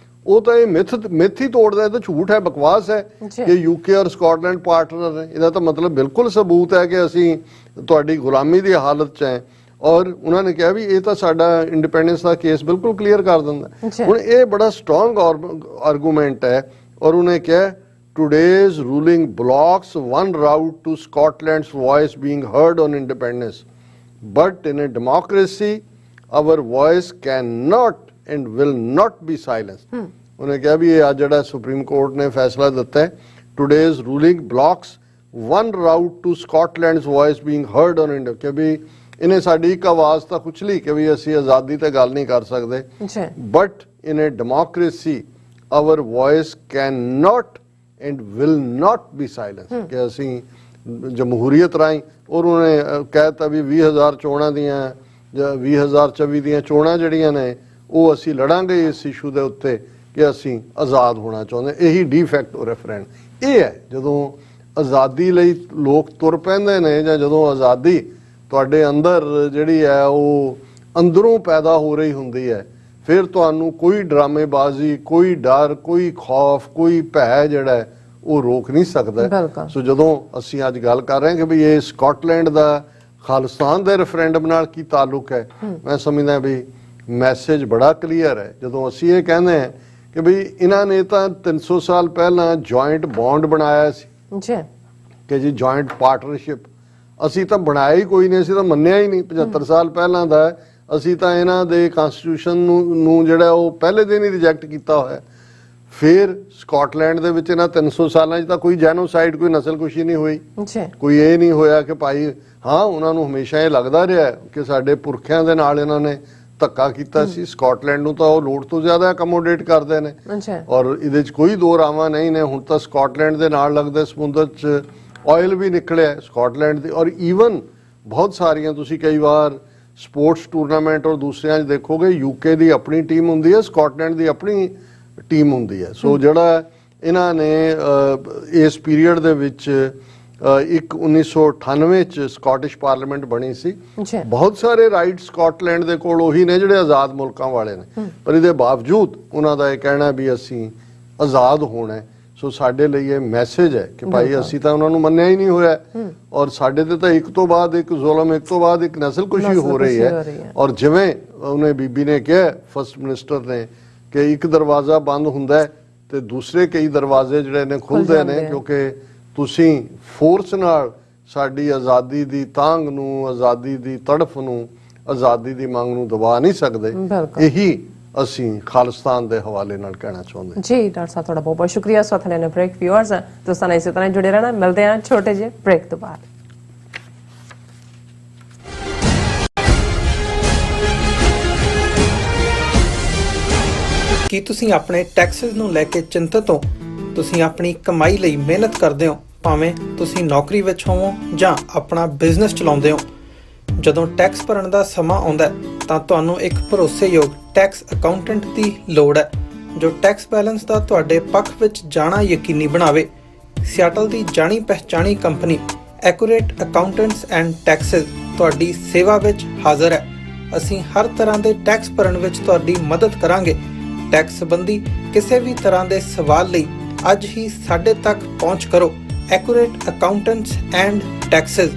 ਉਹ ਤਾਂ ਇਹ ਮਿੱਥ ਹੀ ਤੋੜਦਾ। ਇਹ ਤਾਂ ਝੂਠ ਹੈ, ਬਕਵਾਸ ਹੈ ਕਿ ਯੂਕੇ ਔਰ ਸਕਾਟਲੈਂਡ ਪਾਰਟਨਰ ਨੇ। ਇਹਦਾ ਤਾਂ ਮਤਲਬ ਬਿਲਕੁਲ ਸਬੂਤ ਹੈ ਕਿ ਅਸੀਂ ਤੁਹਾਡੀ ਗੁਲਾਮੀ ਦੀ ਹਾਲਤ 'ਚ ਹੈ। ਔਰ ਉਹਨਾਂ ਨੇ ਕਿਹਾ ਵੀ ਇਹ ਤਾਂ ਸਾਡਾ ਇੰਡੀਪੈਂਡੈਂਸ ਦਾ ਕੇਸ ਬਿਲਕੁਲ ਕਲੀਅਰ ਕਰ ਦਿੰਦਾ। ਹੁਣ ਇਹ ਬੜਾ ਸਟਰੋਂਗ ਆਰਗੂਮੈਂਟ ਹੈ। ਔਰ ਉਹਨੇ ਕਿਹਾ today's ruling blocks one route to Scotland's voice being heard on independence, but in a democracy our voice cannot and will not be silenced। ਉਹਨੇ ਕਿਹਾ ਵੀ ਇਹ ਅੱਜ ਜਿਹੜਾ ਸੁਪਰੀਮ ਕੋਰਟ ਨੇ ਫੈਸਲਾ ਦਿੱਤਾ ਹੈ, today's ruling blocks one route to Scotland's voice being heard on independence, ਕਿ ਵੀ ਇਹਨੇ ਸਾਡੀ ਇੱਕ ਆਵਾਜ਼ ਤਾਂ ਕੁਛ ਲਈ ਕਿ ਵੀ ਅਸੀਂ ਆਜ਼ਾਦੀ ਤੇ ਗੱਲ ਨਹੀਂ ਕਰ ਸਕਦੇ, but in a democracy our voice can not and will not be silence, ਕਿ ਅਸੀਂ ਜਮਹੂਰੀਅਤ ਰਾਹੀਂ, ਔਰ ਉਹਨੇ ਕਹਿ ਦਿੱਤਾ ਵੀ 20,000 ਚੋਣਾਂ ਦੀਆਂ ਜਾਂ 2024 ਦੀਆਂ ਚੋਣਾਂ ਜਿਹੜੀਆਂ ਨੇ ਉਹ ਅਸੀਂ ਲੜਾਂਗੇ ਇਸ ਇਸ਼ੂ ਦੇ ਉੱਤੇ ਕਿ ਅਸੀਂ ਆਜ਼ਾਦ ਹੋਣਾ ਚਾਹੁੰਦੇ। ਇਹੀ ਡੀ ਫੈਕਟੋ ਰੈਫਰੈਂਡਮ ਇਹ ਹੈ। ਜਦੋਂ ਆਜ਼ਾਦੀ ਲਈ ਲੋਕ ਤੁਰ ਪੈਂਦੇ ਨੇ ਜਾਂ ਜਦੋਂ ਆਜ਼ਾਦੀ ਤੁਹਾਡੇ ਅੰਦਰ ਜਿਹੜੀ ਹੈ ਉਹ ਅੰਦਰੋਂ ਪੈਦਾ ਹੋ ਰਹੀ ਹੁੰਦੀ ਹੈ, ਫਿਰ ਤੁਹਾਨੂੰ ਕੋਈ ਡਰਾਮੇਬਾਜ਼ੀ, ਕੋਈ ਡਰ, ਕੋਈ ਖੌਫ, ਕੋਈ ਭੈ ਜਿਹੜਾ ਹੈ ਉਹ ਰੋਕ ਨਹੀਂ ਸਕਦਾ। ਸੋ ਜਦੋਂ ਅਸੀਂ ਅੱਜ ਗੱਲ ਕਰ ਰਹੇ ਹਾਂ ਕਿ ਵੀ ਇਹ ਸਕਾਟਲੈਂਡ ਦਾ ਖਾਲਿਸਤਾਨ ਦੇ ਰੈਫਰੈਂਡਮ ਨਾਲ ਕੀ ਤਾਲੁਕ ਹੈ, ਮੈਂ ਸਮਝਦਾ ਵੀ ਮੈਸੇਜ ਬੜਾ ਕਲੀਅਰ ਹੈ। ਜਦੋਂ ਅਸੀਂ ਇਹ ਕਹਿੰਦੇ ਹਾਂ ਕਿ ਵੀ ਇਹਨਾਂ ਨੇ ਤਾਂ 300 ਸਾਲ ਪਹਿਲਾਂ ਜੁਆਇੰਟ ਬੌਂਡ ਬਣਾਇਆ ਸੀ ਕਿ ਜੀ ਜੁਆਇੰਟ ਪਾਰਟਨਰਸ਼ਿਪ, ਅਸੀਂ ਤਾਂ ਬਣਾਇਆ ਹੀ ਕੋਈ ਨਹੀਂ, ਅਸੀਂ ਤਾਂ ਮੰਨਿਆ ਹੀ ਨਹੀਂ। 75 ਸਾਲ ਪਹਿਲਾਂ ਦਾ ਅਸੀਂ ਤਾਂ ਇਹਨਾਂ ਦੇ ਕਨਸਟੀਟਿਊਸ਼ਨ ਨੂੰ ਜਿਹੜਾ ਉਹ ਪਹਿਲੇ ਦਿਨ ਹੀ ਰਿਜੈਕਟ ਕੀਤਾ ਹੋਇਆ। ਫਿਰ ਸਕਾਟਲੈਂਡ ਦੇ ਵਿੱਚ ਇਹਨਾਂ 300 ਸਾਲਾਂ 'ਚ ਤਾਂ ਕੋਈ ਜੈਨੋਸਾਈਡ, ਕੋਈ ਨਸਲਕੁਸ਼ੀ ਨਹੀਂ ਹੋਈ, ਕੋਈ ਇਹ ਨਹੀਂ ਹੋਇਆ ਕਿ ਭਾਈ ਹਾਂ ਉਹਨਾਂ ਨੂੰ ਹਮੇਸ਼ਾ ਇਹ ਲੱਗਦਾ ਰਿਹਾ ਕਿ ਸਾਡੇ ਪੁਰਖਿਆਂ ਦੇ ਨਾਲ ਇਹਨਾਂ ਨੇ ਧੱਕਾ ਕੀਤਾ ਸੀ। ਸਕਾਟਲੈਂਡ ਨੂੰ ਤਾਂ ਉਹ ਲੋੜ ਤੋਂ ਜ਼ਿਆਦਾ ਅਕਮੋਡੇਟ ਕਰਦੇ ਨੇ ਔਰ ਇਹਦੇ 'ਚ ਕੋਈ ਦੋ ਰਾਵਾਂ ਨਹੀਂ ਨੇ। ਹੁਣ ਤਾਂ ਸਕਾਟਲੈਂਡ ਦੇ ਨਾਲ ਲੱਗਦੇ ਸਮੁੰਦਰ 'ਚ ਆਇਲ ਵੀ ਨਿਕਲਿਆ ਸਕਾਟਲੈਂਡ ਦੇ, ਔਰ ਈਵਨ ਬਹੁਤ ਸਾਰੀਆਂ ਤੁਸੀਂ ਕਈ ਵਾਰ ਸਪੋਰਟਸ ਟੂਰਨਾਮੈਂਟ ਔਰ ਦੂਸਰਿਆਂ 'ਚ ਦੇਖੋਗੇ ਯੂਕੇ ਦੀ ਆਪਣੀ ਟੀਮ ਹੁੰਦੀ ਹੈ, ਸਕਾਟਲੈਂਡ ਦੀ ਆਪਣੀ ਟੀਮ ਹੁੰਦੀ ਹੈ। ਸੋ ਜਿਹੜਾ ਇਹਨਾਂ ਨੇ ਇਸ ਪੀਰੀਅਡ ਦੇ ਵਿੱਚ ਇੱਕ 1998 ਚ ਸਕਾਟਿਸ਼ ਪਾਰਲੀਮੈਂਟ ਬਣੀ ਸੀ। ਬਹੁਤ ਸਾਰੇ ਰਾਈਟ ਸਕਾਟਲੈਂਡ ਦੇ ਕੋਲ ਉਹੀ ਨੇ ਜਿਹੜੇ ਆਜ਼ਾਦ ਮੁਲਕਾਂ ਵਾਲੇ ਨੇ, ਪਰ ਇਹਦੇ ਬਾਵਜੂਦ ਉਹਨਾਂ ਦਾ ਇਹ ਕਹਿਣਾ ਵੀ ਅਸੀਂ ਆਜ਼ਾਦ ਹੋਣਾ। ਸੋ ਸਾਡੇ ਲਈ ਇਹ ਮੈਸੇਜ ਹੈ ਕਿ ਭਾਈ ਅਸੀਂ ਤਾਂ ਉਹਨਾਂ ਨੂੰ ਮੰਨਿਆ ਹੀ ਨਹੀਂ ਹੋਇਆ ਔਰ ਸਾਡੇ ਤੇ ਤਾਂ ਇੱਕ ਤੋਂ ਬਾਅਦ ਇੱਕ ਜ਼ੁਲਮ, ਇੱਕ ਤੋਂ ਬਾਅਦ ਇੱਕ ਨਸਲਕੁਸ਼ੀ ਹੋ ਰਹੀ ਹੈ। ਔਰ ਜਿਵੇਂ ਉਹਨੇ ਬੀਬੀ ਨੇ ਕਿਹਾ, ਫਸਟ ਮਿਨਿਸਟਰ ਨੇ, ਕਿ ਇੱਕ ਦਰਵਾਜ਼ਾ ਬੰਦ ਹੁੰਦਾ ਹੈ ਤੇ ਦੂਸਰੇ ਕਈ ਦਰਵਾਜ਼ੇ ਜਿਹੜੇ ਨੇ ਖੁੱਲਦੇ ਨੇ, ਕਿਉਂਕਿ ਤੁਸੀਂ ਫੋਰਸ ਨਾਲ ਸਾਡੀ ਆਜ਼ਾਦੀ ਦੀ ਤਾਂਘ ਨੂੰ, ਆਜ਼ਾਦੀ ਦੀ ਤੜਫ ਨੂੰ, ਆਜ਼ਾਦੀ ਦੀ ਮੰਗ ਨੂੰ ਦਬਾ ਨਹੀਂ ਸਕਦੇ। ਇਹੀ ਅਸੀਂ ਖਾਲਿਸਤਾਨ ਦੇ ਹਵਾਲੇ ਨਾਲ ਕਹਿਣਾ ਚਾਹੁੰਦੇ ਜੀ। ਡਾਕਟਰ ਸਾਹਿਬ ਤੁਹਾਡਾ ਬਹੁਤ ਬਹੁਤ ਸ਼ੁਕਰੀਆ। ਸਾਥ ਲੈਣੇ ਬ੍ਰੇਕ ਵਿਊਅਰਸ ਦੋਸਤਾਂ ਨਾਲ ਇਸੇ ਤਰ੍ਹਾਂ ਜੁੜੇ ਰਹਿਣਾ। ਮਿਲਦੇ ਹਾਂ ਛੋਟੇ ਜਿਹੇ ਬ੍ਰੇਕ ਤੋਂ ਬਾਅਦ। ਕੀ ਤੁਸੀਂ ਆਪਣੇ ਟੈਕਸਸ ਨੂੰ ਲੈ ਕੇ ਚਿੰਤਤ ਹੋ? ਤੁਸੀਂ ਆਪਣੀ ਕਮਾਈ ਲਈ ਮਿਹਨਤ ਕਰਦੇ ਹੋ, ਭਾਵੇਂ ਤੁਸੀਂ ਨੌਕਰੀ ਵਿੱਚ ਹੋਵੋ ਜਾਂ ਆਪਣਾ ਬਿਜ਼ਨਸ ਚਲਾਉਂਦੇ ਹੋ। ਜਦੋਂ ਟੈਕਸ ਭਰਨ ਦਾ ਸਮਾਂ ਆਉਂਦਾ ਤਾਂ ਤੁਹਾਨੂੰ ਇੱਕ ਭਰੋਸੇਯੋਗ ਟੈਕਸ ਅਕਾਊਂਟੈਂਟ ਦੀ ਲੋੜ ਹੈ ਜੋ ਟੈਕਸ ਬੈਲੈਂਸ ਦਾ ਤੁਹਾਡੇ ਪੱਖ ਵਿੱਚ ਜਾਣਾ ਯਕੀਨੀ ਬਣਾਵੇ। ਸਿਆਟਲ ਦੀ ਜਾਣੀ ਪਹਿਚਾਣੀ company Accurate Accountants and Taxes ਤੁਹਾਡੀ ਸੇਵਾ ਵਿੱਚ ਹਾਜ਼ਰ ਹੈ। ਅਸੀਂ ਹਰ ਤਰ੍ਹਾਂ ਦੇ ਟੈਕਸ ਭਰਨ ਵਿੱਚ ਤੁਹਾਡੀ ਮਦਦ ਕਰਾਂਗੇ। ਟੈਕਸ ਸੰਬੰਧੀ ਕਿਸੇ ਵੀ ਤਰ੍ਹਾਂ ਦੇ ਸਵਾਲ ਲਈ ਅੱਜ ਹੀ ਸਾਡੇ ਤੱਕ ਪਹੁੰਚ ਕਰੋ। Accurate Accountants and Texas.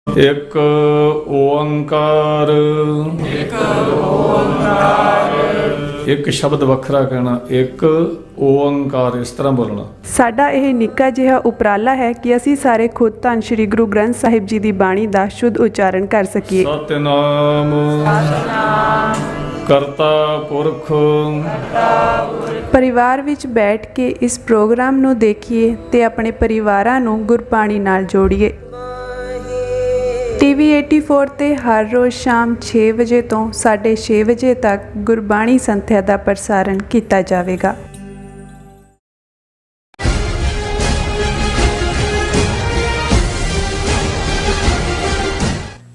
ਇੱਕ ਓੰਕਾਰ, ਇੱਕ ਸ਼ਬਦ ਵੱਖਰਾ ਕਹਿਣਾ, ਇੱਕ ਓੰਕਾਰ, ਇਸ ਤਰ੍ਹਾਂ ਬੋਲਣਾ। ਸਾਡਾ ਇਹ ਨਿੱਕਾ ਜਿਹਾ ਉਪਰਾਲਾ ਹੈ ਕਿ ਅਸੀਂ ਸਾਰੇ ਖੁਦ ਧੰਨ ਸ਼੍ਰੀ ਗੁਰੂ ਗ੍ਰੰਥ ਸਾਹਿਬ ਜੀ ਦੀ ਬਾਣੀ ਦਾ ਸ਼ੁੱਧ ਉਚਾਰਨ ਕਰ ਸਕੀਏ। ਸਤਿਨਾਮ ਕਰਤਾ ਪੁਰਖ। ਪਰਿਵਾਰ ਵਿੱਚ ਬੈਠ ਕੇ ਇਸ ਪ੍ਰੋਗਰਾਮ ਨੂੰ ਦੇਖੀਏ ਤੇ ਆਪਣੇ ਪਰਿਵਾਰਾਂ ਨੂੰ ਗੁਰਬਾਣੀ ਨਾਲ ਜੋੜੀਏ। TV 84 ਤੇ ਹਰ ਰੋਜ਼ ਸ਼ਾਮ 6 ਵਜੇ ਤੋਂ 6:30 ਵਜੇ ਤੱਕ ਗੁਰਬਾਣੀ ਸੰਥਿਆ ਦਾ ਪ੍ਰਸਾਰਣ ਕੀਤਾ ਜਾਵੇਗਾ।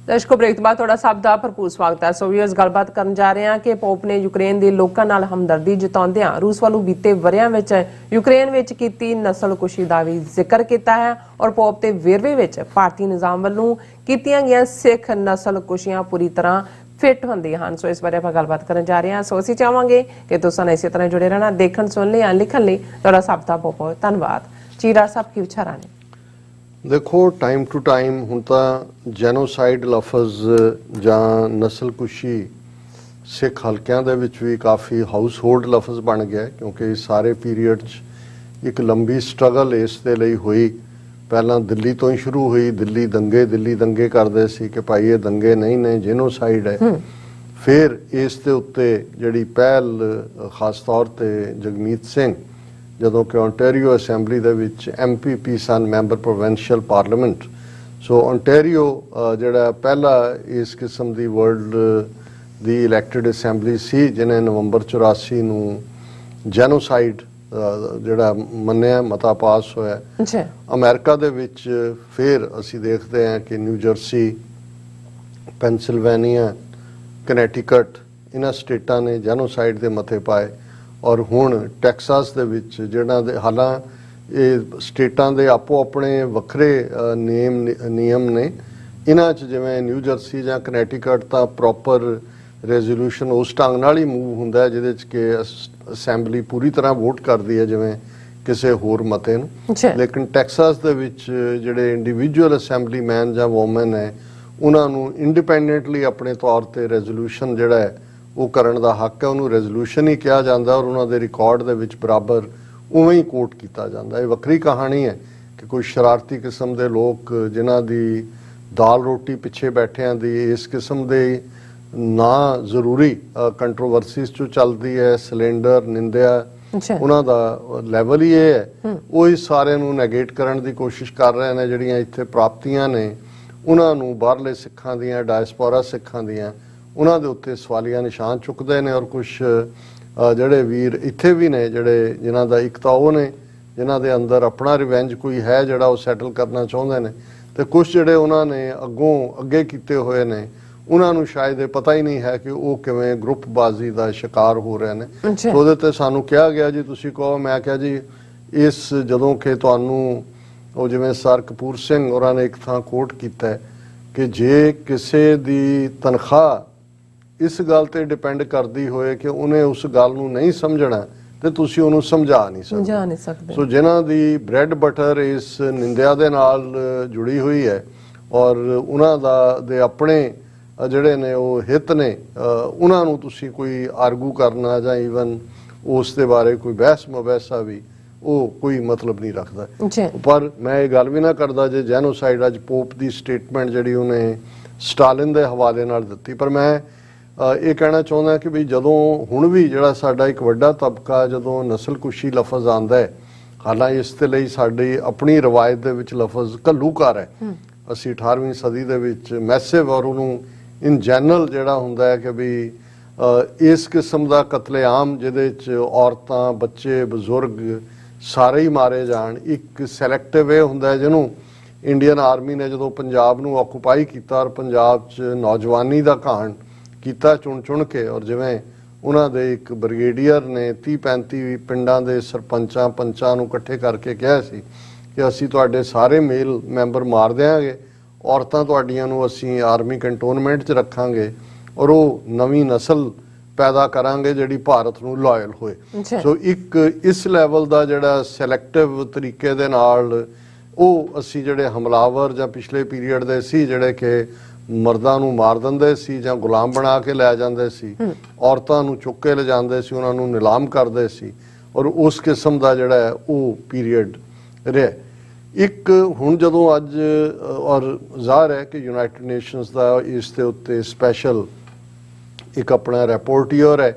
ਦਰਸ਼ਕੋ ਬ੍ਰੇਕ ਤੋਂ ਬਾਅਦ ਤੁਹਾਡਾ ਸਭ ਦਾ ਭਰਪੂਰ ਸਵਾਗਤ ਹੈ। ਸੋ ਵੀਅਰਸ ਗੱਲਬਾਤ ਕਰਨ ਜਾ ਰਹੇ ਹਾਂ ਕਿ ਪੋਪ ਨੇ ਯੂਕਰੇਨ ਦੇ ਲੋਕਾਂ ਨਾਲ ਹਮਦਰਦੀ ਜਤਾਉਂਦਿਆਂ ਰੂਸ ਵੱਲੋਂ ਬੀਤੇ ਵਰ੍ਹਿਆਂ ਵਿੱਚ ਯੂਕਰੇਨ ਵਿੱਚ ਕੀਤੀ ਨਸਲਕੁਸ਼ੀ ਦਾ ਵੀ ਜ਼ਿਕਰ ਕੀਤਾ ਹੈ ਔਰ ਪੋਪ ਦੇ ਵੇਰਵੇ ਵਿੱਚ ਭਾਰਤੀ ਨਿਜ਼ਾਮ ਵੱਲੋਂ ਕੀਤੀਆਂ ਗਈਆਂ ਸਿੱਖ ਨਸਲਕੁਸ਼ੀਆਂ ਪੂਰੀ ਤਰ੍ਹਾਂ ਫਿੱਟ ਹੁੰਦੀਆਂ ਹਨ। ਸੋ ਇਸ ਬਾਰੇ ਆਪਾਂ ਗੱਲਬਾਤ ਕਰਨ ਜਾ ਰਹੇ ਹਾਂ। ਸੋ ਅਸੀਂ ਚਾਹਾਂਗੇ ਕਿ ਤੁਸੀਂ ਨਾਲ ਇਸੇ ਤਰ੍ਹਾਂ ਜੁੜੇ ਰਹਿਣਾ। ਦੇਖਣ, ਸੁਣ ਲਈ, ਲਿਖਣ ਲਈ ਤੁਹਾਡਾ ਸਭ ਦਾ ਬਹੁਤ ਬਹੁਤ ਧੰਨਵਾਦ। ਚੀਰਾ ਸਾਹਿਬ ਕੀ ਵਿਚਾਰਾਂ ਨੇ? ਦੇਖੋ, ਟਾਈਮ ਟੂ ਟਾਈਮ ਹੁਣ ਤਾਂ ਜੈਨੋਸਾਈਡ ਲਫ਼ਜ਼ ਜਾਂ ਨਸਲਕੁਸ਼ੀ ਸਿੱਖ ਹਲਕਿਆਂ ਦੇ ਵਿੱਚ ਵੀ ਕਾਫੀ ਹਾਊਸ ਹੋਲਡ ਲਫ਼ਜ਼ ਬਣ ਗਿਆ, ਕਿਉਂਕਿ ਇਸ ਸਾਰੇ ਪੀਰੀਅਡ 'ਚ ਇੱਕ ਲੰਬੀ ਸਟਰਗਲ ਇਸ ਦੇ ਲਈ ਹੋਈ। ਪਹਿਲਾਂ ਦਿੱਲੀ ਤੋਂ ਹੀ ਸ਼ੁਰੂ ਹੋਈ, ਦਿੱਲੀ ਦੰਗੇ ਕਰਦੇ ਸੀ ਕਿ ਭਾਈ ਇਹ ਦੰਗੇ ਨਹੀਂ ਨੇ, ਜੈਨੋਸਾਈਡ ਹੈ। ਫਿਰ ਇਸ ਦੇ ਉੱਤੇ ਜਿਹੜੀ ਪਹਿਲ ਖਾਸ ਤੌਰ ਤੇ ਜਗਮੀਤ ਸਿੰਘ, ਜਦੋਂ ਕਿ ਓਨਟਾਰੀਓ ਅਸੈਂਬਲੀ ਦੇ ਵਿੱਚ MPP ਸਨ, ਮੈਂਬਰ ਪ੍ਰੋਵਿੰਸ਼ੀਅਲ ਪਾਰਲੀਮੈਂਟ। ਸੋ ਓਨਟਾਰੀਓ ਜਿਹੜਾ ਪਹਿਲਾ ਇਸ ਕਿਸਮ ਦੀ ਵਰਲਡ ਦੀ ਇਲੈਕਟਿਡ ਅਸੈਂਬਲੀ ਸੀ ਜਿਹਨੇ ਨਵੰਬਰ 84 ਨੂੰ ਜੈਨੋਸਾਈਡ ਜਿਹੜਾ ਮੰਨਿਆ ਮਤਾ ਪਾਸ ਹੋਇਆ। ਜੀ ਅਮਰੀਕਾ ਦੇ ਵਿੱਚ ਫਿਰ ਅਸੀਂ ਦੇਖਦੇ ਹਾਂ ਕਿ ਨਿਊ ਜਰਸੀ, ਪੈਨਸਿਲਵੇਨੀਆ, ਕਨੈਟੀਕਟ, ਇਹਨਾਂ ਸਟੇਟਾਂ ਨੇ ਜੈਨੋਸਾਈਡ ਦੇ ਮਤੇ ਪਾਏ। ਔਰ ਹੁਣ ਟੈਕਸਾਸ ਦੇ ਵਿੱਚ ਜਿਹਨਾਂ ਦੇ ਹਾਲਾਂ ਇਹ ਸਟੇਟਾਂ ਦੇ ਆਪੋ ਆਪਣੇ ਵੱਖਰੇ ਨਿਯਮ ਨੇ, ਇਹਨਾਂ 'ਚ ਜਿਵੇਂ ਨਿਊ ਜਰਸੀ ਜਾਂ ਕਨੈਟੀਕਟ ਤਾਂ ਪ੍ਰੋਪਰ ਰੈਜ਼ੋਲੂਸ਼ਨ ਉਸ ਢੰਗ ਨਾਲ ਹੀ ਮੂਵ ਹੁੰਦਾ ਹੈ ਜਿਹਦੇ 'ਚ ਕਿ ਅਸੈਂਬਲੀ ਪੂਰੀ ਤਰ੍ਹਾਂ ਵੋਟ ਕਰਦੀ ਹੈ ਜਿਵੇਂ ਕਿਸੇ ਹੋਰ ਮਤੇ ਨੂੰ। ਲੇਕਿਨ ਟੈਕਸਾਸ ਦੇ ਵਿੱਚ ਜਿਹੜੇ ਇੰਡੀਵਿਜੂਅਲ ਅਸੈਂਬਲੀਮੈਨ ਜਾਂ ਵੂਮਨ ਹੈ ਉਹਨਾਂ ਨੂੰ ਇੰਡੀਪੈਂਡੈਂਟਲੀ ਆਪਣੇ ਤੌਰ ਤੇ ਰੈਜ਼ੋਲੂਸ਼ਨ ਜਿਹੜਾ ਹੈ ਉਹ ਕਰਨ ਦਾ ਹੱਕ ਹੈ। ਉਹਨੂੰ ਰੈਜ਼ੋਲੂਸ਼ਨ ਹੀ ਕਿਹਾ ਜਾਂਦਾ ਔਰ ਉਹਨਾਂ ਦੇ ਰਿਕਾਰਡ ਦੇ ਵਿੱਚ ਬਰਾਬਰ ਉਵੇਂ ਹੀ ਕੋਟ ਕੀਤਾ ਜਾਂਦਾ। ਇਹ ਵੱਖਰੀ ਕਹਾਣੀ ਹੈ ਕਿ ਕੋਈ ਸ਼ਰਾਰਤੀ ਕਿਸਮ ਦੇ ਲੋਕ ਜਿਨ੍ਹਾਂ ਦੀ ਦਾਲ ਰੋਟੀ ਪਿੱਛੇ ਬੈਠਿਆਂ ਦੀ ਇਸ ਕਿਸਮ ਦੇ ਨਾ ਜ਼ਰੂਰੀ ਕੰਟਰੋਵਰਸੀਜ਼ 'ਚੋਂ ਚੱਲਦੀ ਹੈ, ਸਿਲੰਡਰ, ਨਿੰਦਿਆ, ਉਹਨਾਂ ਦਾ ਲੈਵਲ ਹੀ ਇਹ ਹੈ। ਉਹ ਹੀ ਸਾਰਿਆਂ ਨੂੰ ਨੈਗੇਟ ਕਰਨ ਦੀ ਕੋਸ਼ਿਸ਼ ਕਰ ਰਹੇ ਨੇ। ਜਿਹੜੀਆਂ ਇੱਥੇ ਪ੍ਰਾਪਤੀਆਂ ਨੇ ਉਹਨਾਂ ਨੂੰ ਬਾਹਰਲੇ ਸਿੱਖਾਂ ਦੀਆਂ, ਡਾਇਸਪੋਰਾ ਸਿੱਖਾਂ ਦੀਆਂ, ਉਹਨਾਂ ਦੇ ਉੱਤੇ ਸਵਾਲੀਆ ਨਿਸ਼ਾਨ ਚੁੱਕਦੇ ਨੇ। ਔਰ ਕੁਝ ਜਿਹੜੇ ਵੀਰ ਇੱਥੇ ਵੀ ਨੇ ਜਿਹੜੇ ਜਿਨ੍ਹਾਂ ਦਾ ਇੱਕ ਤਾਂ ਉਹ ਨੇ ਜਿਨ੍ਹਾਂ ਦੇ ਅੰਦਰ ਆਪਣਾ ਰਿਵੈਂਜ ਕੋਈ ਹੈ ਜਿਹੜਾ ਉਹ ਸੈਟਲ ਕਰਨਾ ਚਾਹੁੰਦੇ ਨੇ, ਤੇ ਕੁਝ ਜਿਹੜੇ ਉਹਨਾਂ ਨੇ ਅੱਗੇ ਕੀਤੇ ਹੋਏ ਨੇ ਉਹਨਾਂ ਨੂੰ ਸ਼ਾਇਦ ਇਹ ਪਤਾ ਹੀ ਨਹੀਂ ਹੈ ਕਿ ਉਹ ਕਿਵੇਂ ਗਰੁੱਪਬਾਜ਼ੀ ਦਾ ਸ਼ਿਕਾਰ ਹੋ ਰਹੇ ਨੇ। ਉਹਦੇ ਤੇ ਸਾਨੂੰ ਕਿਹਾ ਗਿਆ ਜੀ ਤੁਸੀਂ ਕਹੋ, ਮੈਂ ਕਿਹਾ ਜੀ ਇਸ ਜਦੋਂ ਕਿ ਤੁਹਾਨੂੰ ਉਹ ਜਿਵੇਂ ਸਰ ਕਪੂਰ ਸਿੰਘ ਹੋਰਾਂ ਨੇ ਇੱਕ ਥਾਂ ਕੋਟ ਕੀਤਾ ਕਿ ਜੇ ਕਿਸੇ ਦੀ ਤਨਖਾਹ ਇਸ ਗੱਲ ਤੇ ਡਿਪੈਂਡ ਕਰਦੀ ਹੋਏ ਕਿ ਉਹਨੇ ਉਸ ਗੱਲ ਨੂੰ ਨਹੀਂ ਸਮਝਣਾ ਤੇ ਤੁਸੀਂ ਉਹਨੂੰ ਸਮਝਾ ਨਹੀਂ ਸਕਦੇ। ਸੋ ਜਿਨ੍ਹਾਂ ਦੀ ਬ੍ਰੈਡ ਬਟਰ ਇਸ ਨਿੰਦਿਆ ਦੇ ਨਾਲ ਜੁੜੀ ਹੋਈ ਹੈ ਔਰ ਉਹਨਾਂ ਦੇ ਆਪਣੇ ਜਿਹੜੇ ਨੇ ਉਹ ਹਿੱਤ ਨੇ, ਉਹਨਾਂ ਨੂੰ ਤੁਸੀਂ ਕੋਈ ਆਰਗੂ ਕਰਨਾ ਜਾਂ ਈਵਨ ਉਸ ਦੇ ਬਾਰੇ ਕੋਈ ਬਹਿਸ ਮੁਬੈਸਾ ਵੀ ਉਹ ਕੋਈ ਮਤਲਬ ਨਹੀਂ ਰੱਖਦਾ। ਪਰ ਮੈਂ ਇਹ ਗੱਲ ਵੀ ਨਾ ਕਰਦਾ ਜੇ ਜੈਨੋਸਾਈਡ ਅੱਜ ਪੋਪ ਦੀ ਸਟੇਟਮੈਂਟ ਜਿਹੜੀ ਉਹਨੇ ਸਟਾਲਿਨ ਦੇ ਹਵਾਲੇ ਨਾਲ ਦਿੱਤੀ, ਪਰ ਮੈਂ ਇਹ ਕਹਿਣਾ ਚਾਹੁੰਦਾ ਕਿ ਵੀ ਜਦੋਂ ਹੁਣ ਵੀ ਜਿਹੜਾ ਸਾਡਾ ਇੱਕ ਵੱਡਾ ਤਬਕਾ ਜਦੋਂ ਨਸਲਕੁਸ਼ੀ ਲਫ਼ਜ਼ ਆਉਂਦਾ ਹੈ, ਹਾਲਾਂਕਿ ਇਸ ਦੇ ਲਈ ਸਾਡੀ ਆਪਣੀ ਰਵਾਇਤ ਦੇ ਵਿੱਚ ਲਫ਼ਜ਼ ਘੱਲੂਘਾਰ ਹੈ। ਅਸੀਂ 18ਵੀਂ ਸਦੀ ਦੇ ਵਿੱਚ ਮੈਸਿਵ ਔਰ ਉਹਨੂੰ ਇਨ ਜਨਰਲ ਜਿਹੜਾ ਹੁੰਦਾ ਹੈ ਕਿ ਵੀ ਇਸ ਕਿਸਮ ਦਾ ਕਤਲੇਆਮ ਜਿਹਦੇ 'ਚ ਔਰਤਾਂ, ਬੱਚੇ, ਬਜ਼ੁਰਗ ਸਾਰੇ ਹੀ ਮਾਰੇ ਜਾਣ, ਇੱਕ ਸੈਲੈਕਟਿਵ ਇਹ ਹੁੰਦਾ ਜਿਹਨੂੰ ਇੰਡੀਅਨ ਆਰਮੀ ਨੇ ਜਦੋਂ ਪੰਜਾਬ ਨੂੰ ਆਕੂਪਾਈ ਕੀਤਾ ਔਰ ਪੰਜਾਬ 'ਚ ਨੌਜਵਾਨੀ ਦਾ ਘਾਣ ਕੀਤਾ ਚੁਣ ਕੇ, ਔਰ ਜਿਵੇਂ ਉਹਨਾਂ ਦੇ ਇੱਕ ਬ੍ਰਿਗੇਡੀਅਰ ਨੇ 30-35 ਪਿੰਡਾਂ ਦੇ ਸਰਪੰਚਾਂ ਪੰਚਾਂ ਨੂੰ ਇਕੱਠੇ ਕਰਕੇ ਕਿਹਾ ਸੀ ਕਿ ਅਸੀਂ ਤੁਹਾਡੇ ਸਾਰੇ ਮੇਲ ਮੈਂਬਰ ਮਾਰ ਦਿਆਂਗੇ, ਔਰਤਾਂ ਤੁਹਾਡੀਆਂ ਨੂੰ ਅਸੀਂ ਆਰਮੀ ਕੰਟੋਨਮੈਂਟ 'ਚ ਰੱਖਾਂਗੇ ਔਰ ਉਹ ਨਵੀਂ ਨਸਲ ਪੈਦਾ ਕਰਾਂਗੇ ਜਿਹੜੀ ਭਾਰਤ ਨੂੰ ਲਾਇਲ ਹੋਏ। ਸੋ ਇੱਕ ਇਸ ਲੈਵਲ ਦਾ ਜਿਹੜਾ ਸਿਲੈਕਟਿਵ ਤਰੀਕੇ ਦੇ ਨਾਲ ਉਹ ਅਸੀਂ ਜਿਹੜੇ ਹਮਲਾਵਰ ਜਾਂ ਪਿਛਲੇ ਪੀਰੀਅਡ ਦੇ ਸੀ ਜਿਹੜੇ ਕਿ ਮਰਦਾਂ ਨੂੰ ਮਾਰ ਦਿੰਦੇ ਸੀ ਜਾਂ ਗੁਲਾਮ ਬਣਾ ਕੇ ਲੈ ਜਾਂਦੇ ਸੀ, ਔਰਤਾਂ ਨੂੰ ਚੁੱਕ ਕੇ ਲੈ ਜਾਂਦੇ ਸੀ, ਉਹਨਾਂ ਨੂੰ ਨਿਲਾਮ ਕਰਦੇ ਸੀ, ਔਰ ਉਸ ਕਿਸਮ ਦਾ ਜਿਹੜਾ ਹੈ ਉਹ ਪੀਰੀਅਡ ਰਿਹਾ। ਇੱਕ ਹੁਣ ਜਦੋਂ ਅੱਜ ਔਰ ਜ਼ਾਹਰ ਹੈ ਕਿ ਯੂਨਾਈਟਿਡ ਨੇਸ਼ਨਸ ਦਾ ਇਸ ਦੇ ਉੱਤੇ ਸਪੈਸ਼ਲ ਇੱਕ ਆਪਣਾ ਰਿਪੋਰਟਰ ਹੈ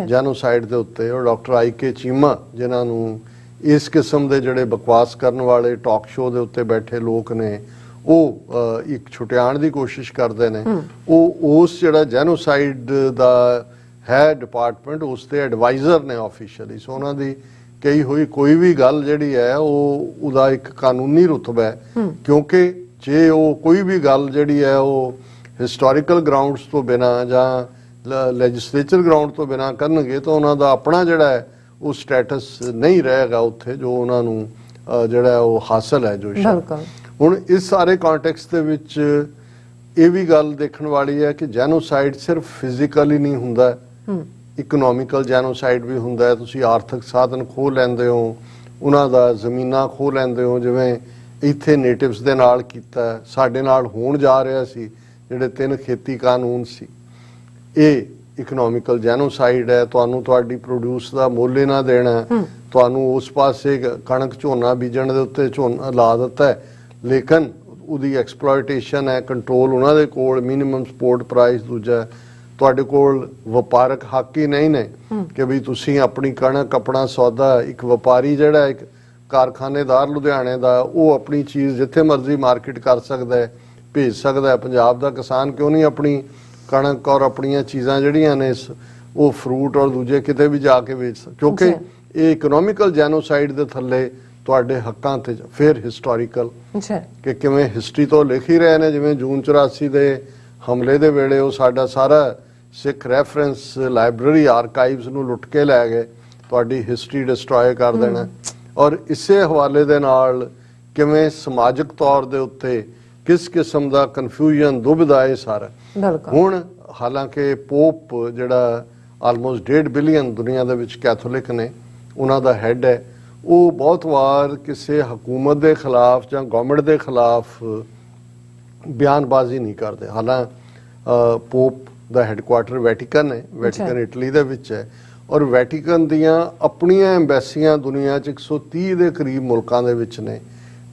ਜੈਨੋਸਾਈਡ ਦੇ ਉੱਤੇ, ਔਰ ਡਾਕਟਰ ਆਈ.ਕੇ. ਚੀਮਾ ਜਿਨ੍ਹਾਂ ਨੂੰ ਇਸ ਕਿਸਮ ਦੇ ਜਿਹੜੇ ਬਕਵਾਸ ਕਰਨ ਵਾਲੇ ਟਾਕ ਸ਼ੋਅ ਦੇ ਉੱਤੇ ਬੈਠੇ ਲੋਕ ਨੇ ਉਹ ਇੱਕ ਛੁਟਿਆਣ ਦੀ ਕੋਸ਼ਿਸ਼ ਕਰਦੇ ਨੇ। ਉਹ ਉਸ ਜਿਹੜਾ ਜੈਨੋਸਾਈਡ ਦਾ ਹੈ ਡਿਪਾਰਟਮੈਂਟ ਉਸ ਦੇ ਐਡਵਾਈਜ਼ਰ ਨੇ ਆਫੀਸ਼ੀਅਲੀ। ਸੋ ਉਹਨਾਂ ਦੀ ਕਹੀ ਹੋਈ ਕੋਈ ਵੀ ਗੱਲ ਜਿਹੜੀ ਹੈ ਉਹ ਉਹਦਾ ਇੱਕ ਕਾਨੂੰਨੀ ਰੁਤਬਾ ਹੈ, ਕਿਉਂਕਿ ਜੇ ਉਹ ਕੋਈ ਵੀ ਗੱਲ ਜਿਹੜੀ ਹੈ ਉਹ ਹਿਸਟੋਰੀਕਲ ਗਰਾਊਂਡਸ ਤੋਂ ਬਿਨਾਂ ਜਾਂ ਲੈਜਿਸਲੇਚਰ ਗਰਾਊਂਡ ਤੋਂ ਬਿਨਾਂ ਕਰਨਗੇ ਤਾਂ ਉਹਨਾਂ ਦਾ ਆਪਣਾ ਜਿਹੜਾ ਹੈ ਉਹ ਸਟੇਟਸ ਨਹੀਂ ਰਹੇਗਾ ਉੱਥੇ ਜੋ ਉਹਨਾਂ ਨੂੰ ਜਿਹੜਾ ਉਹ ਹਾਸਲ ਹੈ ਜੋ ਹੁਣ ਇਸ ਸਾਰੇ ਕੰਟੈਕਸਟ ਦੇ ਵਿੱਚ ਇਹ ਵੀ ਗੱਲ ਦੇਖਣ ਵਾਲੀ ਹੈ ਕਿ ਜੈਨੋਸਾਈਡ ਸਿਰਫ ਫਿਜ਼ੀਕਲੀ ਨਹੀਂ ਹੁੰਦਾ, ਇਕਨੋਮਿਕਲ ਜੈਨੋਸਾਈਡ ਵੀ ਹੁੰਦਾ ਹੈ। ਤੁਸੀਂ ਆਰਥਿਕ ਸਾਧਨ ਖੋਹ ਲੈਂਦੇ ਹੋ, ਉਹਨਾਂ ਦਾ ਜ਼ਮੀਨਾਂ ਖੋਹ ਲੈਂਦੇ ਹੋ, ਜਿਵੇਂ ਇੱਥੇ ਨੇਟਿਵਸ ਦੇ ਨਾਲ ਕੀਤਾ, ਸਾਡੇ ਨਾਲ ਹੋਣ ਜਾ ਰਿਹਾ ਸੀ ਜਿਹੜੇ 3 ਖੇਤੀ ਕਾਨੂੰਨ ਸੀ, ਇਹ ਇਕਨੋਮਿਕਲ ਜੈਨੋਸਾਈਡ ਹੈ। ਤੁਹਾਨੂੰ ਤੁਹਾਡੀ ਪ੍ਰੋਡਿਊਸ ਦਾ ਮੁੱਲ ਨਾ ਦੇਣਾ, ਤੁਹਾਨੂੰ ਉਸ ਪਾਸੇ ਕਣਕ ਝੋਨਾ ਬੀਜਣ ਦੇ ਉੱਤੇ ਝੋਨਾ ਲਾ ਦਿੱਤਾ ਹੈ, ਲੇਕਿਨ ਉਹਦੀ ਐਕਸਪਲੋਇਟੇਸ਼ਨ ਹੈ, ਕੰਟਰੋਲ ਉਹਨਾਂ ਦੇ ਕੋਲ, ਮਿਨੀਮਮ ਸਪੋਰਟ ਪ੍ਰਾਈਸ ਦੂਜਾ, ਤੁਹਾਡੇ ਕੋਲ ਵਪਾਰਕ ਹੱਕ ਹੀ ਨਹੀਂ ਨੇ ਕਿ ਵੀ ਤੁਸੀਂ ਆਪਣੀ ਕਣਕ ਆਪਣਾ ਸੌਦਾ, ਇੱਕ ਵਪਾਰੀ ਜਿਹੜਾ ਇੱਕ ਕਾਰਖਾਨੇਦਾਰ ਲੁਧਿਆਣੇ ਦਾ ਉਹ ਆਪਣੀ ਚੀਜ਼ ਜਿੱਥੇ ਮਰਜ਼ੀ ਮਾਰਕੀਟ ਕਰ ਸਕਦਾ ਹੈ, ਭੇਜ ਸਕਦਾ ਹੈ। ਪੰਜਾਬ ਦਾ ਕਿਸਾਨ ਕਿਉਂ ਨਹੀਂ ਆਪਣੀ ਕਣਕ ਔਰ ਆਪਣੀਆਂ ਚੀਜ਼ਾਂ ਜਿਹੜੀਆਂ ਨੇ ਉਹ ਫਰੂਟ ਔਰ ਦੂਜੇ ਕਿਤੇ ਵੀ ਜਾ ਕੇ ਵੇਚ ਕਿਉਂਕਿ ਇਹ ਇਕਨੋਮਿਕਲ ਜੈਨੋਸਾਈਡ ਦੇ ਥੱਲੇ ਤੁਹਾਡੇ ਹੱਕਾਂ ਤੇ ਫਿਰ ਹਿਸਟੋਰੀਕਲ ਅੱਛਾ ਕਿ ਕਿਵੇਂ ਹਿਸਟਰੀ ਤੋਂ ਲਿਖ ਹੀ ਰਹੇ ਨੇ, ਜਿਵੇਂ ਜੂਨ 84 ਦੇ ਹਮਲੇ ਦੇ ਵੇਲੇ ਉਹ ਸਾਡਾ ਸਾਰਾ ਸਿੱਖ ਰੈਫਰੈਂਸ ਲਾਇਬ੍ਰੇਰੀ ਆਰਕਾਈਵਸ ਨੂੰ ਲੁੱਟ ਕੇ ਲੈ ਗਏ, ਤੁਹਾਡੀ ਹਿਸਟਰੀ ਡਿਸਟਰੋਏ ਕਰ ਦੇਣਾ। ਔਰ ਇਸੇ ਹਵਾਲੇ ਦੇ ਨਾਲ ਕਿਵੇਂ ਸਮਾਜਿਕ ਤੌਰ ਦੇ ਉੱਤੇ ਕਿਸ ਕਿਸਮ ਦਾ ਕਨਫਿਊਜ਼ਨ ਦੁਬਿਧਾ ਇਹ ਸਾਰਾ। ਬਿਲਕੁਲ। ਹੁਣ ਹਾਲਾਂਕਿ ਪੋਪ ਜਿਹੜਾ ਆਲਮੋਸਟ 1.5 ਬਿਲੀਅਨ ਦੁਨੀਆ ਦੇ ਵਿੱਚ ਕੈਥੋਲਿਕ ਨੇ, ਉਹਨਾਂ ਦਾ ਹੈੱਡ ਹੈ, ਉਹ ਬਹੁਤ ਵਾਰ ਕਿਸੇ ਹਕੂਮਤ ਦੇ ਖਿਲਾਫ ਜਾਂ ਗਵਰਨਮੈਂਟ ਦੇ ਖਿਲਾਫ ਬਿਆਨਬਾਜ਼ੀ ਨਹੀਂ ਕਰਦੇ। ਪੋਪ ਦਾ ਹੈੱਡਕੁਆਟਰ ਵੈਟੀਕਨ ਹੈ, ਵੈਟੀਕਨ ਇਟਲੀ ਦੇ ਵਿੱਚ ਹੈ, ਔਰ ਵੈਟੀਕਨ ਦੀਆਂ ਆਪਣੀਆਂ ਐਮਬੈਸੀਆਂ ਦੁਨੀਆ 'ਚ 130 ਦੇ ਕਰੀਬ ਮੁਲਕਾਂ ਦੇ ਵਿੱਚ ਨੇ।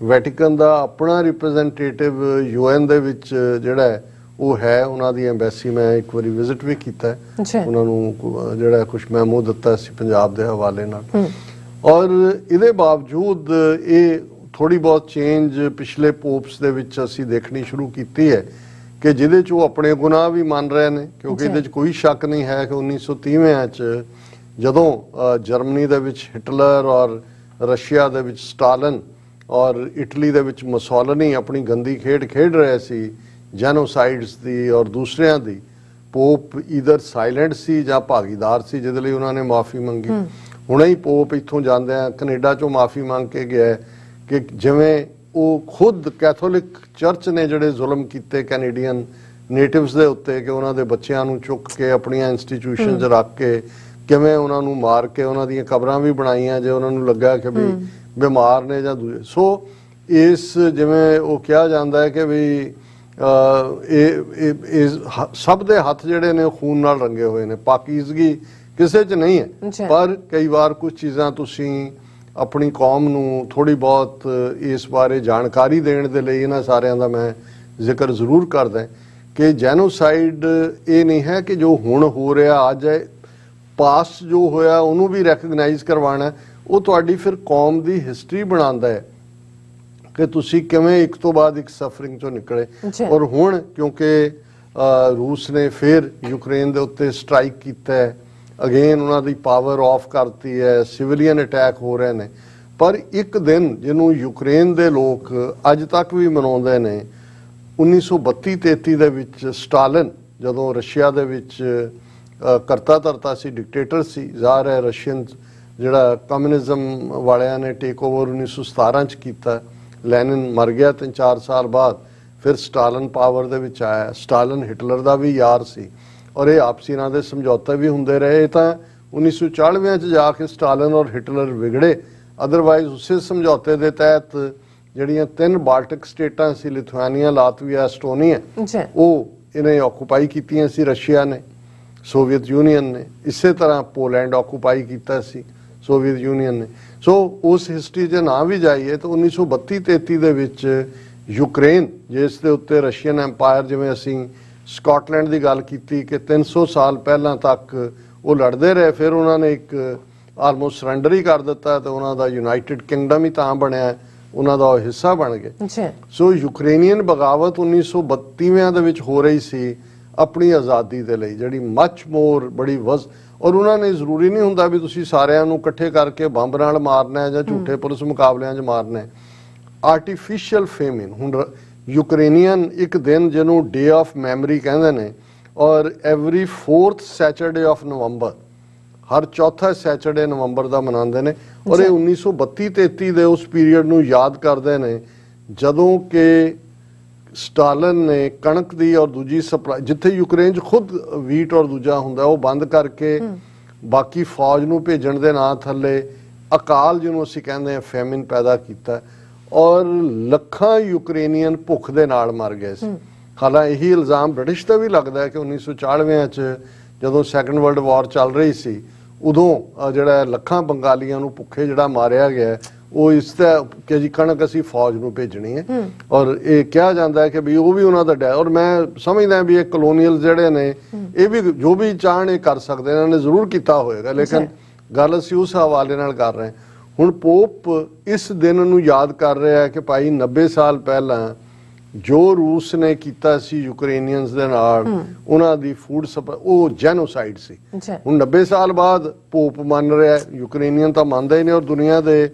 ਵੈਟੀਕਨ ਦਾ ਆਪਣਾ ਰਿਪਰੈਜ਼ੈਂਟੇਟਿਵ UN ਦੇ ਵਿੱਚ ਜਿਹੜਾ ਹੈ ਉਹ ਹੈ, ਉਹਨਾਂ ਦੀ ਐਮਬੈਸੀ ਮੈਂ ਇੱਕ ਵਾਰੀ ਵਿਜ਼ਿਟ ਵੀ ਕੀਤਾ, ਉਹਨਾਂ ਨੂੰ ਜਿਹੜਾ ਕੁਝ ਮੈਮੋ ਦਿੱਤਾ ਸੀ ਪੰਜਾਬ ਦੇ ਹਵਾਲੇ ਨਾਲ। ਔਰ ਇਹਦੇ ਬਾਵਜੂਦ ਇਹ ਥੋੜੀ ਬਹੁਤ ਚੇਂਜ ਪਿਛਲੇ ਪੋਪਸ ਦੇ ਵਿੱਚ ਅਸੀਂ ਦੇਖਣੀ ਸ਼ੁਰੂ ਕੀਤੀ ਹੈ ਕਿ ਜਿਹਦੇ 'ਚ ਉਹ ਆਪਣੇ ਗੁਨਾਹ ਵੀ ਮੰਨ ਰਹੇ ਨੇ, ਕਿਉਂਕਿ ਇਹਦੇ 'ਚ ਕੋਈ ਸ਼ੱਕ ਨਹੀਂ ਹੈ ਕਿ 1930 'ਚ ਜਦੋਂ ਜਰਮਨੀ ਦੇ ਵਿੱਚ ਹਿਟਲਰ ਔਰ ਰਸ਼ੀਆ ਦੇ ਵਿੱਚ ਸਟਾਲਿਨ ਔਰ ਇਟਲੀ ਦੇ ਵਿੱਚ ਮੁਸੋਲਿਨੀ ਆਪਣੀ ਗੰਦੀ ਖੇਡ ਖੇਡ ਰਹੇ ਸੀ ਜੈਨੋਸਾਈਡਸ ਦੀ ਔਰ ਦੂਸਰਿਆਂ ਦੀ, ਪੋਪ ਈਦਰ ਸਾਇਲੈਂਟ ਸੀ ਜਾਂ ਭਾਗੀਦਾਰ ਸੀ, ਜਿਹਦੇ ਲਈ ਉਹਨਾਂ ਨੇ ਮਾਫੀ ਮੰਗੀ। ਹੁਣੇ ਹੀ ਪੋਪ ਇੱਥੋਂ ਜਾਂਦੇ ਆ ਕੈਨੇਡਾ 'ਚੋਂ ਮਾਫੀ ਮੰਗ ਕੇ ਗਿਆ ਕਿ ਜਿਵੇਂ ਉਹ ਖੁਦ ਕੈਥੋਲਿਕ ਚਰਚ ਨੇ ਜਿਹੜੇ ਜ਼ੁਲਮ ਕੀਤੇ ਕੈਨੇਡੀਅਨ ਨੇਟਿਵਸ ਦੇ ਉੱਤੇ, ਕਿ ਉਹਨਾਂ ਦੇ ਬੱਚਿਆਂ ਨੂੰ ਚੁੱਕ ਕੇ ਆਪਣੀਆਂ ਇੰਸਟੀਟਿਊਸ਼ਨ 'ਚ ਰੱਖ ਕੇ ਕਿਵੇਂ ਉਹਨਾਂ ਨੂੰ ਮਾਰ ਕੇ ਉਹਨਾਂ ਦੀਆਂ ਕਬਰਾਂ ਵੀ ਬਣਾਈਆਂ ਜੇ ਉਹਨਾਂ ਨੂੰ ਲੱਗਾ ਕਿ ਵੀ ਬਿਮਾਰ ਨੇ ਜਾਂ ਦੂਜੇ। ਸੋ ਇਸ ਜਿਵੇਂ ਉਹ ਕਿਹਾ ਜਾਂਦਾ ਹੈ ਕਿ ਵੀ ਇਹ ਸਭ ਦੇ ਹੱਥ ਜਿਹੜੇ ਨੇ ਖੂਨ ਨਾਲ ਰੰਗੇ ਹੋਏ ਨੇ, ਪਾਕੀਜ਼ਗੀ ਕਿਸੇ 'ਚ ਨਹੀਂ ਹੈ। ਪਰ ਕਈ ਵਾਰ ਕੁਝ ਚੀਜ਼ਾਂ ਤੁਸੀਂ ਆਪਣੀ ਕੌਮ ਨੂੰ ਥੋੜੀ ਬਹੁਤ ਇਸ ਬਾਰੇ ਜਾਣਕਾਰੀ ਦੇਣ ਦੇ ਲਈ ਇਹਨਾਂ ਸਾਰਿਆਂ ਦਾ ਮੈਂ ਜ਼ਿਕਰ ਜ਼ਰੂਰ ਕਰਦਾ ਕਿ ਜੈਨੋਸਾਈਡ ਇਹ ਨਹੀਂ ਹੈ ਕਿ ਜੋ ਹੁਣ ਹੋ ਰਿਹਾ ਅੱਜ ਹੈ, ਪਾਸਟ ਜੋ ਹੋਇਆ ਉਹਨੂੰ ਵੀ ਰੈਕਗਨਾਈਜ਼ ਕਰਵਾਉਣਾ। ਉਹ ਤੁਹਾਡੀ ਫਿਰ ਕੌਮ ਦੀ ਹਿਸਟਰੀ ਬਣਾਉਂਦਾ ਹੈ ਕਿ ਤੁਸੀਂ ਕਿਵੇਂ ਇੱਕ ਤੋਂ ਬਾਅਦ ਇੱਕ ਸਫਰਿੰਗ ਚੋਂ ਨਿਕਲੇ। ਔਰ ਹੁਣ ਕਿਉਂਕਿ ਰੂਸ ਨੇ ਫਿਰ ਯੂਕਰੇਨ ਦੇ ਉੱਤੇ ਸਟ੍ਰਾਈਕ ਕੀਤਾ ਹੈ, ਅਗੇਨ ਉਹਨਾਂ ਦੀ ਪਾਵਰ ਆਫ ਕਰਤੀ ਹੈ, ਸਿਵਿਲੀਅਨ ਅਟੈਕ ਹੋ ਰਹੇ ਨੇ। ਪਰ ਇੱਕ ਦਿਨ ਜਿਹਨੂੰ ਯੂਕਰੇਨ ਦੇ ਲੋਕ ਅੱਜ ਤੱਕ ਵੀ ਮਨਾਉਂਦੇ ਨੇ, 1932-33 ਦੇ ਵਿੱਚ ਸਟਾਲਿਨ ਜਦੋਂ ਰਸ਼ੀਆ ਦੇ ਵਿੱਚ ਕਰਤਾ ਧਰਤਾ ਸੀ, ਡਿਕਟੇਟਰ ਸੀ, ਜ਼ਾਹਰ ਹੈ ਰਸ਼ੀਅਨ ਜਿਹੜਾ ਕਮਿਊਨਿਜ਼ਮ ਵਾਲਿਆਂ ਨੇ ਟੇਕ ਓਵਰ 1917 'ਚ ਕੀਤਾ। ਲੈਨਿਨ ਮਰ ਗਿਆ 3-4 ਸਾਲ ਬਾਅਦ, ਫਿਰ ਸਟਾਲਿਨ ਪਾਵਰ ਦੇ ਵਿੱਚ ਆਇਆ। ਸਟਾਲਿਨ ਹਿਟਲਰ ਦਾ ਵੀ ਯਾਰ ਸੀ ਔਰ ਇਹ ਆਪਸੀ ਇਹਨਾਂ ਦੇ ਸਮਝੌਤੇ ਵੀ ਹੁੰਦੇ ਰਹੇ। ਤਾਂ 1940 'ਚ ਜਾ ਕੇ ਸਟਾਲਿਨ ਔਰ ਹਿਟਲਰ ਵਿਗੜੇ, ਅਦਰਵਾਈਜ਼ ਉਸੇ ਸਮਝੌਤੇ ਦੇ ਤਹਿਤ ਜਿਹੜੀਆਂ 3 ਬਾਲਟਿਕ ਸਟੇਟਾਂ ਸੀ, ਲਿਥੁਆਨੀਆ, ਲਾਤਵੀਆ, ਐਸਟੋਨੀਆ, ਉਹ ਇਹਨੇ ਆਕੂਪਾਈ ਕੀਤੀਆਂ ਸੀ ਰਸ਼ੀਆ ਨੇ, ਸੋਵੀਅਤ ਯੂਨੀਅਨ ਨੇ। ਇਸੇ ਤਰ੍ਹਾਂ ਪੋਲੈਂਡ ਆਕੂਪਾਈ ਕੀਤਾ ਸੀ ਸੋਵੀਅਤ ਯੂਨੀਅਨ ਨੇ। ਸੋ ਉਸ ਹਿਸਟਰੀ 'ਚ ਨਾ ਵੀ ਜਾਈਏ ਤਾਂ 1932-33 ਦੇ ਵਿੱਚ ਯੂਕਰੇਨ, ਜਿਸ ਦੇ ਉੱਤੇ ਰਸ਼ੀਅਨ ਐਮਪਾਇਰ, ਜਿਵੇਂ ਅਸੀਂ ਸਕਾਟਲੈਂਡ ਦੀ ਗੱਲ ਕੀਤੀ ਕਿ 300 ਸਾਲ ਪਹਿਲਾਂ ਤੱਕ ਉਹ ਲੜਦੇ ਰਹੇ, ਫਿਰ ਉਹਨਾਂ ਨੇ ਇੱਕ ਆਲਮੋਸਟ ਸਰੈਂਡਰ ਹੀ ਕਰ ਦਿੱਤਾ ਤੇ ਉਹਨਾਂ ਦਾ ਯੂਨਾਈਟਿਡ ਕਿੰਗਡਮ ਹੀ ਤਾਂ ਬਣਿਆ, ਉਹਨਾਂ ਦਾ ਉਹ ਹਿੱਸਾ ਬਣ ਗਏ। ਸੋ ਯੂਕਰੇਨੀਅਨ ਬਗਾਵਤ 1932 ਦੇ ਵਿੱਚ ਹੋ ਰਹੀ ਸੀ ਆਪਣੀ ਆਜ਼ਾਦੀ ਦੇ ਲਈ, ਜਿਹੜੀ ਮੱਚ ਮੋਰ ਬੜੀ ਔਰ ਉਹਨਾਂ ਨੇ ਜ਼ਰੂਰੀ ਨਹੀਂ ਹੁੰਦਾ ਵੀ ਤੁਸੀਂ ਸਾਰਿਆਂ ਨੂੰ ਇਕੱਠੇ ਕਰਕੇ ਬੰਬ ਨਾਲ ਮਾਰਨਾ ਹੈ ਜਾਂ ਝੂਠੇ ਪੁਲਿਸ ਮੁਕਾਬਲਿਆਂ 'ਚ ਮਾਰਨਾ ਹੈ। ਆਰਟੀਫਿਸ਼ੀਅਲ ਫੇਮਿਨ, ਹੁਣ ਯੂਕਰੇਨੀਅਨ ਇੱਕ ਦਿਨ ਜਿਹਨੂੰ ਡੇ ਆਫ ਮੈਮਰੀ ਕਹਿੰਦੇ ਨੇ, ਔਰ ਐਵਰੀ 4th ਸੈਚਰਡੇ ਆਫ ਨਵੰਬਰ, ਹਰ ਚੌਥਾ ਸੈਚਰਡੇ ਨਵੰਬਰ ਦਾ ਮਨਾਉਂਦੇ ਨੇ। ਔਰ ਇਹ 1932-33 ਦੇ ਉਸ ਪੀਰੀਅਡ ਨੂੰ ਯਾਦ ਕਰਦੇ ਨੇ ਜਦੋਂ ਕਿ ਸਟਾਲਿਨ ਨੇ ਕਣਕ ਦੀ ਔਰ ਦੂਜੀ ਸਪਲਾਈ, ਜਿੱਥੇ ਯੂਕਰੇਨ 'ਚ ਖੁਦ ਵੀਟ ਔਰ ਦੂਜਾ ਹੁੰਦਾ, ਉਹ ਬੰਦ ਕਰਕੇ ਬਾਕੀ ਫੌਜ ਨੂੰ ਭੇਜਣ ਦੇ ਨਾਂ ਥੱਲੇ ਅਕਾਲ, ਜਿਹਨੂੰ ਅਸੀਂ ਕਹਿੰਦੇ ਆ ਫੈਮਿਨ, ਪੈਦਾ ਕੀਤਾ ਔਰ ਲੱਖਾਂ ਯੂਕਰੇਨੀਅਨ ਭੁੱਖ ਦੇ ਨਾਲ ਮਰ ਗਏ ਸੀ। ਹਾਲਾਂਕਿ ਇਹੀ ਇਲਜ਼ਾਮ ਬ੍ਰਿਟਿਸ਼ ਤੇ ਵੀ ਲੱਗਦਾ ਹੈ ਕਿ 1940 'ਚ ਜਦੋਂ ਸੈਕੰਡ ਵਰਲਡ ਵਾਰ ਚੱਲ ਰਹੀ ਸੀ, ਉਦੋਂ ਜਿਹੜਾ ਲੱਖਾਂ ਬੰਗਾਲੀਆਂ ਨੂੰ ਭੁੱਖੇ ਜਿਹੜਾ ਮਾਰਿਆ ਗਿਆ, ਉਹ ਇਸ ਦਾ ਕਿ ਜੀ ਕਣਕ ਅਸੀਂ ਫੌਜ ਨੂੰ ਭੇਜਣੀ ਹੈ। ਔਰ ਇਹ ਕਿਹਾ ਜਾਂਦਾ ਹੈ ਕਿ ਵੀ ਉਹ ਵੀ ਉਹਨਾਂ ਦਾ ਔਰ ਮੈਂ ਸਮਝਦਾ ਵੀ ਇਹ ਕਲੋਨੀਅਲ ਜਿਹੜੇ ਨੇ, ਇਹ ਵੀ ਜੋ ਵੀ ਚਾਹਣ ਇਹ ਕਰ ਸਕਦੇ, ਇਹਨਾਂ ਨੇ ਜ਼ਰੂਰ ਕੀਤਾ ਹੋਏਗਾ, ਲੇਕਿਨ ਗੱਲ ਅਸੀਂ ਉਸ ਹਵਾਲੇ ਨਾਲ ਕਰ ਰਹੇ ਹਾਂ। ਹੁਣ ਪੋਪ ਇਸ ਦਿਨ ਨੂੰ ਯਾਦ ਕਰ ਰਿਹਾ ਹੈ ਕਿ ਭਾਈ 90 ਸਾਲ ਪਹਿਲਾਂ ਜੋ ਰੂਸ ਨੇ ਕੀਤਾ ਸੀ ਯੂਕਰੇਨੀਅਨਸ ਦੇ ਨਾਲ, ਉਹਨਾਂ ਦੀ ਫੂਡ ਸਪਲਾਈ, ਉਹ ਜੈਨੋਸਾਈਡ ਸੀ। ਅੱਛਾ ਹੁਣ 90 ਸਾਲ ਬਾਅਦ ਪੋਪ ਮੰਨ ਰਿਹਾ, ਯੂਕਰੇਨੀਅਨ ਤਾਂ ਮੰਨਦਾ ਹੀ ਨਹੀਂ, ਔਰ ਦੁਨੀਆ ਦੇ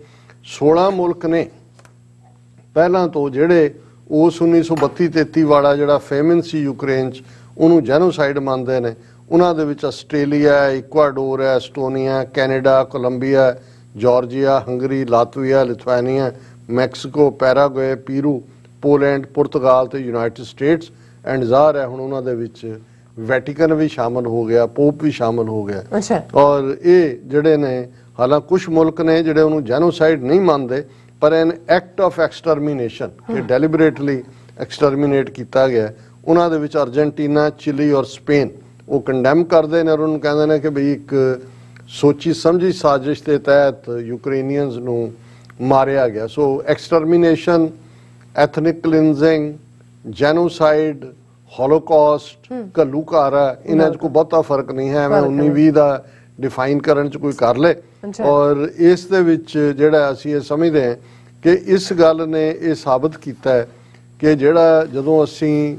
16 ਮੁਲਕ ਨੇ ਪਹਿਲਾਂ ਤੋਂ ਜਿਹੜੇ ਉਸ 1932-33 ਵਾਲਾ ਜਿਹੜਾ ਫੇਮਿਨ ਸੀ ਯੂਕਰੇਨ 'ਚ, ਉਹਨੂੰ ਜੈਨੋਸਾਈਡ ਮੰਨਦੇ ਨੇ। ਉਹਨਾਂ ਦੇ ਵਿੱਚ ਆਸਟ੍ਰੇਲੀਆ, ਇਕਵਾਡੋਰ ਹੈ, Estonia, Canada, Colombia, Georgia, Hungary, Latvia, Lithuania, Mexico, Paraguay, Peru, Poland, ਪੁਰਤਗਾਲ ਤੇ ਯੂਨਾਈਟਿਡ ਸਟੇਟਸ ਐਂਡ ਜ਼ਾਹਰ ਹੈ ਹੁਣ ਉਹਨਾਂ ਦੇ ਵਿੱਚ ਵੈਟੀਕਨ ਵੀ ਸ਼ਾਮਲ ਹੋ ਗਿਆ, ਪੋਪ ਵੀ ਸ਼ਾਮਲ ਹੋ ਗਿਆ। ਅੱਛਾ ਔਰ ਇਹ ਜਿਹੜੇ ਨੇ, ਹਾਲਾਂ ਕੁਝ ਮੁਲਕ ਨੇ ਜਿਹੜੇ ਉਹਨੂੰ ਜੈਨੋਸਾਈਡ ਨਹੀਂ ਮੰਨਦੇ, ਪਰ ਐਨ ਐਕਟ ਆਫ ਐਕਸਟਰਮੀਨੇਸ਼ਨ, ਕਿ ਡੈਲੀਬਰੇਟਲੀ ਐਕਸਟਰਮੀਨੇਟ ਕੀਤਾ ਗਿਆ। ਉਹਨਾਂ ਦੇ ਵਿੱਚ ਅਰਜਨਟੀਨਾ, ਚਿਲੀ ਔਰ ਸਪੇਨ ਉਹ ਕੰਡੈਮ ਕਰਦੇ ਨੇ, ਔਰ ਉਹਨੂੰ ਕਹਿੰਦੇ ਨੇ ਕਿ ਬਈ ਇੱਕ ਸੋਚੀ ਸਮਝੀ ਸਾਜ਼ਿਸ਼ ਦੇ ਤਹਿਤ ਯੂਕਰੇਨੀਅਨਸ ਨੂੰ ਮਾਰਿਆ ਗਿਆ। ਸੋ ਐਕਸਟਰਮੀਨੇਸ਼ਨ, ਐਥਨਿਕ ਕਲੀਨਜ਼ਿੰਗ, ਜੈਨੋਸਾਈਡ, ਹੋਲੋਕਾਸਟ, ਘੱਲੂਘਾਰਾ, ਇਹਨਾਂ 'ਚ ਕੋਈ ਬਹੁਤਾ ਫਰਕ ਨਹੀਂ ਹੈ। ਮੈਂ 19-20 ਦਾ ਡਿਫਾਈਨ ਕਰਨ 'ਚ ਕੋਈ ਕਰ ਲੇ। ਔਰ ਇਸ ਦੇ ਵਿੱਚ ਜਿਹੜਾ ਅਸੀਂ ਇਹ ਸਮਝਦੇ ਹਾਂ ਕਿ ਇਸ ਗੱਲ ਨੇ ਇਹ ਸਾਬਤ ਕੀਤਾ ਹੈ ਕਿ ਜਿਹੜਾ ਜਦੋਂ ਅਸੀਂ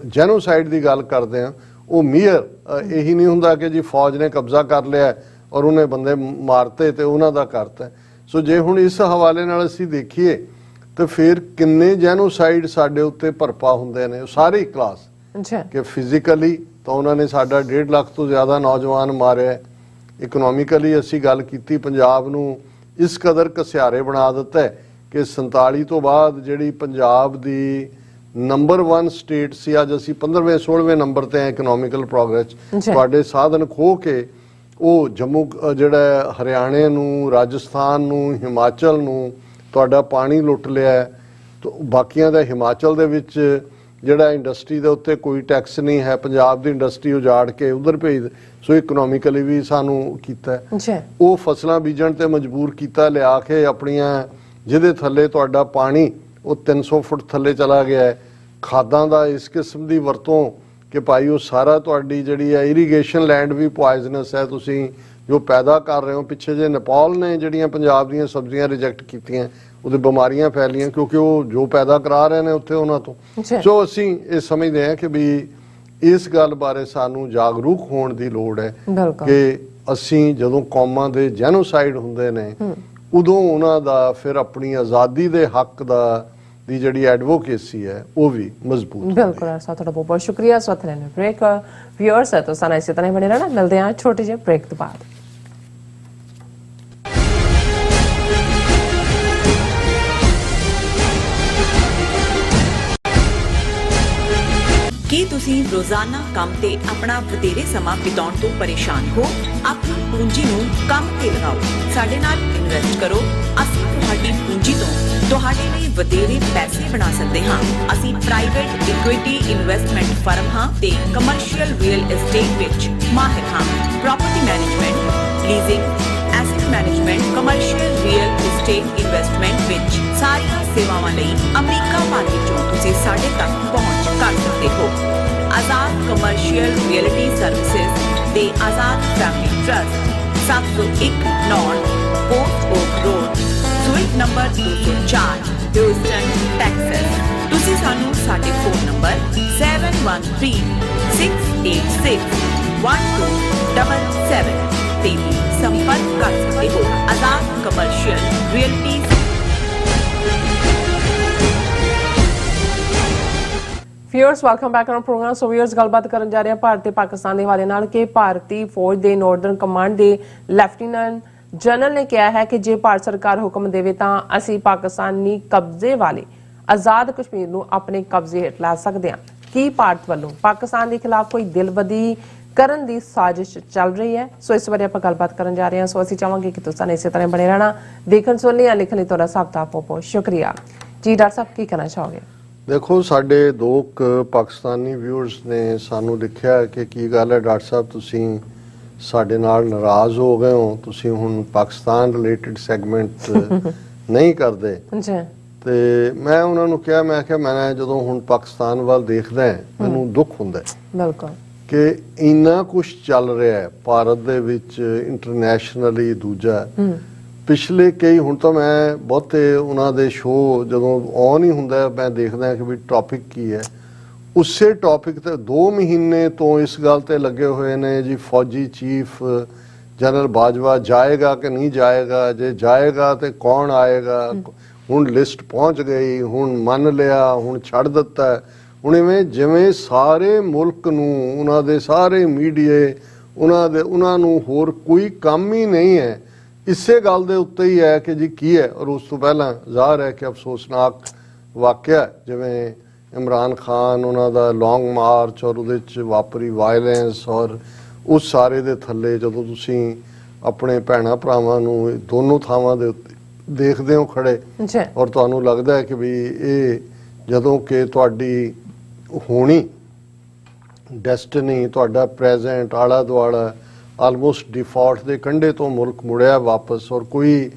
ਜੈਨੋਸਾਈਡ ਦੀ ਗੱਲ ਕਰਦੇ ਹਾਂ, ਉਹ ਮੀਅਰ ਇਹੀ ਨਹੀਂ ਹੁੰਦਾ ਕਿ ਜੀ ਫੌਜ ਨੇ ਕਬਜ਼ਾ ਕਰ ਲਿਆ ਔਰ ਉਹਨੇ ਬੰਦੇ ਮਾਰਤੇ ਤੇ ਉਹਨਾਂ ਦਾ ਕਰਤਾ। ਸੋ ਜੇ ਹੁਣ ਇਸ ਹਵਾਲੇ ਨਾਲ ਅਸੀਂ ਦੇਖੀਏ ਤਾਂ ਫਿਰ ਕਿੰਨੇ ਜੈਨੋਸਾਈਡ ਸਾਡੇ ਉੱਤੇ ਭਰਪਾ ਹੁੰਦੇ ਨੇ, ਸਾਰੀ ਕਲਾਸ। ਅੱਛਾ ਕਿ ਫਿਜ਼ੀਕਲੀ ਤਾਂ ਉਹਨਾਂ ਨੇ ਸਾਡਾ 1.5 ਲੱਖ ਤੋਂ ਜ਼ਿਆਦਾ ਨੌਜਵਾਨ ਮਾਰਿਆ। ਇਕਨੋਮਿਕਲੀ ਅਸੀਂ ਗੱਲ ਕੀਤੀ, ਪੰਜਾਬ ਨੂੰ ਇਸ ਕਦਰ ਘਸਿਆਰੇ ਬਣਾ ਦਿੱਤਾ ਹੈ ਕਿ 47 ਤੋਂ ਬਾਅਦ ਜਿਹੜੀ ਪੰਜਾਬ ਦੀ ਨੰਬਰ 1 ਸਟੇਟ ਸੀ, ਅੱਜ ਅਸੀਂ 15ਵੇਂ 16ਵੇਂ ਨੰਬਰ ਤੇ ਆ ਇਕਨੋਮਿਕਲ ਪ੍ਰੋਗਰੈਸ। ਤੁਹਾਡੇ ਸਾਧਨ ਖੋਹ ਕੇ ਉਹ ਜੰਮੂ, ਜਿਹੜਾ ਹਰਿਆਣੇ ਨੂੰ, ਰਾਜਸਥਾਨ ਨੂੰ, ਹਿਮਾਚਲ ਨੂੰ ਤੁਹਾਡਾ ਪਾਣੀ ਲੁੱਟ ਲਿਆ। ਤਾਂ ਬਾਕੀਆਂ ਦਾ ਹਿਮਾਚਲ ਦੇ ਵਿੱਚ ਜਿਹੜਾ ਇੰਡਸਟਰੀ ਦੇ ਉੱਤੇ ਕੋਈ ਟੈਕਸ ਨਹੀਂ ਹੈ, ਪੰਜਾਬ ਦੀ ਇੰਡਸਟਰੀ ਉਜਾੜ ਕੇ ਉਧਰ ਭੇਜ। ਸੋ ਇਕਨੋਮਿਕਲੀ ਵੀ ਸਾਨੂੰ ਕੀਤਾ। ਉਹ ਫਸਲਾਂ ਬੀਜਣ ਤੇ ਮਜਬੂਰ ਕੀਤਾ, ਲਿਆ ਕੇ ਆਪਣੀਆਂ, ਜਿਹਦੇ ਥੱਲੇ ਤੁਹਾਡਾ ਪਾਣੀ ਉਹ 300 ਫੁੱਟ ਥੱਲੇ ਚਲਾ ਗਿਆ ਹੈ। ਖਾਦਾਂ ਦਾ ਇਸ ਕਿਸਮ ਦੀ ਵਰਤੋਂ ਕਿ ਭਾਈ ਉਹ ਸਾਰਾ ਤੁਹਾਡੀ ਜਿਹੜੀ ਹੈ ਇਰੀਗੇਸ਼ਨ ਲੈਂਡ ਵੀ ਪੋਇਜ਼ਨਸ ਹੈ, ਤੁਸੀਂ ਜੋ ਪੈਦਾ ਕਰ ਰਹੇ ਹੋ। ਪਿੱਛੇ ਜੇ ਨੇਪਾਲ ਨੇ ਜਿਹੜੀਆਂ ਪੰਜਾਬ ਦੀਆਂ ਸਬਜ਼ੀਆਂ ਰਿਜੈਕਟ ਕੀਤੀਆਂ, ਉਹਦੇ ਬਿਮਾਰੀਆਂ ਫੈਲੀਆਂ ਕਿਉਂਕਿ ਉਹ ਜੋ ਪੈਦਾ ਕਰਾ ਰਹੇ ਨੇ ਉੱਥੇ ਉਹਨਾਂ ਤੋਂ। ਸੋ ਅਸੀਂ ਇਹ ਸਮਝਦੇ ਹਾਂ ਕਿ ਵੀ ਇਸ ਗੱਲ ਬਾਰੇ ਸਾਨੂੰ ਜਾਗਰੂਕ ਹੋਣ ਦੀ ਲੋੜ ਹੈ ਕਿ ਅਸੀਂ ਜਦੋਂ ਕੌਮਾਂ ਦੇ ਜੈਨੋਸਾਈਡ ਹੁੰਦੇ ਨੇ, ਉਦੋਂ ਉਹਨਾਂ ਦਾ ਫਿਰ ਆਪਣੀ ਆਜ਼ਾਦੀ ਦੇ ਹੱਕ ਦੀ ਜਿਹੜੀ ਐਡਵੋਕੇਸੀ ਹੈ ਉਹ ਵੀ ਮਜ਼ਬੂਤ। ਬਿਲਕੁਲ ਸਰ, ਤੁਹਾਡਾ ਬਹੁਤ ਬਹੁਤ ਸ਼ੁਕਰੀਆ। ਸਵਾਗਤ ਹੈ ਬ੍ਰੇਕ। ਵਿਊਅਰਸ ਹੈ ਤਾਂ ਸਾਨੂੰ ਇਸੇ ਤਰ੍ਹਾਂ ਹੀ ਬਣੇ ਰਹਿਣਾ। ਮਿਲਦੇ ਹਾਂ ਛੋਟੇ ਜਿਹੇ ਬ੍ਰੇਕ ਤੋਂ ਬਾਅਦ। ਕੀ ਤੁਸੀਂ ਰੋਜ਼ਾਨਾ ਕੰਮ ਤੇ ਆਪਣਾ ਵਧੇਰੇ ਸਮਾਂ ਬਿਤਾਉਣ ਤੋਂ ਪਰੇਸ਼ਾਨ ਹੋ? ਆਪਣੀ ਪੂੰਜੀ ਨੂੰ ਕੰਮ ਤੇ ਲਗਾਓ, ਸਾਡੇ ਨਾਲ ਇਨਵੈਸਟ ਕਰੋ। ਅਸੀਂ ਤੁਹਾਡੀ ਪੂੰਜੀ ਤੋਂ ਤੁਹਾਡੇ ਲਈ ਵਧੇਰੇ ਪੈਸੇ ਬਣਾ ਸਕਦੇ ਹਾਂ। ਅਸੀਂ ਪ੍ਰਾਈਵੇਟ ਇਕੁਇਟੀ ਇਨਵੈਸਟਮੈਂਟ ਫਰਮ ਹਾਂ ਤੇ ਕਮਰਸ਼ੀਅਲ ਰੀਅਲ ਏਸਟੇਟ ਵਿੱਚ ਮਾਹਿਰ ਹਾਂ। Property management, leasing, asset management, commercial real estate investment ਵਿੱਚ ਸਾਰੀਆਂ ਸੇਵਾਵਾਂ ਲਈ ਅਮਰੀਕਾ ਭਰ ਵਿੱਚੋਂ ਤੁਸੀਂ ਸਾਡੇ ਤੱਕ ਪਹੁੰਚ ਕਰ ਸਕਦੇ ਹੋ। ਆਜ਼ਾਦ ਕਮਰਸ਼ੀਅਲ ਰੀਅਲਟੀ ਸਰਵਿਸਿਜ਼ ਤੇ Azad Family Trust, 701 North Post Oak Road, suite number 204, Houston, Texas. ਤੁਸੀਂ ਸਾਨੂੰ ਸਾਡੇ ਫੋਨ ਨੰਬਰ 7136861277 ਤੇ ਵੀ ਸੰਪਰਕ ਕਰ ਸਕਦੇ ਹੋ। Azad Commercial Realty. Viewers welcome back on programme. So viewers ਗੱਲਬਾਤ ਕਰਨ ਜਾ ਰਹੇ ਹਾਂ ਭਾਰਤ ਤੇ ਪਾਕਿਸਤਾਨ ਦੇ ਹਵਾਲੇ ਨਾਲ ਕਿ ਭਾਰਤੀ ਫੌਜ ਦੇ ਨਾਰਦਰਨ ਕਮਾਂਡ ਦੇ ਲੈਫਟੀਨੈਂਟ ਜਨਰਲ ਨੇ ਕਿਹਾ ਹੈ ਕਿ ਜੇ ਭਾਰਤ ਸਰਕਾਰ ਹੁਕਮ ਦੇਵੇ ਤਾਂ ਅਸੀਂ ਪਾਕਿਸਤਾਨੀ ਕਬਜ਼ੇ ਵਾਲੇ ਆਜ਼ਾਦ ਕਸ਼ਮੀਰ ਨੂੰ ਆਪਣੇ ਕਬਜ਼ੇ ਹੇਠ ਲਾ ਸਕਦੇ ਹਾਂ। ਕੀ ਭਾਰਤ ਵੱਲੋਂ ਪਾਕਿਸਤਾਨ ਦੇ ਖਿਲਾਫ ਕੋਈ ਦਿਲਬਦੀ ਕਰਨ ਦੀ ਸਾਜ਼ਿਸ਼ ਚੱਲ ਰਹੀ ਹੈ? ਸੋ ਇਸ ਬਾਰੇ ਆਪਾਂ ਗੱਲਬਾਤ ਕਰਨ ਜਾ ਰਹੇ ਹਾਂ। ਸੋ ਅਸੀਂ ਚਾਹਾਂਗੇ ਕਿ ਤੁਸੀਂ ਇਸੇ ਤਰ੍ਹਾਂ ਬਣੇ ਰਹਿਣਾ। ਦੇਖਣ ਸੁਣਨ ਜਾਂ ਲਿਖਣ ਲਈ ਤੁਹਾਡਾ ਸਭ ਦਾ ਬਹੁਤ ਬਹੁਤ ਸ਼ੁਕਰੀਆ ਜੀ। ਡਾਕਟਰ ਸਾਹਿਬ ਕੀ ਕਹਿਣਾ ਚਾਹੋਗੇ? ਦੇਖੋ, ਸਾਡੇ ਦੋ ਪਾਕਿਸਤਾਨੀ ਵਿਊਅਰਸ ਨੇ ਸਾਨੂੰ ਲਿਖਿਆ ਕਿ ਕੀ ਗੱਲ ਹੈ ਡਾਕਟਰ ਸਾਹਿਬ, ਤੁਸੀਂ ਸਾਡੇ ਨਾਲ ਨਾਰਾਜ਼ ਹੋ ਗਏ ਹੋ, ਤੁਸੀਂ ਹੁਣ ਪਾਕਿਸਤਾਨ ਰਿਲੇਟਡ ਸੈਗਮੈਂਟ ਨਹੀਂ ਕਰਦੇ। ਤੇ ਮੈਂ ਉਹਨਾਂ ਨੂੰ ਕਿਹਾ, ਮੈਂ ਕਿਹਾ ਮੈਂ ਜਦੋਂ ਹੁਣ ਪਾਕਿਸਤਾਨ ਵੱਲ ਦੇਖਦਾ ਮੈਨੂੰ ਦੁੱਖ ਹੁੰਦਾ ਬਿਲਕੁਲ ਕਿ ਇੰਨਾ ਕੁਝ ਚੱਲ ਰਿਹਾ ਹੈ ਭਾਰਤ ਦੇ ਵਿੱਚ ਇੰਟਰਨੈਸ਼ਨਲੀ, ਦੂਜਾ ਪਿਛਲੇ ਕਈ ਹੁਣ ਤਾਂ ਮੈਂ ਬਹੁਤੇ ਉਹਨਾਂ ਦੇ ਸ਼ੋਅ ਜਦੋਂ ਔਨ ਹੀ ਹੁੰਦਾ ਮੈਂ ਦੇਖਦਾ ਕਿ ਵੀ ਟੌਪਿਕ ਕੀ ਹੈ, ਉਸੇ ਟੌਪਿਕ ਤੇ 2 ਮਹੀਨੇ ਤੋਂ ਇਸ ਗੱਲ ਤੇ ਲੱਗੇ ਹੋਏ ਨੇ ਜੀ ਫੌਜੀ ਚੀਫ ਜਨਰਲ ਬਾਜਵਾ ਜਾਏਗਾ ਕਿ ਨਹੀਂ ਜਾਏਗਾ, ਜੇ ਜਾਏਗਾ ਤੇ ਕੌਣ ਆਏਗਾ, ਹੁਣ ਲਿਸਟ ਪਹੁੰਚ ਗਈ, ਹੁਣ ਮੰਨ ਲਿਆ, ਹੁਣ ਛੱਡ ਦਿੱਤਾ। ਹੁਣ ਇਵੇਂ ਜਿਵੇਂ ਸਾਰੇ ਮੁਲਕ ਨੂੰ ਉਹਨਾਂ ਦੇ ਸਾਰੇ ਮੀਡੀਏ ਉਹਨਾਂ ਨੂੰ ਹੋਰ ਕੋਈ ਕੰਮ ਹੀ ਨਹੀਂ ਹੈ, ਇਸੇ ਗੱਲ ਦੇ ਉੱਤੇ ਹੀ ਹੈ ਕਿ ਜੀ ਕੀ ਹੈ। ਔਰ ਉਸ ਤੋਂ ਪਹਿਲਾਂ ਜ਼ਾਹਰ ਹੈ ਕਿ ਅਫਸੋਸਨਾਕ ਵਾਕਿਆ ਜਿਵੇਂ ਇਮਰਾਨ ਖਾਨ ਉਹਨਾਂ ਦਾ ਲੌਂਗ ਮਾਰਚ ਔਰ ਉਹਦੇ 'ਚ ਵਾਪਰੀ ਵਾਇਲੈਂਸ ਔਰ ਉਸ ਸਾਰੇ ਦੇ ਥੱਲੇ ਜਦੋਂ ਤੁਸੀਂ ਆਪਣੇ ਭੈਣਾਂ ਭਰਾਵਾਂ ਨੂੰ ਦੋਨੋਂ ਥਾਵਾਂ ਦੇ ਉੱਤੇ ਦੇਖਦੇ ਹੋ ਖੜੇ ਔਰ ਤੁਹਾਨੂੰ ਲੱਗਦਾ ਹੈ ਕਿ ਵੀ ਇਹ ਜਦੋਂ ਕਿ ਤੁਹਾਡੀ ਹੋਣੀ ਡੈਸਟਨੀ ਤੁਹਾਡਾ ਪ੍ਰੈਜ਼ੈਂਟ ਆਲਾ ਦੁਆਲਾ ਆਲਮੋਸਟ ਡਿਫਾਲਟ ਦੇ ਕੰਢੇ ਤੋਂ ਮੁਲਕ ਮੁੜਿਆ ਵਾਪਸ ਔਰ ਕੋਈ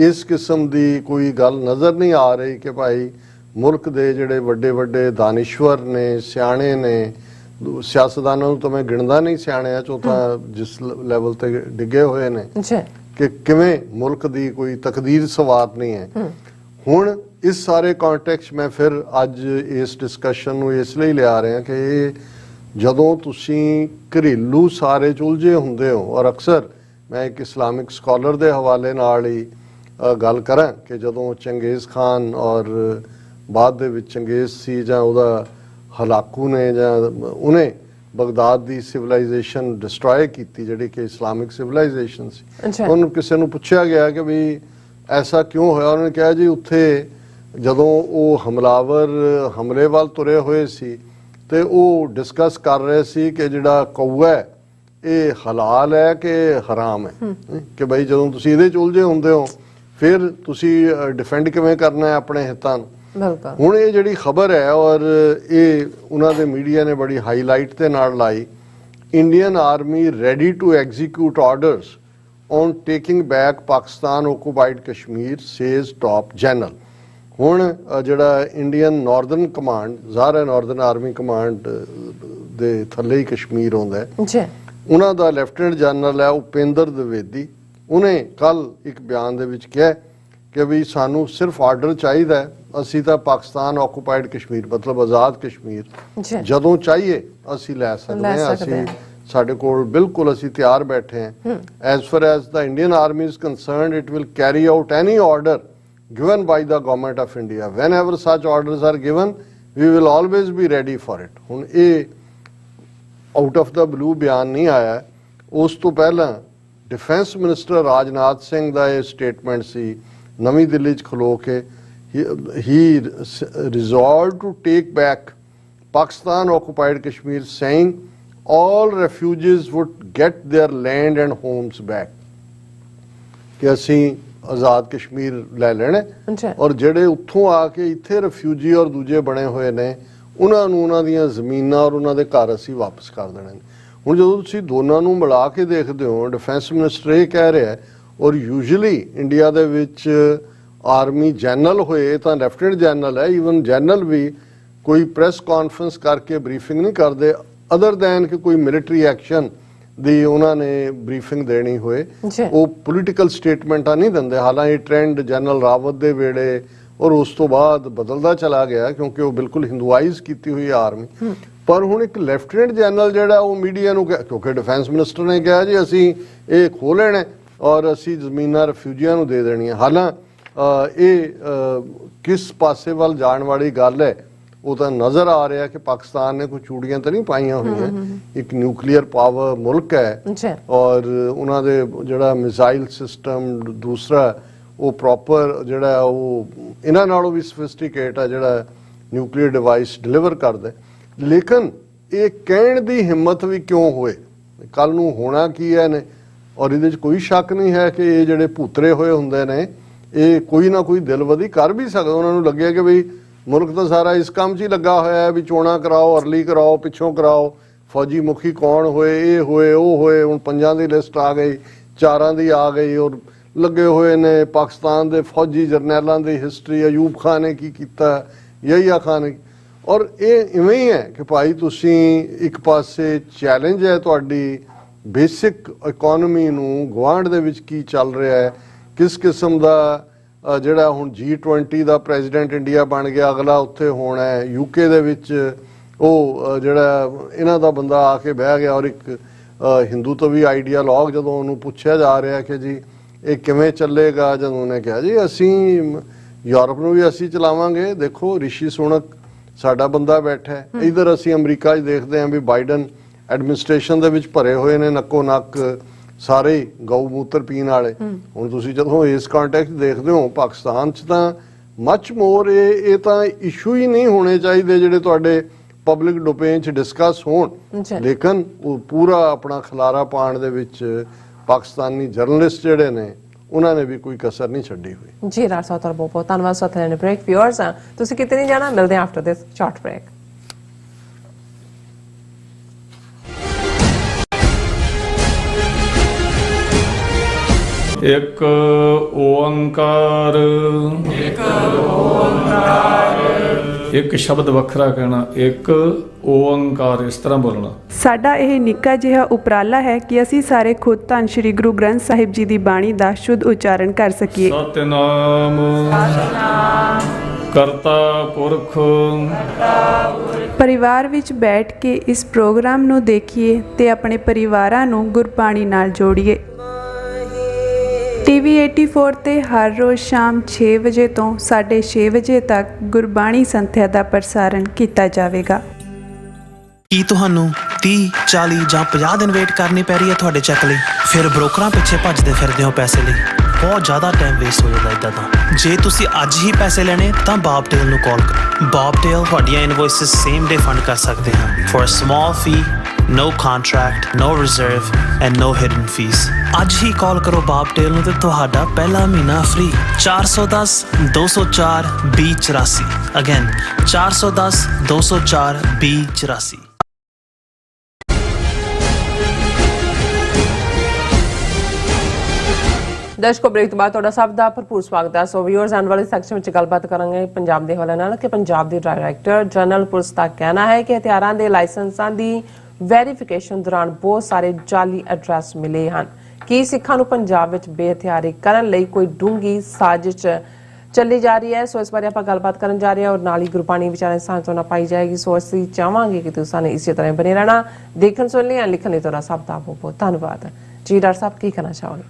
ਇਸ ਕਿਸਮ ਦੀ ਕੋਈ ਗੱਲ ਨਜ਼ਰ ਨਹੀਂ ਆ ਰਹੀ ਕਿ ਭਾਈ ਮੁਲਕ ਦੇ ਜਿਹੜੇ ਵੱਡੇ ਵੱਡੇ ਦਾਨਿਸ਼ਵਰ ਨੇ ਸਿਆਣੇ ਨੇ ਸਿਆਸਤਦਾਨਾਂ ਨੂੰ ਤਾਂ ਮੈਂ ਗਿਣਦਾ ਨਹੀਂ ਸਿਆਣਿਆਂ ਚੋਂ ਤਾਂ ਜਿਸ ਲੈਵਲ ਤੇ ਡਿੱਗੇ ਹੋਏ ਨੇ ਕਿ ਕਿਵੇਂ ਮੁਲਕ ਦੀ ਕੋਈ ਤਕਦੀਰ ਸਵਾਰਨੀ ਹੈ। ਹੁਣ ਇਸ ਸਾਰੇ ਕੰਟੈਕਸਟ ਮੈਂ ਫਿਰ ਅੱਜ ਇਸ ਡਿਸਕਸ਼ਨ ਨੂੰ ਇਸ ਲਈ ਲਿਆ ਰਿਹਾ ਕਿ ਇਹ ਜਦੋਂ ਤੁਸੀਂ ਘਰੇਲੂ ਸਾਰੇ ਉਲਝੇ ਹੁੰਦੇ ਹੋ ਔਰ ਅਕਸਰ ਮੈਂ ਇੱਕ ਇਸਲਾਮਿਕ ਸਕਾਲਰ ਦੇ ਹਵਾਲੇ ਨਾਲ ਹੀ ਗੱਲ ਕਰਾਂ ਕਿ ਜਦੋਂ ਚੰਗੇਜ਼ ਖਾਨ ਔਰ ਬਾਅਦ ਦੇ ਵਿੱਚ ਚੰਗੇਜ਼ ਸੀ ਜਾਂ ਉਹਦਾ ਹਲਾਕੂ ਨੇ ਜਾਂ ਉਹਨੇ ਬਗਦਾਦ ਦੀ ਸਿਵਲਾਈਜੇਸ਼ਨ ਡਿਸਟਰੋਏ ਕੀਤੀ ਜਿਹੜੀ ਕਿ ਇਸਲਾਮਿਕ ਸਿਵਲਾਈਜੇਸ਼ਨ ਸੀ। ਉਹਨੂੰ ਕਿਸੇ ਨੂੰ ਪੁੱਛਿਆ ਗਿਆ ਕਿ ਵੀ ਐਸਾ ਕਿਉਂ ਹੋਇਆ, ਉਹਨੇ ਕਿਹਾ ਜੀ ਉੱਥੇ ਜਦੋਂ ਉਹ ਹਮਲਾਵਰ ਹਮਲੇ ਵੱਲ ਤੁਰੇ ਹੋਏ ਸੀ ਤੇ ਉਹ ਡਿਸਕਸ ਕਰ ਰਹੇ ਸੀ ਕਿ ਜਿਹੜਾ ਕਊਆ ਹੈ ਇਹ ਹਲਾਲ ਹੈ ਕਿ ਹਰਾਮ ਹੈ, ਕਿ ਬਈ ਜਦੋਂ ਤੁਸੀਂ ਇਹਦੇ ਚ ਉਲਝੇ ਹੁੰਦੇ ਹੋ ਫਿਰ ਤੁਸੀਂ ਡਿਫੈਂਡ ਕਿਵੇਂ ਕਰਨਾ ਹੈ ਆਪਣੇ ਹਿੱਤਾਂ ਨੂੰ। ਹੁਣ ਇਹ ਜਿਹੜੀ ਖਬਰ ਹੈ ਔਰ ਇਹ ਉਹਨਾਂ ਦੇ ਮੀਡੀਆ ਨੇ ਬੜੀ ਹਾਈਲਾਈਟ ਦੇ ਨਾਲ ਲਾਈ, Indian Army ready to execute orders on taking back Pakistan occupied Kashmir says top general. ਹੁਣ ਜਿਹੜਾ ਇੰਡੀਅਨ ਨਾਰਦਰਨ ਕਮਾਂਡ ਜ਼ਾਹਰ ਹੈ ਨਾਰਦਰਨ ਆਰਮੀ ਕਮਾਂਡ ਦੇ ਥੱਲੇ ਹੀ ਕਸ਼ਮੀਰ ਆਉਂਦਾ ਹੈ, ਉਹਨਾਂ ਦਾ ਲੈਫਟੀਨੈਂਟ ਜਨਰਲ ਹੈ ਉਪੇਂਦਰ ਦਵੇਦੀ। ਉਹਨੇ ਕੱਲ ਇੱਕ ਬਿਆਨ ਦੇ ਵਿੱਚ ਕਿਹਾ ਕਿ ਵੀ ਸਾਨੂੰ ਸਿਰਫ ਆਰਡਰ ਚਾਹੀਦਾ ਹੈ, ਅਸੀਂ ਤਾਂ ਪਾਕਿਸਤਾਨ ਆਕੂਪਾਈਡ ਕਸ਼ਮੀਰ ਮਤਲਬ ਆਜ਼ਾਦ ਕਸ਼ਮੀਰ ਜਦੋਂ ਚਾਹੀਏ ਅਸੀਂ ਲੈ ਸਕਦੇ ਹਾਂ, ਅਸੀਂ ਸਾਡੇ ਕੋਲ ਬਿਲਕੁਲ ਅਸੀਂ ਤਿਆਰ ਬੈਠੇ ਹਾਂ। As for as the Indian army is concerned it will carry out any order given by the government of India. Whenever such orders are given, we will always be ready for it. ਹੁਣ ਇਹ out of the blue ਬਿਆਨ ਨਹੀਂ ਆਇਆ, ਉਸ ਤੋਂ ਪਹਿਲਾਂ defence minister Rajnath Singh ਦਾ ਇਹ statement ਸੀ ਨਵੀਂ ਦਿੱਲੀ 'ਚ ਖਲੋ ਕੇ, he resolved to take back Pakistan occupied Kashmir, saying all refugees would get their land and homes back. ਕਿ ਅਸੀਂ ਆਜ਼ਾਦ ਕਸ਼ਮੀਰ ਲੈ ਲੈਣਾ ਔਰ ਜਿਹੜੇ ਉੱਥੋਂ ਆ ਕੇ ਇੱਥੇ ਰਿਫਿਊਜੀ ਔਰ ਦੂਜੇ ਬਣੇ ਹੋਏ ਨੇ ਉਹਨਾਂ ਨੂੰ ਉਹਨਾਂ ਦੀਆਂ ਜ਼ਮੀਨਾਂ ਔਰ ਉਹਨਾਂ ਦੇ ਘਰ ਅਸੀਂ ਵਾਪਸ ਕਰ ਦੇਣੇ ਨੇ। ਹੁਣ ਜਦੋਂ ਤੁਸੀਂ ਦੋਨਾਂ ਨੂੰ ਮਿਲਾ ਕੇ ਦੇਖਦੇ ਹੋ, ਡਿਫੈਂਸ ਮਿਨਿਸਟਰ ਇਹ ਕਹਿ ਰਿਹਾ ਔਰ ਯੂਜੂਅਲੀ ਇੰਡੀਆ ਦੇ ਵਿੱਚ ਆਰਮੀ ਜਨਰਲ ਹੋਏ ਤਾਂ ਲੈਫਟੀਨੈਂਟ ਜਨਰਲ ਹੈ, ਈਵਨ ਜਨਰਲ ਵੀ ਕੋਈ ਪ੍ਰੈਸ ਕਾਨਫਰੰਸ ਕਰਕੇ ਬਰੀਫਿੰਗ ਨਹੀਂ ਕਰਦੇ ਅਦਰ ਦੈਨ ਕਿ ਕੋਈ ਮਿਲਟਰੀ ਐਕਸ਼ਨ ਦੀ ਉਹਨਾਂ ਨੇ ਬਰੀਫਿੰਗ ਦੇਣੀ ਹੋਏ, ਉਹ ਪੋਲੀਟੀਕਲ ਸਟੇਟਮੈਂਟਾਂ ਨਹੀਂ ਦਿੰਦੇ। ਹਾਲਾਂਕਿ ਟ੍ਰੈਂਡ ਜਨਰਲ ਰਾਵਤ ਦੇ ਵੇਲੇ ਔਰ ਉਸ ਤੋਂ ਬਾਅਦ ਬਦਲਦਾ ਚਲਾ ਗਿਆ ਕਿਉਂਕਿ ਉਹ ਬਿਲਕੁਲ ਹਿੰਦੂਆਈਜ਼ ਕੀਤੀ ਹੋਈ ਆਰਮੀ। ਪਰ ਹੁਣ ਇੱਕ ਲੈਫਟੀਨੈਂਟ ਜਨਰਲ ਜਿਹੜਾ ਉਹ ਮੀਡੀਆ ਨੂੰ ਕਿਉਂਕਿ ਡਿਫੈਂਸ ਮਿਨਿਸਟਰ ਨੇ ਕਿਹਾ ਜੀ ਅਸੀਂ ਇਹ ਖੋਹ ਲੈਣਾ ਔਰ ਅਸੀਂ ਜ਼ਮੀਨਾਂ ਰਿਫਿਊਜੀਆਂ ਨੂੰ ਦੇ ਦੇਣੀਆਂ। ਹਾਲਾਂ ਇਹ ਕਿਸ ਪਾਸੇ ਵੱਲ ਜਾਣ ਵਾਲੀ ਗੱਲ ਹੈ ਉਹ ਤਾਂ ਨਜ਼ਰ ਆ ਰਿਹਾ ਕਿ ਪਾਕਿਸਤਾਨ ਨੇ ਕੋਈ ਚੂੜੀਆਂ ਤਾਂ ਨਹੀਂ ਪਾਈਆਂ ਹੋਈਆਂ, ਇੱਕ ਨਿਊਕਲੀਅਰ ਪਾਵਰ ਮੁਲਕ ਹੈ ਔਰ ਉਹਨਾਂ ਦੇ ਜਿਹੜਾ ਮਿਜ਼ਾਈਲ ਸਿਸਟਮ ਦੂਸਰਾ ਉਹ ਪ੍ਰੋਪਰ ਜਿਹੜਾ ਉਹ ਇਹਨਾਂ ਨਾਲੋਂ ਵੀ ਸਫਿਸਟੀਕੇਟ ਆ ਜਿਹੜਾ ਨਿਊਕਲੀਅਰ ਡਿਵਾਈਸ ਡਿਲੀਵਰ ਕਰਦਾ। ਲੇਕਿਨ ਇਹ ਕਹਿਣ ਦੀ ਹਿੰਮਤ ਵੀ ਕਿਉਂ ਹੋਏ, ਕੱਲ ਨੂੰ ਹੋਣਾ ਕੀ ਹੈ ਨੇ ਔਰ ਇਹਦੇ 'ਚ ਕੋਈ ਸ਼ੱਕ ਨਹੀਂ ਹੈ ਕਿ ਇਹ ਜਿਹੜੇ ਭੂਤਰੇ ਹੋਏ ਹੁੰਦੇ ਨੇ ਇਹ ਕੋਈ ਨਾ ਕੋਈ ਦਿਲਵਦੀ ਕਰ ਵੀ ਸਕਦੇ। ਉਹਨਾਂ ਨੂੰ ਲੱਗਿਆ ਕਿ ਬਈ ਮੁਲਕ ਤਾਂ ਸਾਰਾ ਇਸ ਕੰਮ 'ਚ ਹੀ ਲੱਗਾ ਹੋਇਆ ਹੈ ਵੀ ਚੋਣਾਂ ਕਰਾਓ, ਅਰਲੀ ਕਰਾਓ, ਪਿੱਛੋਂ ਕਰਾਓ, ਫੌਜੀ ਮੁਖੀ ਕੌਣ ਹੋਏ, ਇਹ ਹੋਏ ਉਹ ਹੋਏ। ਹੁਣ 5 ਦੀ ਲਿਸਟ ਆ ਗਈ, 4 ਦੀ ਆ ਗਈ ਔਰ ਲੱਗੇ ਹੋਏ ਨੇ ਪਾਕਿਸਤਾਨ ਦੇ ਫੌਜੀ ਜਰਨੈਲਾਂ ਦੀ ਹਿਸਟਰੀ, ਅਯੂਬ ਖਾਨ ਨੇ ਕੀ ਕੀਤਾ, ਯਹੀਆ ਖਾਨ ਨੇ। ਔਰ ਇਹ ਇਵੇਂ ਹੀ ਹੈ ਕਿ ਭਾਈ ਤੁਸੀਂ ਇੱਕ ਪਾਸੇ ਚੈਲੰਜ ਹੈ ਤੁਹਾਡੀ ਬੇਸਿਕ ਇਕਨੋਮੀ ਨੂੰ, ਗੁਆਂਢ ਦੇ ਵਿੱਚ ਕੀ ਚੱਲ ਰਿਹਾ ਹੈ, ਕਿਸ ਕਿਸਮ ਦਾ ਜਿਹੜਾ ਹੁਣ G20 ਦਾ ਪ੍ਰੈਜ਼ੀਡੈਂਟ ਇੰਡੀਆ ਬਣ ਗਿਆ, ਅਗਲਾ ਉੱਥੇ ਹੋਣਾ ਹੈ। UK ਦੇ ਵਿੱਚ ਉਹ ਜਿਹੜਾ ਇਹਨਾਂ ਦਾ ਬੰਦਾ ਆ ਕੇ ਬਹਿ ਗਿਆ, ਔਰ ਇੱਕ ਹਿੰਦੂਤਵੀ ਆਈਡੀਆਲੌਗ ਜਦੋਂ ਉਹਨੂੰ ਪੁੱਛਿਆ ਜਾ ਰਿਹਾ ਕਿ ਜੀ ਇਹ ਕਿਵੇਂ ਚੱਲੇਗਾ, ਜਦੋਂ ਉਹਨੇ ਕਿਹਾ ਜੀ ਅਸੀਂ ਯੂਰਪ ਨੂੰ ਵੀ ਅਸੀਂ ਚਲਾਵਾਂਗੇ, ਦੇਖੋ ਰਿਸ਼ੀ ਸੁਣਕ ਸਾਡਾ ਬੰਦਾ ਬੈਠਾ ਹੈ। ਇਧਰ ਅਸੀਂ ਅਮਰੀਕਾ 'ਚ ਦੇਖਦੇ ਹਾਂ ਵੀ ਬਾਈਡਨ ਐਡਮਿਨਿਸਟ੍ਰੇਸ਼ਨ ਦੇ ਵਿੱਚ ਭਰੇ ਹੋਏ ਨੇ ਨੱਕੋ ਨੱਕ ਸਾਰੇ ਗਊ ਮੂਤਰ ਪੀਣ ਵਾਲੇ। ਹੁਣ ਤੁਸੀਂ ਜਦੋਂ ਇਸ ਕੰਟੈਕਸਟ ਦੇਖਦੇ ਹੋ ਪਾਕਿਸਤਾਨ 'ਚ ਤਾਂ ਮੱਚ ਮੋਰ ਇਹ ਤਾਂ ਇਸ਼ੂ ਹੀ ਨਹੀਂ ਹੋਣੇ ਚਾਹੀਦੇ ਜਿਹੜੇ ਤੁਹਾਡੇ ਪਬਲਿਕ ਡੋਮੇਨ 'ਚ ਡਿਸਕਸ ਹੋਣ, ਲੇਕਿਨ ਉਹ ਪੂਰਾ ਆਪਣਾ ਖਲਾਰਾ ਪਾਉਣ ਦੇ ਵਿੱਚ ਪਾਕਿਸਤਾਨੀ ਜਰਨਲਿਸਟ ਜਿਹੜੇ ਨੇ ਉਹਨਾਂ ਨੇ ਵੀ ਕੋਈ ਕਸਰ ਨਹੀਂ ਛੱਡੀ ਹੋਈ। ਜੀ ਰਾਜ ਸਾਹਿਬ ਤੁਹਾਡਾ ਬਹੁਤ ਬਹੁਤ ਧੰਨਵਾਦ। ਸਾਥ ਲੈਣੇ ਬ੍ਰੇਕ ਵਿਊਅਰਸ ਤੁਸੀਂ ਕਿਤੇ ਨਹੀਂ ਜਾਣਾ, ਮਿਲਦੇ ਹਾਂ ਆਫਟਰ ਦਿਸ ਸ਼ਾਰਟ ਬ੍ਰੇਕ। ਇੱਕ ਓੰਕਾਰ ਇੱਕ ਸ਼ਬਦ ਵੱਖਰਾ ਕਹਿਣਾ, ਇੱਕ ਓੰਕਾਰ ਇਸ ਤਰ੍ਹਾਂ ਬੋਲਣਾ। ਸਾਡਾ ਇਹ ਨਿੱਕਾ ਜਿਹਾ ਉਪਰਾਲਾ ਹੈ ਕਿ ਅਸੀਂ ਸਾਰੇ ਖੁਦ ਧੰਨ ਸ਼੍ਰੀ ਗੁਰੂ ਗ੍ਰੰਥ ਸਾਹਿਬ ਜੀ ਦੀ ਬਾਣੀ ਦਾ ਸ਼ੁੱਧ ਉਚਾਰਨ ਕਰ ਸਕੀਏ। ਸਤਿਨਾਮ ਕਰਤਾ ਪੁਰਖ। ਪਰਿਵਾਰ ਵਿੱਚ ਬੈਠ ਕੇ ਇਸ ਪ੍ਰੋਗਰਾਮ ਨੂੰ ਦੇਖੀਏ ਤੇ ਆਪਣੇ ਪਰਿਵਾਰਾਂ ਨੂੰ ਗੁਰਬਾਣੀ ਨਾਲ ਜੋੜੀਏ। TV 84 ਤੇ ਹਰ ਰੋਜ਼ ਸ਼ਾਮ 6 ਵਜੇ ਤੋਂ 6:30 ਵਜੇ ਤੱਕ ਗੁਰਬਾਣੀ ਸੰਥਿਆ ਦਾ ਪ੍ਰਸਾਰਣ ਕੀਤਾ ਜਾਵੇਗਾ। ਕੀ ਤੁਹਾਨੂੰ 30, 40 ਜਾਂ 50 ਦਿਨ ਵੇਟ ਕਰਨੀ ਪੈ ਰਹੀ ਹੈ ਤੁਹਾਡੇ ਚੈੱਕ ਲਈ? ਫਿਰ ਬ੍ਰੋਕਰਾਂ ਪਿੱਛੇ ਭੱਜਦੇ ਫਿਰਦੇ ਹੋ ਪੈਸੇ ਲਈ, ਬਹੁਤ ਜ਼ਿਆਦਾ ਟਾਈਮ ਵੇਸਟ ਹੋ ਜਾਂਦਾ ਇੱਦਾਂ ਤਾਂ। ਜੇ ਤੁਸੀਂ ਅੱਜ ਹੀ ਪੈਸੇ ਲੈਣੇ ਤਾਂ ਬੌਬਟੇਲ ਨੂੰ ਕਾਲ ਕਰੋ। ਬੌਬਟੇਲ ਤੁਹਾਡੀਆਂ ਇਨਵੋਇਸਿਸ ਸੇਮ ਡੇ ਫੰਡ ਕਰ ਸਕਦੇ ਹਨ for a small fee, no contract, no reserve and no hidden fees। ਅੱਜ ਹੀ ਕਾਲ ਕਰੋ ਬੌਬਟੇਲ ਨੂੰ ਤੇ ਤੁਹਾਡਾ ਪਹਿਲਾ ਮਹੀਨਾ ਫ੍ਰੀ। 410 204 2084। ਅਗੇਨ 410 204 2084। ਦਰਸ਼ਕੋ ਬ੍ਰੇਕ ਤੋਂ ਬਾਅਦ ਤੁਹਾਡਾ ਸਭ ਦਾ ਭਰਪੂਰ ਸਵਾਗਤ ਹੈ। ਸੋ ਵਿਊਅਰਸ ਆਉਣ ਵਾਲੇ ਸੈਕਸ਼ਨ ਵਿੱਚ ਗੱਲਬਾਤ ਕਰਾਂਗੇ ਪੰਜਾਬ ਦੇ ਹਵਾਲੇ ਨਾਲ ਕਿ ਪੰਜਾਬ ਦੇ ਡਾਇਰੈਕਟਰ ਜਨਰਲ ਪੁਲਿਸ ਦਾ ਕਹਿਣਾ ਹੈ ਕਿ ਹਥਿਆਰਾਂ ਦੇ ਲਾਇਸੈਂਸਾਂ ਦੀ ਵੈਰੀਫਿਕੇਸ਼ਨ ਦੌਰਾਨ ਬਹੁਤ ਸਾਰੇ ਜਾਲੀ ਐਡਰੈਸ ਮਿਲੇ ਹਨ। ਕੀ ਸਿੱਖਾਂ ਨੂੰ ਪੰਜਾਬ ਵਿੱਚ ਬੇਹਥਿਆਰੀ ਕਰਨ ਲਈ ਕੋਈ ਡੂੰਘੀ ਸਾਜ਼ਿਸ਼ ਚੱਲੀ ਜਾ ਰਹੀ ਹੈ? ਸੋ ਇਸ ਬਾਰੇ ਆਪਾਂ ਗੱਲਬਾਤ ਕਰਨ ਜਾ ਰਹੇ ਹਾਂ ਔਰ ਨਾਲ ਹੀ ਗੁਰਬਾਣੀ ਵਿਚਾਰਾਂ ਸਾਂਝਾ ਪਾਈ ਜਾਏਗੀ। ਸੋ ਅਸੀਂ ਚਾਹਾਂਗੇ ਕਿ ਤੁਸੀਂ ਇਸੇ ਤਰ੍ਹਾਂ ਬਣੇ ਰਹਿਣਾ। ਦੇਖਣ ਸੁਣ ਲਈ ਲਿਖਣ ਲਈ ਤੁਹਾਡਾ ਸਭ ਦਾ ਬਹੁਤ ਬਹੁਤ ਧੰਨਵਾਦ। ਜੀ ਡਾਕਟਰ ਸਾਹਿਬ ਕੀ ਕਹਿਣਾ ਚਾਹੋਗੇ?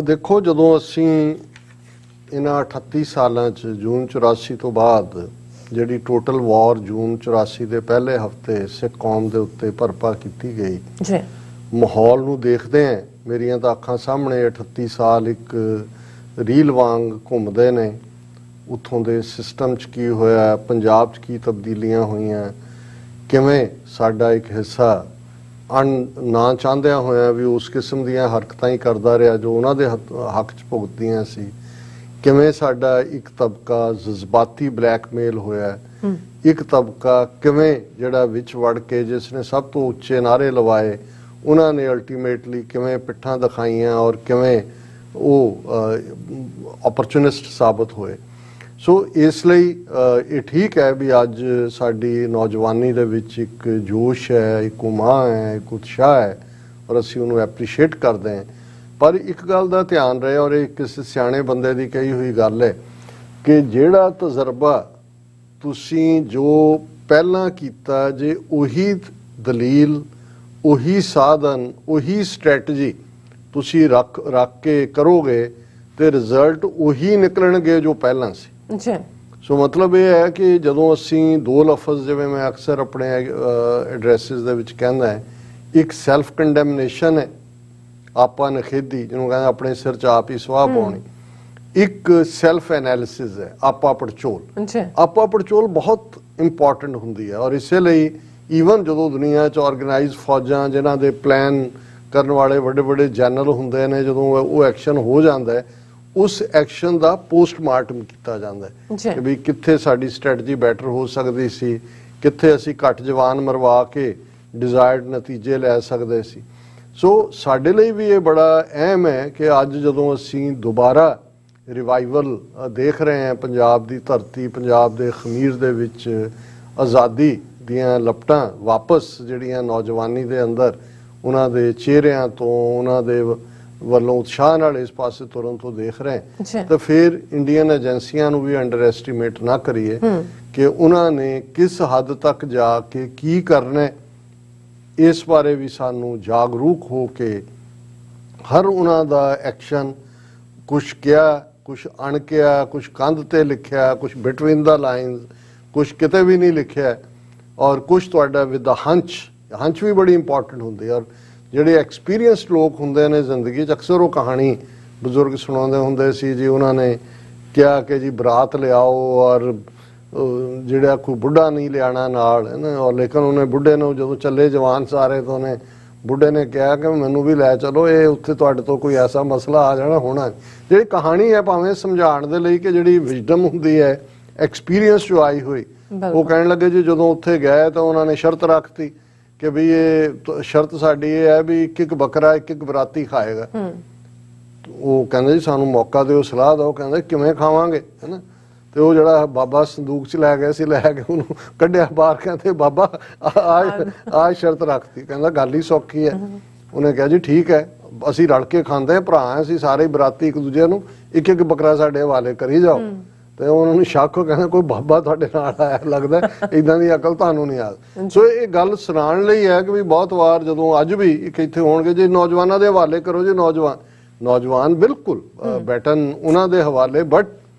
ਦੇਖੋ, ਜਦੋਂ ਅਸੀਂ ਇਹਨਾਂ 38 ਸਾਲਾਂ 'ਚ ਜੂਨ 84 ਤੋਂ ਬਾਅਦ ਜਿਹੜੀ ਟੋਟਲ ਵਾਰ ਜੂਨ 84 ਦੇ ਪਹਿਲੇ ਹਫਤੇ ਸਿੱਖ ਕੌਮ ਦੇ ਉੱਤੇ ਭਰਪਾ ਕੀਤੀ ਗਈ ਜੀ, ਮਾਹੌਲ ਨੂੰ ਦੇਖਦੇ ਹਾਂ, ਮੇਰੀਆਂ ਤਾਂ ਅੱਖਾਂ ਸਾਹਮਣੇ 38 ਸਾਲ ਇੱਕ ਰੀਲ ਵਾਂਗ ਘੁੰਮਦੇ ਨੇ। ਉੱਥੋਂ ਦੇ ਸਿਸਟਮ 'ਚ ਕੀ ਹੋਇਆ, ਪੰਜਾਬ 'ਚ ਕੀ ਤਬਦੀਲੀਆਂ ਹੋਈਆਂ, ਕਿਵੇਂ ਸਾਡਾ ਇੱਕ ਹਿੱਸਾ ਨਾ ਚਾਹੁੰਦਿਆਂ ਹੋਇਆ ਵੀ ਉਸ ਕਿਸਮ ਦੀਆਂ ਹਰਕਤਾਂ ਹੀ ਕਰਦਾ ਰਿਹਾ ਜੋ ਉਹਨਾਂ ਦੇ ਹੱਕ 'ਚ ਭੁਗਤਦੀਆਂ ਸੀ, ਕਿਵੇਂ ਸਾਡਾ ਇੱਕ ਤਬਕਾ ਜਜ਼ਬਾਤੀ ਬਲੈਕਮੇਲ ਹੋਇਆ, ਇੱਕ ਤਬਕਾ ਕਿਵੇਂ ਜਿਹੜਾ ਵਿੱਚ ਵੜ ਕੇ ਜਿਸ ਨੇ ਸਭ ਤੋਂ ਉੱਚੇ ਨਾਅਰੇ ਲਵਾਏ ਉਹਨਾਂ ਨੇ ਅਲਟੀਮੇਟਲੀ ਕਿਵੇਂ ਪਿੱਠਾਂ ਦਿਖਾਈਆਂ ਔਰ ਕਿਵੇਂ ਉਹ ਓਪਰਚੁਨਿਸਟ ਸਾਬਤ ਹੋਏ। ਸੋ ਇਸ ਲਈ ਇਹ ਠੀਕ ਹੈ ਵੀ ਅੱਜ ਸਾਡੀ ਨੌਜਵਾਨੀ ਦੇ ਵਿੱਚ ਇੱਕ ਜੋਸ਼ ਹੈ, ਇੱਕ ਉਮਾ ਹੈ, ਇੱਕ ਉਤਸ਼ਾਹ ਹੈ ਔਰ ਅਸੀਂ ਉਹਨੂੰ ਐਪਰੀਸ਼ੀਏਟ ਕਰਦੇ ਹਾਂ। ਪਰ ਇੱਕ ਗੱਲ ਦਾ ਧਿਆਨ ਰਹੇ ਔਰ ਇਹ ਕਿਸੇ ਸਿਆਣੇ ਬੰਦੇ ਦੀ ਕਹੀ ਹੋਈ ਗੱਲ ਹੈ ਕਿ ਜਿਹੜਾ ਤਜਰਬਾ ਤੁਸੀਂ ਜੋ ਪਹਿਲਾਂ ਕੀਤਾ, ਜੇ ਉਹੀ ਦਲੀਲ, ਉਹੀ ਸਾਧਨ, ਉਹੀ ਸਟ੍ਰੈਟਜੀ ਤੁਸੀਂ ਰੱਖ ਕੇ ਕਰੋਗੇ ਤੇ ਰਿਜ਼ਲਟ ਉਹੀ ਨਿਕਲਣਗੇ ਜੋ ਪਹਿਲਾਂ ਸੀ। ਜੀ, ਸੋ ਮਤਲਬ ਇਹ ਹੈ ਕਿ ਜਦੋਂ ਅਸੀਂ ਦੋ ਲਫ਼ਜ਼, ਜਿਵੇਂ ਮੈਂ ਅਕਸਰ ਆਪਣੇ ਐਡਰੈਸਿਸ ਦੇ ਵਿੱਚ ਕਹਿੰਦਾ ਹੈ, ਇੱਕ ਸੈਲਫ ਕੰਡੈਮਨੇਸ਼ਨ ਹੈ, ਆਪਾ ਨਖੇਦੀ ਜਿਹਨੂੰ ਕਹਿੰਦੇ ਆਪਣੇ ਸਿਰ 'ਚ ਆਪ ਹੀ ਸਵਾਹ ਪਾਉਣੀ, ਇੱਕ ਸੈਲਫ ਐਨਾਲਿਸਿਸ ਹੈ, ਆਪਾ ਪੜਚੋਲ। ਆਪਾ ਪੜਚੋਲ ਬਹੁਤ ਇੰਪੋਰਟੈਂਟ ਹੁੰਦੀ ਹੈ ਔਰ ਇਸੇ ਲਈ ਈਵਨ ਜਦੋਂ ਦੁਨੀਆ 'ਚ ਆਰਗੇਨਾਈਜ਼ ਫੌਜਾਂ ਜਿਨ੍ਹਾਂ ਦੇ ਪਲਾਨ ਕਰਨ ਵਾਲੇ ਵੱਡੇ ਵੱਡੇ ਜਨਰਲ ਹੁੰਦੇ ਨੇ, ਜਦੋਂ ਉਹ ਐਕਸ਼ਨ ਹੋ ਜਾਂਦਾ ਹੈ ਉਸ ਐਕਸ਼ਨ ਦਾ ਪੋਸਟਮਾਰਟਮ ਕੀਤਾ ਜਾਂਦਾ ਹੈ ਕਿ ਵੀ ਕਿੱਥੇ ਸਾਡੀ ਸਟ੍ਰੈਟਜੀ ਬੈਟਰ ਹੋ ਸਕਦੀ ਸੀ, ਕਿੱਥੇ ਅਸੀਂ ਘੱਟ ਜਵਾਨ ਮਰਵਾ ਕੇ ਡਿਜ਼ਾਇਰਡ ਨਤੀਜੇ ਲੈ ਸਕਦੇ ਸੀ। ਸੋ ਸਾਡੇ ਲਈ ਵੀ ਇਹ ਬੜਾ ਅਹਿਮ ਹੈ ਕਿ ਅੱਜ ਜਦੋਂ ਅਸੀਂ ਦੁਬਾਰਾ ਰਿਵਾਈਵਲ ਦੇਖ ਰਹੇ ਹਾਂ ਪੰਜਾਬ ਦੀ ਧਰਤੀ, ਪੰਜਾਬ ਦੇ ਖਮੀਰ ਦੇ ਵਿੱਚ ਆਜ਼ਾਦੀ ਦੀਆਂ ਲਪਟਾਂ ਵਾਪਸ ਜਿਹੜੀਆਂ ਨੌਜਵਾਨੀ ਦੇ ਅੰਦਰ ਉਹਨਾਂ ਦੇ ਚਿਹਰਿਆਂ ਤੋਂ, ਉਹਨਾਂ ਦੇ ਵੱਲੋਂ ਉਤਸ਼ਾਹ ਨਾਲ ਇਸ ਪਾਸੇ ਤੁਰਨ ਤੋਂ ਦੇਖ ਰਹੇ ਅੱਛਾ। ਤਾਂ ਫਿਰ ਇੰਡੀਅਨ ਏਜੰਸੀਆਂ ਨੂੰ ਵੀ ਅੰਡਰ ਐਸਟੀਮੇਟ ਨਾ ਕਰੀਏ ਕਿ ਉਹਨਾਂ ਨੇ ਕਿਸ ਹੱਦ ਤੱਕ ਜਾ ਕੇ ਕੀ ਕਰਨਾ ਹੈ। ਇਸ ਬਾਰੇ ਵੀ ਸਾਨੂੰ ਜਾਗਰੂਕ ਹੋ ਕੇ ਹਰ ਉਹਨਾਂ ਦਾ ਐਕਸ਼ਨ, ਕੁਛ ਕਿਹਾ, ਕੁਛ ਅਣਕਿਹਾ, ਕੁਛ ਕੰਧ ਤੇ ਲਿਖਿਆ, ਕੁਛ ਬਿਟਵੀਨ ਦਾ ਲਾਈਨਸ, ਕੁਛ ਕਿਤੇ ਵੀ ਨਹੀਂ ਲਿਖਿਆ, ਔਰ ਕੁਛ ਤੁਹਾਡਾ ਵਿਦ ਦਾ ਹੰਚ ਵੀ ਬੜੀ ਇੰਪੋਰਟੈਂਟ ਹੁੰਦੀ ਹੈ। ਔਰ ਜਿਹੜੇ ਐਕਸਪੀਰੀਅੰਸਡ ਲੋਕ ਹੁੰਦੇ ਨੇ ਜ਼ਿੰਦਗੀ 'ਚ, ਅਕਸਰ ਉਹ ਕਹਾਣੀ ਬਜ਼ੁਰਗ ਸੁਣਾਉਂਦੇ ਹੁੰਦੇ ਸੀ ਜੀ, ਉਹਨਾਂ ਨੇ ਕਿਹਾ ਕਿ ਜੀ ਬਰਾਤ ਲਿਆਓ ਔਰ ਜਿਹੜਾ ਕੋਈ ਬੁੱਢਾ ਨਹੀਂ ਲਿਆਣਾ ਨਾਲ, ਹੈ ਨਾ, ਔਰ ਲੇਕਿਨ ਉਹਨੇ ਬੁੱਢੇ ਨੂੰ ਜਦੋਂ ਚੱਲੇ ਜਵਾਨ ਸਾਰੇ ਤਾਂ ਉਹਨੇ ਬੁੱਢੇ ਨੇ ਕਿਹਾ ਕਿ ਮੈਨੂੰ ਵੀ ਲੈ ਚਲੋ, ਇਹ ਉੱਥੇ ਤੁਹਾਡੇ ਤੋਂ ਕੋਈ ਐਸਾ ਮਸਲਾ ਆ ਜਾਣਾ ਹੋਣਾ। ਜਿਹੜੀ ਕਹਾਣੀ ਹੈ ਭਾਵੇਂ ਸਮਝਾਉਣ ਦੇ ਲਈ ਕਿ ਜਿਹੜੀ ਵਿਜ਼ਡਮ ਹੁੰਦੀ ਹੈ ਐਕਸਪੀਰੀਅੰਸ ਜੋ ਆਈ ਹੋਈ, ਉਹ ਕਹਿਣ ਲੱਗੇ ਜੀ ਜਦੋਂ ਉੱਥੇ ਗਏ ਤਾਂ ਉਹਨਾਂ ਨੇ ਸ਼ਰਤ ਰੱਖਤੀ ਕਿ ਵੀ ਇਹ ਸ਼ਰਤ ਸਾਡੀ ਇਹ ਹੈ ਵੀ ਇੱਕ ਬੱਕਰਾ ਇੱਕ ਬਰਾਤੀ ਖਾਏਗਾ। ਉਹ ਕਹਿੰਦੇ ਜੀ ਸਾਨੂੰ ਮੌਕਾ ਦਿਓ, ਸਲਾਹ ਦਿਓ। ਕਹਿੰਦੇ ਕਿਵੇਂ ਖਾਵਾਂਗੇ, ਹੈ ਨਾ। ਤੇ ਉਹ ਜਿਹੜਾ ਬਾਬਾ ਸੰਦੂਕ 'ਚ ਲੈ ਗਿਆ ਸੀ, ਲੈ ਕੇ ਉਹਨੂੰ ਕੱਢਿਆ ਬਾਹਰ, ਕਹਿੰਦੇ ਬਾਬਾ ਆ ਸ਼ਰਤ ਰੱਖਤੀ। ਕਹਿੰਦਾ ਗੱਲ ਹੀ ਸੌਖੀ ਹੈ। ਉਹਨੇ ਕਿਹਾ ਜੀ ਠੀਕ ਹੈ, ਅਸੀਂ ਰਲ ਕੇ ਖਾਂਦੇ, ਭਰਾ ਅਸੀਂ ਸਾਰੇ ਬਰਾਤੀ, ਇੱਕ ਦੂਜੇ ਨੂੰ ਇੱਕ ਇੱਕ ਬੱਕਰਾ ਸਾਡੇ ਹਵਾਲੇ ਕਰੀ ਜਾਓ। ਤੇ ਉਹਨਾਂ ਨੂੰ ਸ਼ੱਕ ਹੋ, ਕਹਿੰਦਾ ਕੋਈ ਬਾਬਾ ਤੁਹਾਡੇ ਨਾਲ ਆਇਆ ਲੱਗਦਾ, ਇਦਾਂ ਦੀ ਅਕਲ ਤੁਹਾਨੂੰ ਨਹੀਂ ਆ। ਸੋ ਇਹ ਗੱਲ ਸੁਣਾਉਣ ਲਈ ਹੈ ਕਿ ਵੀ ਬਹੁਤ ਵਾਰ ਜਦੋਂ ਅੱਜ ਵੀ ਇੱਕ ਇੱਥੇ ਹੋਣਗੇ ਜੀ, ਨੌਜਵਾਨਾਂ ਦੇ ਹਵਾਲੇ ਕਰੋ ਜੀ, ਨੌਜਵਾਨ ਬਿਲਕੁਲ ਬੈਠਣ ਉਹਨਾਂ ਦੇ ਹਵਾਲੇ। ਬਟ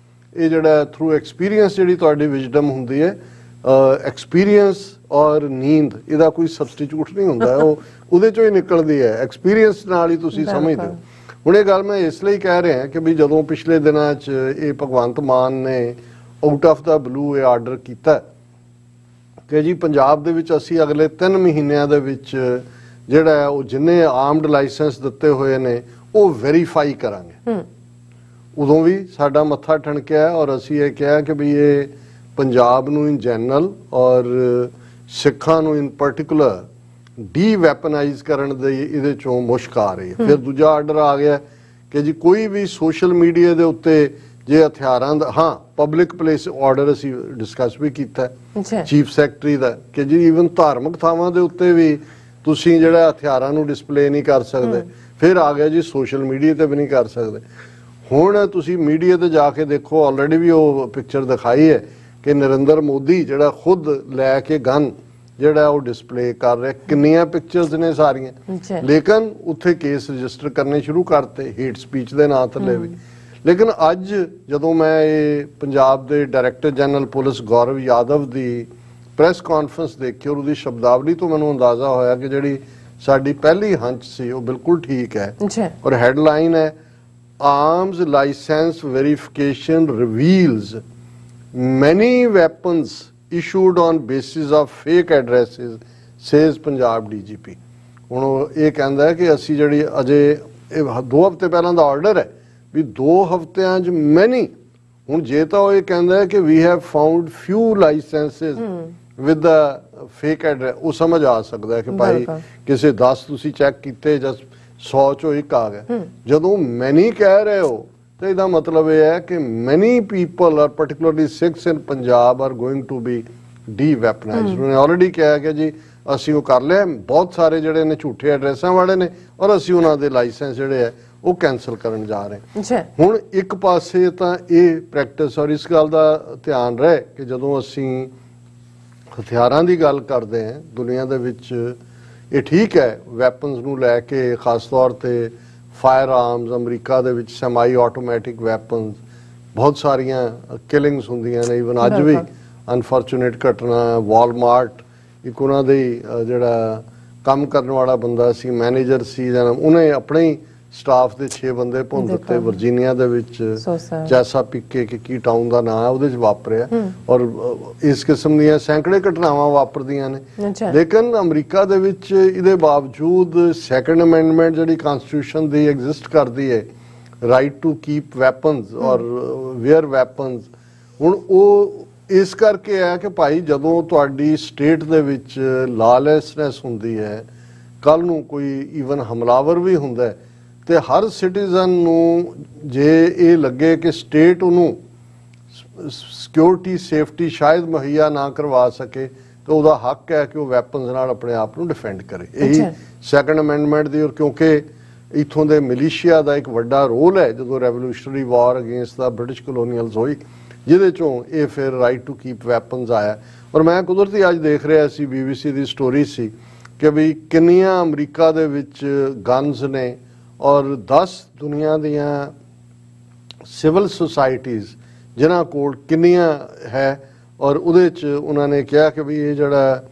ਇਹ ਜਿਹੜਾ ਥਰੂ ਐਕਸਪੀਰੀਅੰਸ ਜਿਹੜੀ ਤੁਹਾਡੀ ਵਿਜ਼ਡਮ ਹੁੰਦੀ ਹੈ, ਐਕਸਪੀਰੀਅੰਸ ਔਰ ਨੀਂਦ, ਇਹਦਾ ਕੋਈ ਸਬਸਟੀਟਿਊਟ ਨਹੀਂ ਹੁੰਦਾ, ਉਹ ਉਹਦੇ ਚੋਂ ਹੀ ਨਿਕਲਦੀ ਹੈ, ਐਕਸਪੀਰੀਅੰਸ ਨਾਲ ਹੀ ਤੁਸੀਂ ਸਮਝਦੇ ਹੋ। ਹੁਣ ਇਹ ਗੱਲ ਮੈਂ ਇਸ ਲਈ ਕਹਿ ਰਿਹਾ ਕਿ ਵੀ ਜਦੋਂ ਪਿਛਲੇ ਦਿਨਾਂ 'ਚ ਇਹ ਭਗਵੰਤ ਮਾਨ ਨੇ ਆਊਟ ਆਫ ਦਾ ਬਲੂ ਇਹ ਆਰਡਰ ਕੀਤਾ ਕਿ ਜੀ ਪੰਜਾਬ ਦੇ ਵਿੱਚ ਅਸੀਂ ਅਗਲੇ 3 ਮਹੀਨਿਆਂ ਦੇ ਵਿੱਚ ਜਿਹੜਾ ਹੈ ਉਹ ਜਿੰਨੇ ਆਰਮਡ ਲਾਇਸੈਂਸ ਦਿੱਤੇ ਹੋਏ ਨੇ ਉਹ ਵੈਰੀਫਾਈ ਕਰਾਂਗੇ, ਉਦੋਂ ਵੀ ਸਾਡਾ ਮੱਥਾ ਠਣਕਿਆ ਔਰ ਅਸੀਂ ਇਹ ਕਿਹਾ ਕਿ ਵੀ ਇਹ ਪੰਜਾਬ ਨੂੰ ਇਨ ਜਨਰਲ ਔਰ ਸਿੱਖਾਂ ਨੂੰ ਇਨ ਪਾਰਟਿਕੂਲਰ ਡੀ ਵੈਪਨਾਈਜ਼ ਕਰਨ ਦੇ ਇਹਦੇ ਚੋਂ ਮੁਸ਼ਕ ਆ ਰਹੀ ਹੈ। ਫਿਰ ਦੂਜਾ ਆਰਡਰ ਆ ਗਿਆ ਕਿ ਜੀ ਕੋਈ ਵੀ ਸੋਸ਼ਲ ਮੀਡੀਆ ਦੇ ਉੱਤੇ ਜੇ ਹਥਿਆਰਾਂ ਦਾ, ਹਾਂ ਪਬਲਿਕ ਪਲੇਸ ਆਰਡਰ ਅਸੀਂ ਡਿਸਕਸ ਵੀ ਕੀਤਾ ਚੀਫ ਸੈਕਟਰੀ ਦਾ, ਕਿ ਜੀ ਈਵਨ ਧਾਰਮਿਕ ਥਾਵਾਂ ਦੇ ਉੱਤੇ ਵੀ ਤੁਸੀਂ ਜਿਹੜਾ ਹਥਿਆਰਾਂ ਨੂੰ ਡਿਸਪਲੇ ਨਹੀਂ ਕਰ ਸਕਦੇ। ਫਿਰ ਆ ਗਿਆ ਜੀ ਸੋਸ਼ਲ ਮੀਡੀਆ ਤੇ ਵੀ ਨਹੀਂ ਕਰ ਸਕਦੇ। ਹੁਣ ਤੁਸੀਂ ਮੀਡੀਆ ਤੇ ਜਾ ਕੇ ਦੇਖੋ, ਆਲਰੇਡੀ ਵੀ ਉਹ ਪਿਕਚਰ ਦਿਖਾਈ ਹੈ ਕਿ ਨਰਿੰਦਰ ਮੋਦੀ ਜਿਹੜਾ ਖੁਦ ਲੈ ਕੇ ਗਨ ਜਿਹੜਾ ਉਹ ਡਿਸਪਲੇ ਕਰ ਰਿਹਾ। ਕਿੰਨੀਆਂ ਪਿਕਚਰਸ ਨੇ ਸਾਰੀਆਂ, ਲੇਕਿਨ ਉੱਥੇ ਕੇਸ ਰਜਿਸਟਰ ਕਰਨੇ ਸ਼ੁਰੂ ਕਰਤੇ ਹੇਟ ਸਪੀਚ ਦੇ ਨਾਂ ਥੱਲੇ ਵੀ। ਲੇਕਿਨ ਅੱਜ ਜਦੋਂ ਮੈਂ ਇਹ ਪੰਜਾਬ ਦੇ ਡਾਇਰੈਕਟਰ ਜਨਰਲ ਪੁਲਿਸ ਗੌਰਵ ਯਾਦਵ ਦੀ ਪ੍ਰੈਸ ਕਾਨਫਰੰਸ ਦੇਖੀ ਔਰ ਉਹਦੀ ਸ਼ਬਦਾਵਲੀ ਤੋਂ ਮੈਨੂੰ ਅੰਦਾਜ਼ਾ ਹੋਇਆ ਕਿ ਜਿਹੜੀ ਸਾਡੀ ਪਹਿਲੀ ਹੰਚ ਸੀ ਉਹ ਬਿਲਕੁਲ ਠੀਕ ਹੈ। ਔਰ ਹੈਡਲਾਈਨ ਹੈ, ਆਰਮਸ ਲਾਇਸੈਂਸ ਵੈਰੀਫਿਕੇਸ਼ਨ ਰਿਵੀਲਸ ਮੈਨੀ weapons issued on basis of fake addresses says Punjab DGP। ਹੁਣ ਇਹ ਕਹਿੰਦਾ ਹੈ ਕਿ ਅਸੀਂ ਜਿਹੜੀ ਅਜੇ 2 ਹਫ਼ਤੇ ਪਹਿਲਾਂ ਦਾ ਆਰਡਰ ਹੈ ਵੀ 2 ਹਫ਼ਤਿਆਂ 'ਚ ਮੈਨੀ, ਹੁਣ ਜੇ ਤਾਂ ਉਹ ਇਹ ਕਹਿੰਦਾ ਹੈ ਕਿ we have found few licenses with the fake address, ਉਹ ਸਮਝ ਆ ਸਕਦਾ ਹੈ ਕਿ ਭਾਈ ਕਿਸੇ 10 ਤੁਸੀਂ ਚੈੱਕ ਕੀਤੇ ਜਾਂ 100 ਚੋਂ ਇੱਕ ਆ ਗਿਆ। ਜਦੋਂ ਮੈਨੀ ਕਹਿ ਰਹੇ ਹੋ ਤਾਂ ਇਹਦਾ ਮਤਲਬ ਇਹ ਹੈ ਕਿ many people are particularly Sikhs in Punjab are going to be deweaponised. ਉਹਨੇ ਆਲਰੇਡੀ ਕਿਹਾ ਕਿ ਜੀ ਅਸੀਂ ਉਹ ਕਰ ਲਿਆ, ਬਹੁਤ ਸਾਰੇ ਜਿਹੜੇ ਨੇ ਝੂਠੇ ਐਡਰੈਸਾਂ ਵਾਲੇ ਨੇ ਔਰ ਅਸੀਂ ਉਹਨਾਂ ਦੇ ਲਾਇਸੈਂਸ ਜਿਹੜੇ ਹੈ ਉਹ ਕੈਂਸਲ ਕਰਨ ਜਾ ਰਹੇ। ਹੁਣ ਇੱਕ ਪਾਸੇ ਤਾਂ ਇਹ ਪ੍ਰੈਕਟਿਸ, ਔਰ ਇਸ ਗੱਲ ਦਾ ਧਿਆਨ ਰਹੇ ਕਿ ਜਦੋਂ ਅਸੀਂ ਹਥਿਆਰਾਂ ਦੀ ਗੱਲ ਕਰਦੇ ਹਾਂ ਦੁਨੀਆ ਦੇ ਵਿੱਚ, ਇਹ ਠੀਕ ਹੈ ਵੈਪਨਸ ਨੂੰ ਲੈ ਕੇ, ਖਾਸ ਤੌਰ ਤੇ ਫਾਇਰ ਆਰਮਸ, ਅਮਰੀਕਾ ਦੇ ਵਿੱਚ ਸੈਮਾਈ ਆਟੋਮੈਟਿਕ ਵੈਪਨਸ, ਬਹੁਤ ਸਾਰੀਆਂ ਕਿਲਿੰਗਸ ਹੁੰਦੀਆਂ ਨੇ। ਈਵਨ ਅੱਜ ਵੀ ਅਨਫੋਰਚੂਨੇਟ ਘਟਨਾ, ਵਾਲਮਾਰਟ, ਇੱਕ ਉਹਨਾਂ ਦੇ ਜਿਹੜਾ ਕੰਮ ਕਰਨ ਵਾਲਾ ਬੰਦਾ ਸੀ, ਮੈਨੇਜਰ ਸੀ, ਉਹਨੇ ਆਪਣੇ ਹੀ ਸਟਾਫ ਦੇ 6 ਬੰਦੇ ਭੁੰਨ ਦਿੱਤੇ ਵਰਜੀਨੀਆ ਦੇ ਵਿੱਚ, ਚੈਸਾ ਪਿਕੇ ਕੀ ਟਾਊਨ ਦਾ ਨਾਂ ਹੈ, ਉਹਦੇ 'ਚ ਵਾਪਰਿਆ। ਔਰ ਇਸ ਕਿਸਮ ਦੀਆਂ ਸੈਂਕੜੇ ਘਟਨਾਵਾਂ ਵਾਪਰਦੀਆਂ ਨੇ। ਲੇਕਿਨ ਅਮਰੀਕਾ ਦੇ ਵਿੱਚ ਇਹਦੇ ਬਾਵਜੂਦ ਸੈਕੰਡ ਅਮੈਂਡਮੈਂਟ ਜਿਹੜੀ ਕਨਸਟੀਟਿਊਸ਼ਨ ਦੀ ਐਗਜ਼ਿਸਟ ਕਰਦੀ ਹੈ, ਰਾਈਟ ਟੂ ਕੀਪ ਵੈਪਨਸ ਔਰ ਵੇਅਰ ਵੈਪਨਸ, ਹੁਣ ਉਹ ਇਸ ਕਰਕੇ ਹੈ ਕਿ ਭਾਈ ਜਦੋਂ ਤੁਹਾਡੀ ਸਟੇਟ ਦੇ ਵਿੱਚ ਲਾਲੈਸਨੈਸ ਹੁੰਦੀ ਹੈ, ਕੱਲ ਨੂੰ ਕੋਈ ਈਵਨ ਹਮਲਾਵਰ ਵੀ ਹੁੰਦਾ ਤੇ ਹਰ ਸਿਟੀਜ਼ਨ ਨੂੰ ਜੇ ਇਹ ਲੱਗੇ ਕਿ ਸਟੇਟ ਉਹਨੂੰ ਸਿਕਿਉਰਿਟੀ ਸੇਫਟੀ ਸ਼ਾਇਦ ਮੁਹੱਈਆ ਨਾ ਕਰਵਾ ਸਕੇ ਤਾਂ ਉਹਦਾ ਹੱਕ ਹੈ ਕਿ ਉਹ ਵੈਪਨਸ ਨਾਲ ਆਪਣੇ ਆਪ ਨੂੰ ਡਿਫੈਂਡ ਕਰੇ। ਇਹੀ ਸੈਕੰਡ ਅਮੈਂਡਮੈਂਟ ਦੀ। ਔਰ ਕਿਉਂਕਿ ਇੱਥੋਂ ਦੇ ਮਿਲੀਸ਼ੀਆ ਦਾ ਇੱਕ ਵੱਡਾ ਰੋਲ ਹੈ ਜਦੋਂ ਰੈਵੋਲੂਸ਼ਨਰੀ ਵਾਰ ਅਗੇਂਸਟ ਦਾ ਬ੍ਰਿਟਿਸ਼ ਕਲੋਨੀਅਲਸ ਹੋਈ, ਜਿਹਦੇ ਚੋਂ ਇਹ ਫਿਰ ਰਾਈਟ ਟੂ ਕੀਪ ਵੈਪਨਸ ਆਇਆ। ਔਰ ਮੈਂ ਕੁਦਰਤੀ ਅੱਜ ਦੇਖ ਰਿਹਾ ਸੀ, BBC ਦੀ ਸਟੋਰੀ ਸੀ ਕਿ ਵੀ ਕਿੰਨੀਆਂ ਅਮਰੀਕਾ ਦੇ ਵਿੱਚ ਗਨਸ ਨੇ ਔਰ 10 ਦੁਨੀਆ ਦੀਆਂ ਸਿਵਲ ਸੁਸਾਇਟੀਜ਼ ਜਿਨ੍ਹਾਂ ਕੋਲ ਕਿੰਨੀਆਂ ਹੈ। ਔਰ ਉਹਦੇ 'ਚ ਉਹਨਾਂ ਨੇ ਕਿਹਾ ਕਿ ਵੀ ਇਹ ਜਿਹੜਾ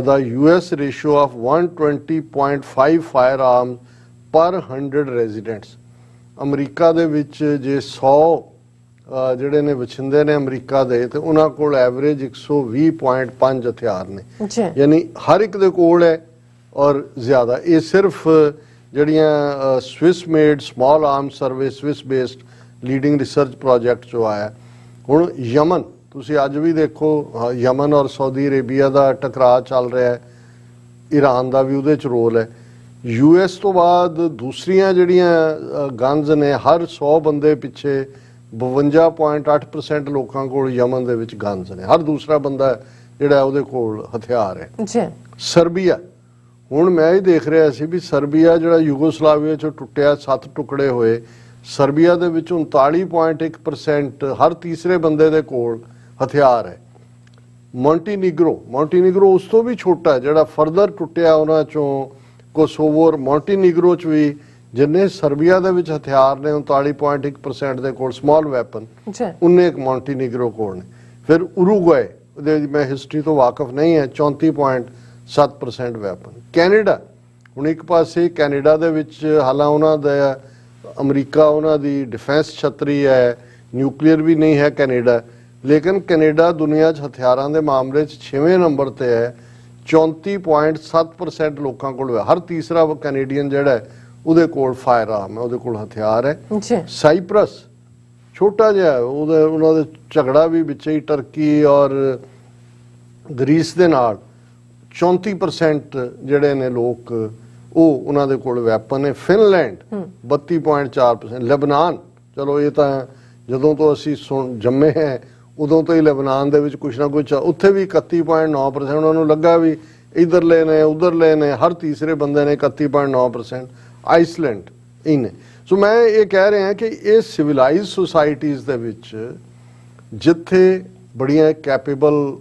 ਦਾ US ਰੇਸ਼ੋ ਆਫ 120.5 ਫਾਇਰ ਆਰਮ ਪਰ 100 ਰੈਜ਼ੀਡੈਂਟਸ। ਅਮਰੀਕਾ ਦੇ ਵਿੱਚ ਜੇ 100 ਜਿਹੜੇ ਨੇ ਵਛਿੰਦੇ ਨੇ ਅਮਰੀਕਾ ਦੇ, ਤੇ ਉਹਨਾਂ ਕੋਲ ਐਵਰੇਜ 120.5 ਹਥਿਆਰ ਨੇ, ਯਾਨੀ ਹਰ ਇੱਕ ਦੇ ਕੋਲ ਹੈ ਔਰ ਜ਼ਿਆਦਾ। ਇਹ ਸਿਰਫ ਜਿਹੜੀਆਂ Swiss made small arm service Swiss based leading research project 'ਚੋਂ ਆਇਆ। ਹੁਣ ਯਮਨ ਤੁਸੀਂ ਅੱਜ ਵੀ ਦੇਖੋ, ਯਮਨ ਔਰ ਸਾਊਦੀ ਅਰੇਬੀਆ ਦਾ ਟਕਰਾਅ ਚੱਲ ਰਿਹਾ ਹੈ, ਈਰਾਨ ਦਾ ਵੀ ਉਹਦੇ 'ਚ ਰੋਲ ਹੈ। US ਤੋਂ ਬਾਅਦ ਦੂਸਰੀਆਂ ਜਿਹੜੀਆਂ ਗਨਜ਼ ਨੇ, ਹਰ 100 ਬੰਦੇ ਪਿੱਛੇ 52.8% ਲੋਕਾਂ ਕੋਲ ਯਮਨ ਦੇ ਵਿੱਚ ਗਨਜ਼ ਨੇ। ਹਰ ਦੂਸਰਾ ਬੰਦਾ ਜਿਹੜਾ ਉਹਦੇ ਕੋਲ ਹਥਿਆਰ ਹੈ। ਸਰਬੀਆ, ਹੁਣ ਮੈਂ ਹੀ ਦੇਖ ਰਿਹਾ ਸੀ ਵੀ ਸਰਬੀਆ ਜਿਹੜਾ ਯੂਗੋਸਲਾਵੀਆ 'ਚੋਂ ਟੁੱਟਿਆ, 7 ਟੁਕੜੇ ਹੋਏ, ਸਰਬੀਆ ਦੇ ਵਿੱਚ 39.1% ਹਰ ਤੀਸਰੇ ਬੰਦੇ ਦੇ ਕੋਲ ਹਥਿਆਰ ਹੈ। ਮੌਂਟੀਨੀਗਰੋ ਉਸ ਤੋਂ ਵੀ ਛੋਟਾ, ਜਿਹੜਾ ਫਰਦਰ ਟੁੱਟਿਆ ਉਹਨਾਂ 'ਚੋਂ ਕੋਸੋਵੋ। ਮੌਂਟੀਨੀਗਰੋ 'ਚ ਵੀ ਜਿੰਨੇ ਸਰਬੀਆ ਦੇ ਵਿੱਚ ਹਥਿਆਰ ਨੇ 39.1% ਦੇ ਕੋਲ ਸਮਾਲ ਵੈਪਨ, ਉਨੇ ਇੱਕ ਮੌਂਟੀਨੀਗਰੋ ਕੋਲ ਨੇ। ਫਿਰ ਉਰੂਗਵੇ, ਉਹਦੇ ਮੈਂ ਹਿਸਟਰੀ ਤੋਂ ਵਾਕਿਫ ਨਹੀਂ ਹੈ, 34.7% ਵੈਪਨ। ਕੈਨੇਡਾ, ਹੁਣ ਇੱਕ ਪਾਸੇ ਕੈਨੇਡਾ ਦੇ ਵਿੱਚ ਹਾਲਾਂ ਉਹਨਾਂ ਦਾ ਅਮਰੀਕਾ ਉਹਨਾਂ ਦੀ ਡਿਫੈਂਸ ਛਤਰੀ ਹੈ, ਨਿਊਕਲੀਅਰ ਵੀ ਨਹੀਂ ਹੈ ਕੈਨੇਡਾ, ਲੇਕਿਨ ਕੈਨੇਡਾ ਦੁਨੀਆ 'ਚ ਹਥਿਆਰਾਂ ਦੇ ਮਾਮਲੇ 'ਚ 6ਵੇਂ ਨੰਬਰ ਤੇ ਹੈ। 34.7% ਲੋਕਾਂ ਕੋਲ, ਹਰ ਤੀਸਰਾ ਕੈਨੇਡੀਅਨ ਜਿਹੜਾ ਉਹਦੇ ਕੋਲ ਫਾਇਰ ਆਰਮ ਹੈ, ਉਹਦੇ ਕੋਲ ਹਥਿਆਰ ਹੈ। ਸਾਈਪਰਸ ਛੋਟਾ ਜਿਹਾ, ਉਹਨਾਂ ਦਾ ਝਗੜਾ ਵੀ ਵਿੱਚ ਹੀ ਟਰਕੀ ਔਰ ਗ੍ਰੀਸ ਦੇ ਨਾਲ। 34% ਜਿਹੜੇ ਨੇ ਲੋਕ ਉਹ ਉਹਨਾਂ ਦੇ ਕੋਲ ਵੈਪਨ ਹੈ। ਫਿਨਲੈਂਡ 32.4%। ਲੈਬਨਾਨ, ਚਲੋ ਇਹ ਤਾਂ ਜਦੋਂ ਤੋਂ ਅਸੀਂ ਜੰਮੇ ਹੈ ਉਦੋਂ ਤੋਂ ਹੀ ਲੈਬਨਾਨ ਦੇ ਵਿੱਚ ਕੁਛ ਨਾ ਕੁਛ, ਉੱਥੇ ਵੀ 31.9%। ਉਹਨਾਂ ਨੂੰ ਲੱਗਾ ਵੀ ਇਧਰਲੇ ਨੇ ਉਧਰਲੇ ਨੇ, ਹਰ ਤੀਸਰੇ ਬੰਦੇ ਨੇ 31.9%। ਆਈਸਲੈਂਡ ਇਹਨੇ। ਸੋ ਮੈਂ ਇਹ ਕਹਿ ਰਿਹਾ ਕਿ ਇਹ ਸਿਵਲਾਈਜ਼ਡ ਸੁਸਾਇਟੀਜ਼ ਦੇ ਵਿੱਚ ਜਿੱਥੇ ਬੜੀਆਂ ਕੈਪੇਬਲ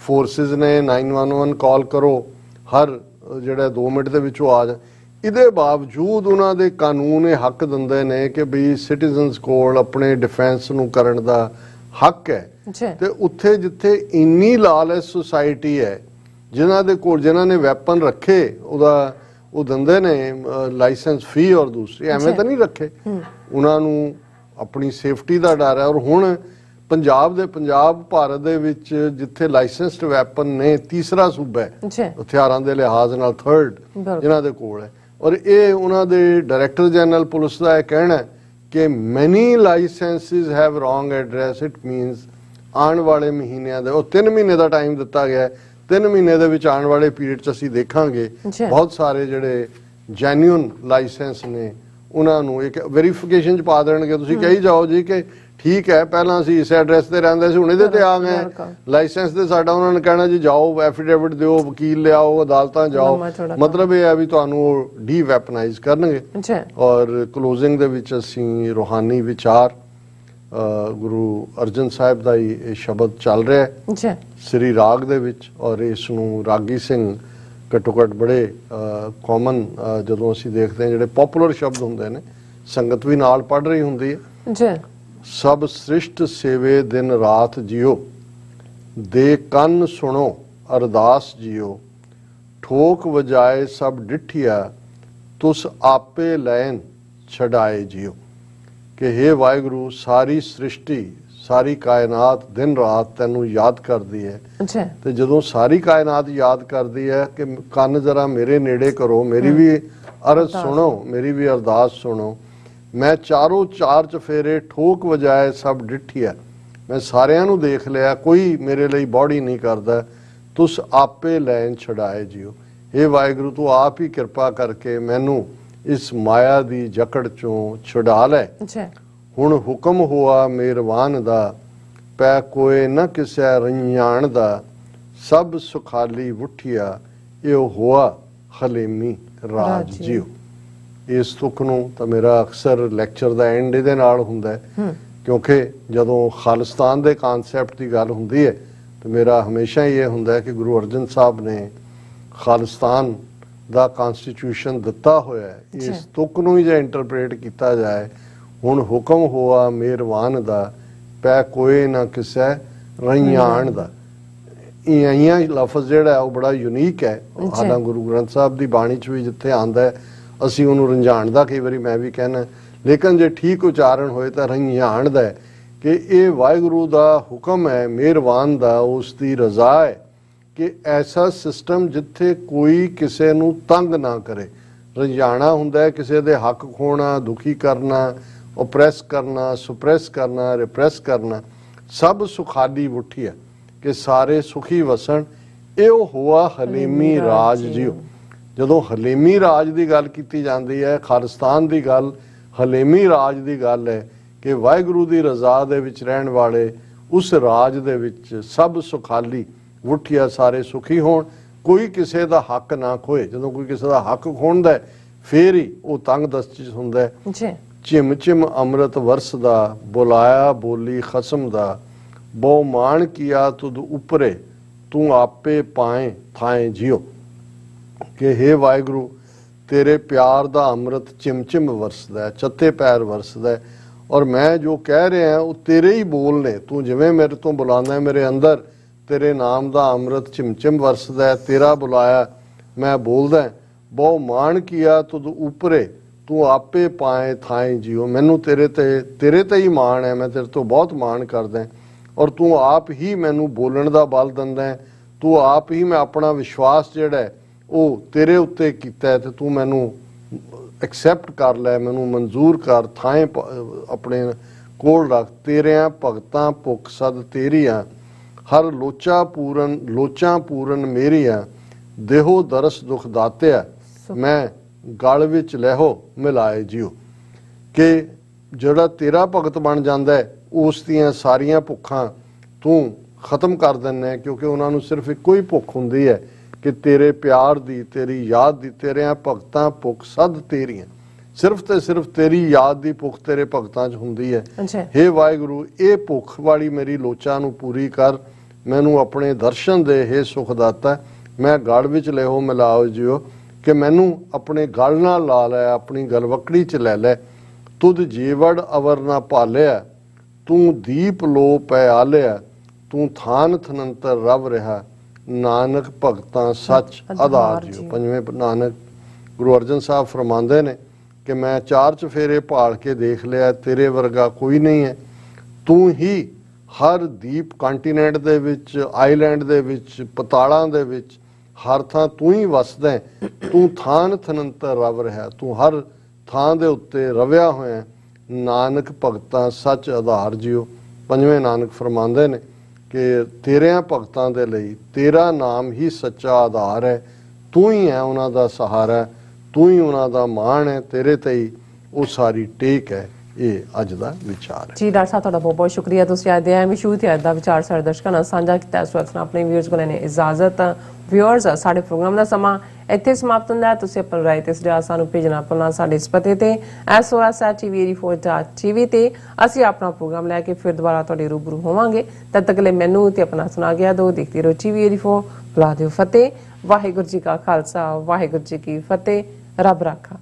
ਫੋਰਸਿਸ ਨੇ, 911 ਕਾਲ ਕਰੋ, ਹਰ ਜਿਹੜਾ 2 ਮਿੰਟ ਦੇ ਵਿੱਚ ਉਹ ਆ ਜਾ, ਇਹਦੇ ਬਾਵਜੂਦ ਉਹਨਾਂ ਦੇ ਕਾਨੂੰਨ ਇਹ ਹੱਕ ਦਿੰਦੇ ਨੇ ਕਿ ਵੀ ਸਿਟੀਜ਼ਨਸ ਕੋਲ ਆਪਣੇ ਡਿਫੈਂਸ ਨੂੰ ਕਰਨ ਦਾ ਹੱਕ ਹੈ। ਤੇ ਉੱਥੇ ਜਿੱਥੇ ਇੰਨੀ ਲਾਲੈਸ ਸੁਸਾਇਟੀ ਹੈ, ਜਿਨ੍ਹਾਂ ਦੇ ਕੋਲ ਜਿਨ੍ਹਾਂ ਨੇ ਵੈਪਨ ਰੱਖੇ, ਉਹਦਾ ਉਹ ਦਿੰਦੇ ਨੇ ਲਾਇਸੈਂਸ ਫੀ, ਔਰ ਦੂਸਰੀ ਐਵੇਂ ਤਾਂ ਨਹੀਂ ਰੱਖੇ, ਉਹਨਾਂ ਨੂੰ ਆਪਣੀ ਸੇਫਟੀ ਦਾ ਡਰ ਹੈ। ਔਰ ਹੁਣ ਪੰਜਾਬ ਭਾਰਤ ਦੇ ਵਿੱਚ ਜਿੱਥੇ ਲਾਇਸੈਂਸਡ ਵੈਪਨ ਨੇ, ਤੀਸਰਾ ਸੂਬਾ ਹੈ ਹਥਿਆਰਾਂ ਦੇ ਲਿਹਾਜ਼ ਨਾਲ, 3rd ਜਿਨ੍ਹਾਂ ਦੇ ਕੋਲ ਹੈ। ਔਰ ਇਹ ਉਹਨਾਂ ਦੇ ਡਾਇਰੈਕਟਰ ਜਨਰਲ ਪੁਲਿਸ ਦਾ ਇਹ ਕਹਿਣਾ ਕਿ many licences have wrong address. It means ਆਉਣ ਵਾਲੇ ਮਹੀਨਿਆਂ ਦੇ, ਉਹ 3 ਮਹੀਨੇ ਦਾ ਟਾਈਮ ਦਿੱਤਾ ਗਿਆ, 3 ਮਹੀਨੇ ਦੇ ਵਿੱਚ ਆਉਣ ਵਾਲੇ ਪੀਰੀਅਡ 'ਚ ਅਸੀਂ ਦੇਖਾਂਗੇ ਬਹੁਤ ਸਾਰੇ ਜਿਹੜੇ ਜੈਨੂਇਨ ਲਾਇਸੈਂਸ ਨੇ ਉਹਨਾਂ ਨੂੰ ਇੱਕ ਵੈਰੀਫਿਕੇਸ਼ਨ 'ਚ ਪਾ ਦੇਣਗੇ। ਤੁਸੀਂ ਕਹੀ ਜਾਓ ਜੀ ਕਿ ਠੀਕ ਹੈ, ਪਹਿਲਾਂ ਅਸੀਂ ਇਸ ਐਡਰੈਸ ਤੇ ਰਹਿੰਦੇ ਸੀ, ਹੁਣ ਇਹਦੇ ਤੇ ਆ ਗਏ ਲਾਇਸੈਂਸ ਤੇ ਸਾਡਾ। ਉਹਨਾਂ ਨੇ ਕਹਿਣਾ ਜੀ ਜਾਓ ਐਫੀਡੇਵਿਟ ਦਿਓ, ਵਕੀਲ ਲਿਆਓ, ਅਦਾਲਤਾਂ ਜਾਓ। ਮਤਲਬ ਇਹ ਹੈ ਵੀ ਤੁਹਾਨੂੰ ਡੀ ਵੈਪਨਾਈਜ਼ ਕਰਨਗੇ। ਔਰ ਕਲੋਜ਼ਿੰਗ ਦੇ ਵਿੱਚ ਅਸੀਂ ਰੂਹਾਨੀ ਵਿਚਾਰ ਗੁਰੂ ਅਰਜਨ ਸਾਹਿਬ ਦਾ ਹੀ ਇਹ ਸ਼ਬਦ ਚੱਲ ਰਿਹਾ ਹੈ ਸ੍ਰੀ ਰਾਗ ਦੇ ਵਿੱਚ। ਔਰ ਇਸ ਨੂੰ ਰਾਗੀ ਸਿੰਘ ਘੱਟੋ ਘੱਟ ਬੜੇ ਕਾਮਨ, ਜਦੋਂ ਅਸੀਂ ਦੇਖਦੇ ਹਾਂ ਜਿਹੜੇ ਪਪੂਲਰ ਸ਼ਬਦ ਹੁੰਦੇ ਨੇ, ਸੰਗਤ ਵੀ ਨਾਲ ਪੜ੍ਹ ਰਹੀ ਹੁੰਦੀ ਹੈ। ਸਭ ਸ੍ਰਿਸ਼ਟ ਸੇਵੇ ਦਿਨ ਰਾਤ ਜਿਉ, ਦੇ ਕੰਨ ਸੁਣੋ ਅਰਦਾਸ ਜਿਉ, ਠੋਕ ਵਜਾਏ ਸਭ ਡਿਠਿਆ, ਤੁਸ ਆਪੇ ਲੈਨ ਛਡਾਏ ਜਿਉ। ਕਿ ਹੇ ਵਾਹਿਗੁਰੂ, ਸਾਰੀ ਸ੍ਰਿਸ਼ਟੀ, ਸਾਰੀ ਕਾਇਨਾਤ ਦਿਨ ਰਾਤ ਤੈਨੂੰ ਯਾਦ ਕਰਦੀ ਹੈ। ਤੇ ਜਦੋਂ ਸਾਰੀ ਕਾਇਨਾਤ ਯਾਦ ਕਰਦੀ ਹੈ ਕਿ ਕੰਨ ਜ਼ਰਾ ਮੇਰੇ ਨੇੜੇ ਕਰੋ, ਮੇਰੀ ਵੀ ਅਰਜ਼ ਸੁਣੋ, ਮੇਰੀ ਵੀ ਅਰਦਾਸ ਸੁਣੋ। ਮੈਂ ਚਾਰੋਂ ਚਾਰ ਚਫੇਰੇ ਠੋਕ ਵਜਾਏ ਸਭ ਡਿਠਿਆ, ਮੈਂ ਸਾਰਿਆਂ ਨੂੰ ਦੇਖ ਲਿਆ, ਕੋਈ ਮੇਰੇ ਲਈ ਬੌੜੀ ਨਹੀਂ ਕਰਦਾ। ਤੁਸ ਆਪੇ ਲੈਨ ਛਡਾਏ ਜਿਉ। ਹੇ ਵਾਹਿਗੁਰੂ, ਤੂੰ ਆਪ ਹੀ ਕਿਰਪਾ ਕਰਕੇ ਮੈਨੂੰ ਇਸ ਮਾਇਆ ਦੀ ਜਕੜ ਚੋਂ ਛੁਡਾ ਲੈ। ਹੁਣ ਹੁਕਮ ਹੋਆ ਮਿਹਰਬਾਨ ਦਾ, ਪੈ ਕੋਏ ਨਾ ਕਿਸੈ ਰੰਜਾਣ ਦਾ, ਸਭ ਸੁਖਾਲੀ ਉਠਿਆ, ਇਹ ਹੋਆ ਹਲੇਮੀ ਰਾਜ ਜਿਉ। ਇਸ ਤੁਕ ਨੂੰ ਤਾਂ ਮੇਰਾ ਅਕਸਰ ਲੈਕਚਰ ਦਾ ਐਂਡ ਇਹਦੇ ਨਾਲ ਹੁੰਦਾ ਹੈ, ਕਿਉਂਕਿ ਜਦੋਂ ਖਾਲਿਸਤਾਨ ਦੇ ਕਨਸੈਪਟ ਦੀ ਗੱਲ ਹੁੰਦੀ ਹੈ ਤਾਂ ਮੇਰਾ ਹਮੇਸ਼ਾ ਹੀ ਇਹ ਹੁੰਦਾ ਹੈ ਕਿ ਗੁਰੂ ਅਰਜਨ ਸਾਹਿਬ ਨੇ ਖਾਲਿਸਤਾਨ ਦਾ ਕਨਸਟੀਟਿਊਸ਼ਨ ਦਿੱਤਾ ਹੋਇਆ ਹੈ। ਇਸ ਤੁਕ ਨੂੰ ਹੀ ਜੇ ਇੰਟਰਪ੍ਰੇਟ ਕੀਤਾ ਜਾਏ, ਹੁਣ ਹੁਕਮ ਹੋਆ ਮਿਹਰਬਾਨ ਦਾ ਪੈ ਕੋਈ ਨਾ ਕਿਸੇ ਰਈਆਣ ਦਾ, ਇਹ ਲਫ਼ਜ਼ ਜਿਹੜਾ ਉਹ ਬੜਾ ਯੂਨੀਕ ਹੈ। ਸਾਡਾ ਗੁਰੂ ਗ੍ਰੰਥ ਸਾਹਿਬ ਦੀ ਬਾਣੀ 'ਚ ਵੀ ਜਿੱਥੇ ਆਉਂਦਾ ਹੈ ਅਸੀਂ ਉਹਨੂੰ ਰੰਝਾਣ ਦਾ ਕਈ ਵਾਰੀ ਮੈਂ ਵੀ ਕਹਿਣਾ, ਲੇਕਿਨ ਜੇ ਠੀਕ ਉਚਾਰਨ ਹੋਏ ਤਾਂ ਰੰਝਾਣ ਦਾ ਹੈ ਕਿ ਇਹ ਵਾਹਿਗੁਰੂ ਦਾ ਹੁਕਮ ਹੈ, ਮਿਹਰਬਾਨ ਦਾ, ਉਸ ਦੀ ਰਜ਼ਾ ਹੈ ਕਿ ਐਸਾ ਸਿਸਟਮ ਜਿੱਥੇ ਕੋਈ ਕਿਸੇ ਨੂੰ ਤੰਗ ਨਾ ਕਰੇ। ਰੰਝਾਣਾ ਹੁੰਦਾ ਹੈ ਕਿਸੇ ਦੇ ਹੱਕ ਖੋਣਾ, ਦੁਖੀ ਕਰਨਾ, ਓਪਰੈਸ ਕਰਨਾ, ਸੁਪਰੈਸ ਕਰਨਾ, ਰਿਪਰੈਸ ਕਰਨਾ। ਸਭ ਸੁਖਾਲੀ ਉੱਠੀ ਹੈ ਕਿ ਸਾਰੇ ਸੁਖੀ ਵਸਣ, ਇਹ ਹੋਆ ਹਲੀਮੀ ਰਾਜ ਜਿਉ। ਜਦੋਂ ਹਲੀਮੀ ਰਾਜ ਦੀ ਗੱਲ ਕੀਤੀ ਜਾਂਦੀ ਹੈ, ਖਾਲਿਸਤਾਨ ਦੀ ਗੱਲ ਹਲੀਮੀ ਰਾਜ ਦੀ ਗੱਲ ਹੈ ਕਿ ਵਾਹਿਗੁਰੂ ਦੀ ਰਜ਼ਾ ਦੇ ਵਿੱਚ ਰਹਿਣ ਵਾਲੇ ਉਸ ਰਾਜ ਦੇ ਵਿੱਚ ਸਭ ਸੁਖਾਲੀ ਉੱਠਿਆ, ਸਾਰੇ ਸੁਖੀ ਹੋਣ, ਕੋਈ ਕਿਸੇ ਦਾ ਹੱਕ ਨਾ ਖੋਏ। ਜਦੋਂ ਕੋਈ ਕਿਸੇ ਦਾ ਹੱਕ ਖੋਹਦਾ ਹੈ ਫੇਰ ਹੀ ਉਹ ਤੰਗ ਦਸਤੀ ਹੁੰਦਾ ਹੈ। ਝਿਮ ਝਿਮ ਅੰਮ੍ਰਿਤ ਵਰਸਦਾ, ਬੁਲਾਇਆ ਬੋਲੀ ਖਸਮ ਦਾ, ਬਹੁ ਮਾਣ ਕੀਆ ਤੁਧ ਉਪਰੇ, ਤੂੰ ਆਪੇ ਪਾਏ ਥਾਏ ਜਿਉ। ਕਿ ਹੇ ਵਾਹਿਗੁਰੂ, ਤੇਰੇ ਪਿਆਰ ਦਾ ਅੰਮ੍ਰਿਤ ਚਿਮ ਚਿਮ ਵਰਸਦਾ ਹੈ, ਚੱਤੇ ਪੈਰ ਵਰਸਦਾ ਹੈ, ਔਰ ਮੈਂ ਜੋ ਕਹਿ ਰਿਹਾ ਉਹ ਤੇਰੇ ਹੀ ਬੋਲ ਨੇ। ਤੂੰ ਜਿਵੇਂ ਮੇਰੇ ਤੋਂ ਬੁਲਾਉਂਦਾ, ਮੇਰੇ ਅੰਦਰ ਤੇਰੇ ਨਾਮ ਦਾ ਅੰਮ੍ਰਿਤ ਚਿਮ ਚਿਮ ਵਰਸਦਾ ਹੈ, ਤੇਰਾ ਬੁਲਾਇਆ ਮੈਂ ਬੋਲਦਾ। ਬਹੁ ਮਾਣ ਕੀਆ ਤੁਧ ਉਪਰੇ, ਤੂੰ ਆਪੇ ਪਾਏ ਥਾਏ ਜਿਉ। ਮੈਨੂੰ ਤੇਰੇ ਤੇ ਹੀ ਮਾਣ ਹੈ, ਮੈਂ ਤੇਰੇ ਤੋਂ ਬਹੁਤ ਮਾਣ ਕਰਦਾ, ਔਰ ਤੂੰ ਆਪ ਹੀ ਮੈਨੂੰ ਬੋਲਣ ਦਾ ਬਲ ਦਿੰਦਾ ਹੈ। ਤੂੰ ਆਪ ਹੀ, ਮੈਂ ਆਪਣਾ ਵਿਸ਼ਵਾਸ ਜਿਹੜਾ ਹੈ ਉਹ ਤੇਰੇ ਉੱਤੇ ਕੀਤਾ ਹੈ, ਤੇ ਤੂੰ ਮੈਨੂੰ ਐਕਸੈਪਟ ਕਰ ਲੈ, ਮੈਨੂੰ ਮਨਜ਼ੂਰ ਕਰ, ਥਾਂ ਆਪਣੇ ਕੋਲ ਰੱਖ। ਤੇਰਿਆਂ ਭਗਤਾਂ ਭੁੱਖ ਸਦ ਤੇਰੀਆਂ, ਹਰ ਲੋਚਾਂ ਪੂਰਨ ਮੇਰੀਆਂ, ਦੇਹੋ ਦਰਸ ਦੁਖ ਦਾਤਿਆ, ਮੈਂ ਗਲ ਵਿੱਚ ਲਹਿਓ ਮਿਲਾਏ ਜਿਉ। ਕਿ ਜਿਹੜਾ ਤੇਰਾ ਭਗਤ ਬਣ ਜਾਂਦਾ ਹੈ ਉਸ ਦੀਆਂ ਸਾਰੀਆਂ ਭੁੱਖਾਂ ਤੂੰ ਖਤਮ ਕਰ ਦਿੰਦਾ ਹੈ, ਕਿਉਂਕਿ ਉਹਨਾਂ ਨੂੰ ਸਿਰਫ ਇੱਕੋ ਹੀ ਭੁੱਖ ਹੁੰਦੀ ਹੈ ਕਿ ਤੇਰੇ ਪਿਆਰ ਦੀ, ਤੇਰੀ ਯਾਦ ਦੀ। ਤੇਰਿਆਂ ਭਗਤਾਂ ਭੁੱਖ ਸਦ ਤੇਰੀਆਂ, ਸਿਰਫ ਤੇ ਸਿਰਫ ਤੇਰੀ ਯਾਦ ਦੀ ਭੁੱਖ ਤੇਰੇ ਭਗਤਾਂ 'ਚ ਹੁੰਦੀ ਹੈ। ਹੇ ਵਾਹਿਗੁਰੂ, ਇਹ ਭੁੱਖ ਵਾਲੀ ਮੇਰੀ ਲੋਚਾ ਨੂੰ ਪੂਰੀ ਕਰ, ਮੈਨੂੰ ਆਪਣੇ ਦਰਸ਼ਨ ਦੇ, ਹੇ ਸੁਖਦਾਤਾ। ਮੈਂ ਗਲ ਵਿੱਚ ਲਿਓ ਮਿਲਾਓ ਜਿਉ, ਕਿ ਮੈਨੂੰ ਆਪਣੇ ਗਲ ਨਾਲ ਲਾ ਲੈ, ਆਪਣੀ ਗਲਵਕੜੀ 'ਚ ਲੈ ਲੈ। ਤੁਧ ਜੀਵੜ ਅਵਰ ਨਾ ਭਾਲਿਆ, ਤੂੰ ਦੀਪ ਲੋ ਪੈ ਆਲਿਆ, ਤੂੰ ਥਾਨ ਥਨੰਤਰ ਰਵ ਰਿਹਾ, ਨਾਨਕ ਭਗਤਾਂ ਸੱਚ ਆਧਾਰ ਜਿਉ। ਪੰਜਵੇਂ ਨਾਨਕ ਗੁਰੂ ਅਰਜਨ ਸਾਹਿਬ ਫਰਮਾਉਂਦੇ ਨੇ ਕਿ ਮੈਂ 4 ਚਫੇਰੇ ਭਾਲ ਕੇ ਦੇਖ ਲਿਆ, ਤੇਰੇ ਵਰਗਾ ਕੋਈ ਨਹੀਂ ਹੈ। ਤੂੰ ਹੀ ਹਰ ਦੀਪ ਕੰਟੀਨੈਂਟ ਦੇ ਵਿੱਚ, ਆਈਲੈਂਡ ਦੇ ਵਿੱਚ, ਪਤਾਲਾਂ ਦੇ ਵਿੱਚ, ਹਰ ਥਾਂ ਤੂੰ ਹੀ ਵਸਦਾ ਹੈ। ਤੂੰ ਥਾਨ ਥਨੰਤਰ ਰਵ ਰਿਹਾ, ਤੂੰ ਹਰ ਥਾਂ ਦੇ ਉੱਤੇ ਰਵਿਆ ਹੋਇਆ। ਨਾਨਕ ਭਗਤਾਂ ਸੱਚ ਆਧਾਰ ਜਿਉ। ਪੰਜਵੇਂ ਨਾਨਕ ਫਰਮਾਉਂਦੇ ਨੇ ਕਿ ਤੇਰਿਆਂ ਭਗਤਾਂ ਦੇ ਲਈ ਤੇਰਾ ਨਾਮ ਹੀ ਸੱਚਾ ਆਧਾਰ ਹੈ, ਤੂੰ ਹੀ ਹੈ ਉਹਨਾਂ ਦਾ ਸਹਾਰਾ, ਤੂੰ ਹੀ ਉਹਨਾਂ ਦਾ ਮਾਣ ਹੈ, ਤੇਰੇ ਤੇ ਹੀ ਉਹ ਸਾਰੀ ਟੇਕ ਹੈ। ਇਹ ਅੱਜ ਦਾ ਵਿਚਾਰ ਹੈ ਜੀ। ਡਾਕਟਰ ਸਾਹਿਬ ਤੁਹਾਡਾ ਬਹੁਤ ਬਹੁਤ ਸ਼ੁਕਰੀਆ, ਤੁਸੀਂ ਅੱਜ ਦੇ ਐਵੇਂ ਸ਼ੁਰੂ ਤੇ ਅੱਜ ਦਾ ਵਿਚਾਰ ਸਾਡੇ ਦਰਸ਼ਕਾਂ ਨਾਲ ਸਾਂਝਾ ਕੀਤਾ। ਇਸ ਵਕਤ ਆਪਣੇ ਵਿਊਅਰਸ ਕੋਲ ਨੇ ਇਜਾਜ਼ਤ। ਵਿਊਅਰਸ, ਸਾਡੇ ਪ੍ਰੋਗਰਾਮ ਦਾ ਸਮਾਂ ਇੱਥੇ ਸਮਾਪਤ ਹੁੰਦਾ ਹੈ। ਤੁਸੀਂ ਆਪਣੀ ਰਾਏ ਤੇ ਸੁਝਾਅ ਸਾਨੂੰ ਭੇਜਣਾ ਭੁੱਲਣਾ ਸਾਡੇ ਇਸ ਪਤੇ ਤੇ sos@tv84.tv ਤੇ। ਅਸੀਂ ਆਪਣਾ ਪ੍ਰੋਗਰਾਮ ਲੈ ਕੇ ਫਿਰ ਦੁਬਾਰਾ ਤੁਹਾਡੇ ਰੂਬਰੂ ਹੋਵਾਂਗੇ। ਤਦ ਤੱਕ ਲਈ ਮੈਨੂੰ ਤੇ ਆਪਣਾ ਸੁਣਾ ਗਿਆ ਦੋ। ਦੇਖਦੇ ਰਹੋ TV84। ਬੁਲਾ ਦਿਓ ਫਤਿਹ। ਵਾਹਿਗੁਰੂ ਜੀ ਕਾ ਖਾਲਸਾ, ਵਾਹਿਗੁਰੂ ਜੀ ਕੀ ਫਤਿਹ। ਰੱਬ ਰਾਖਾ।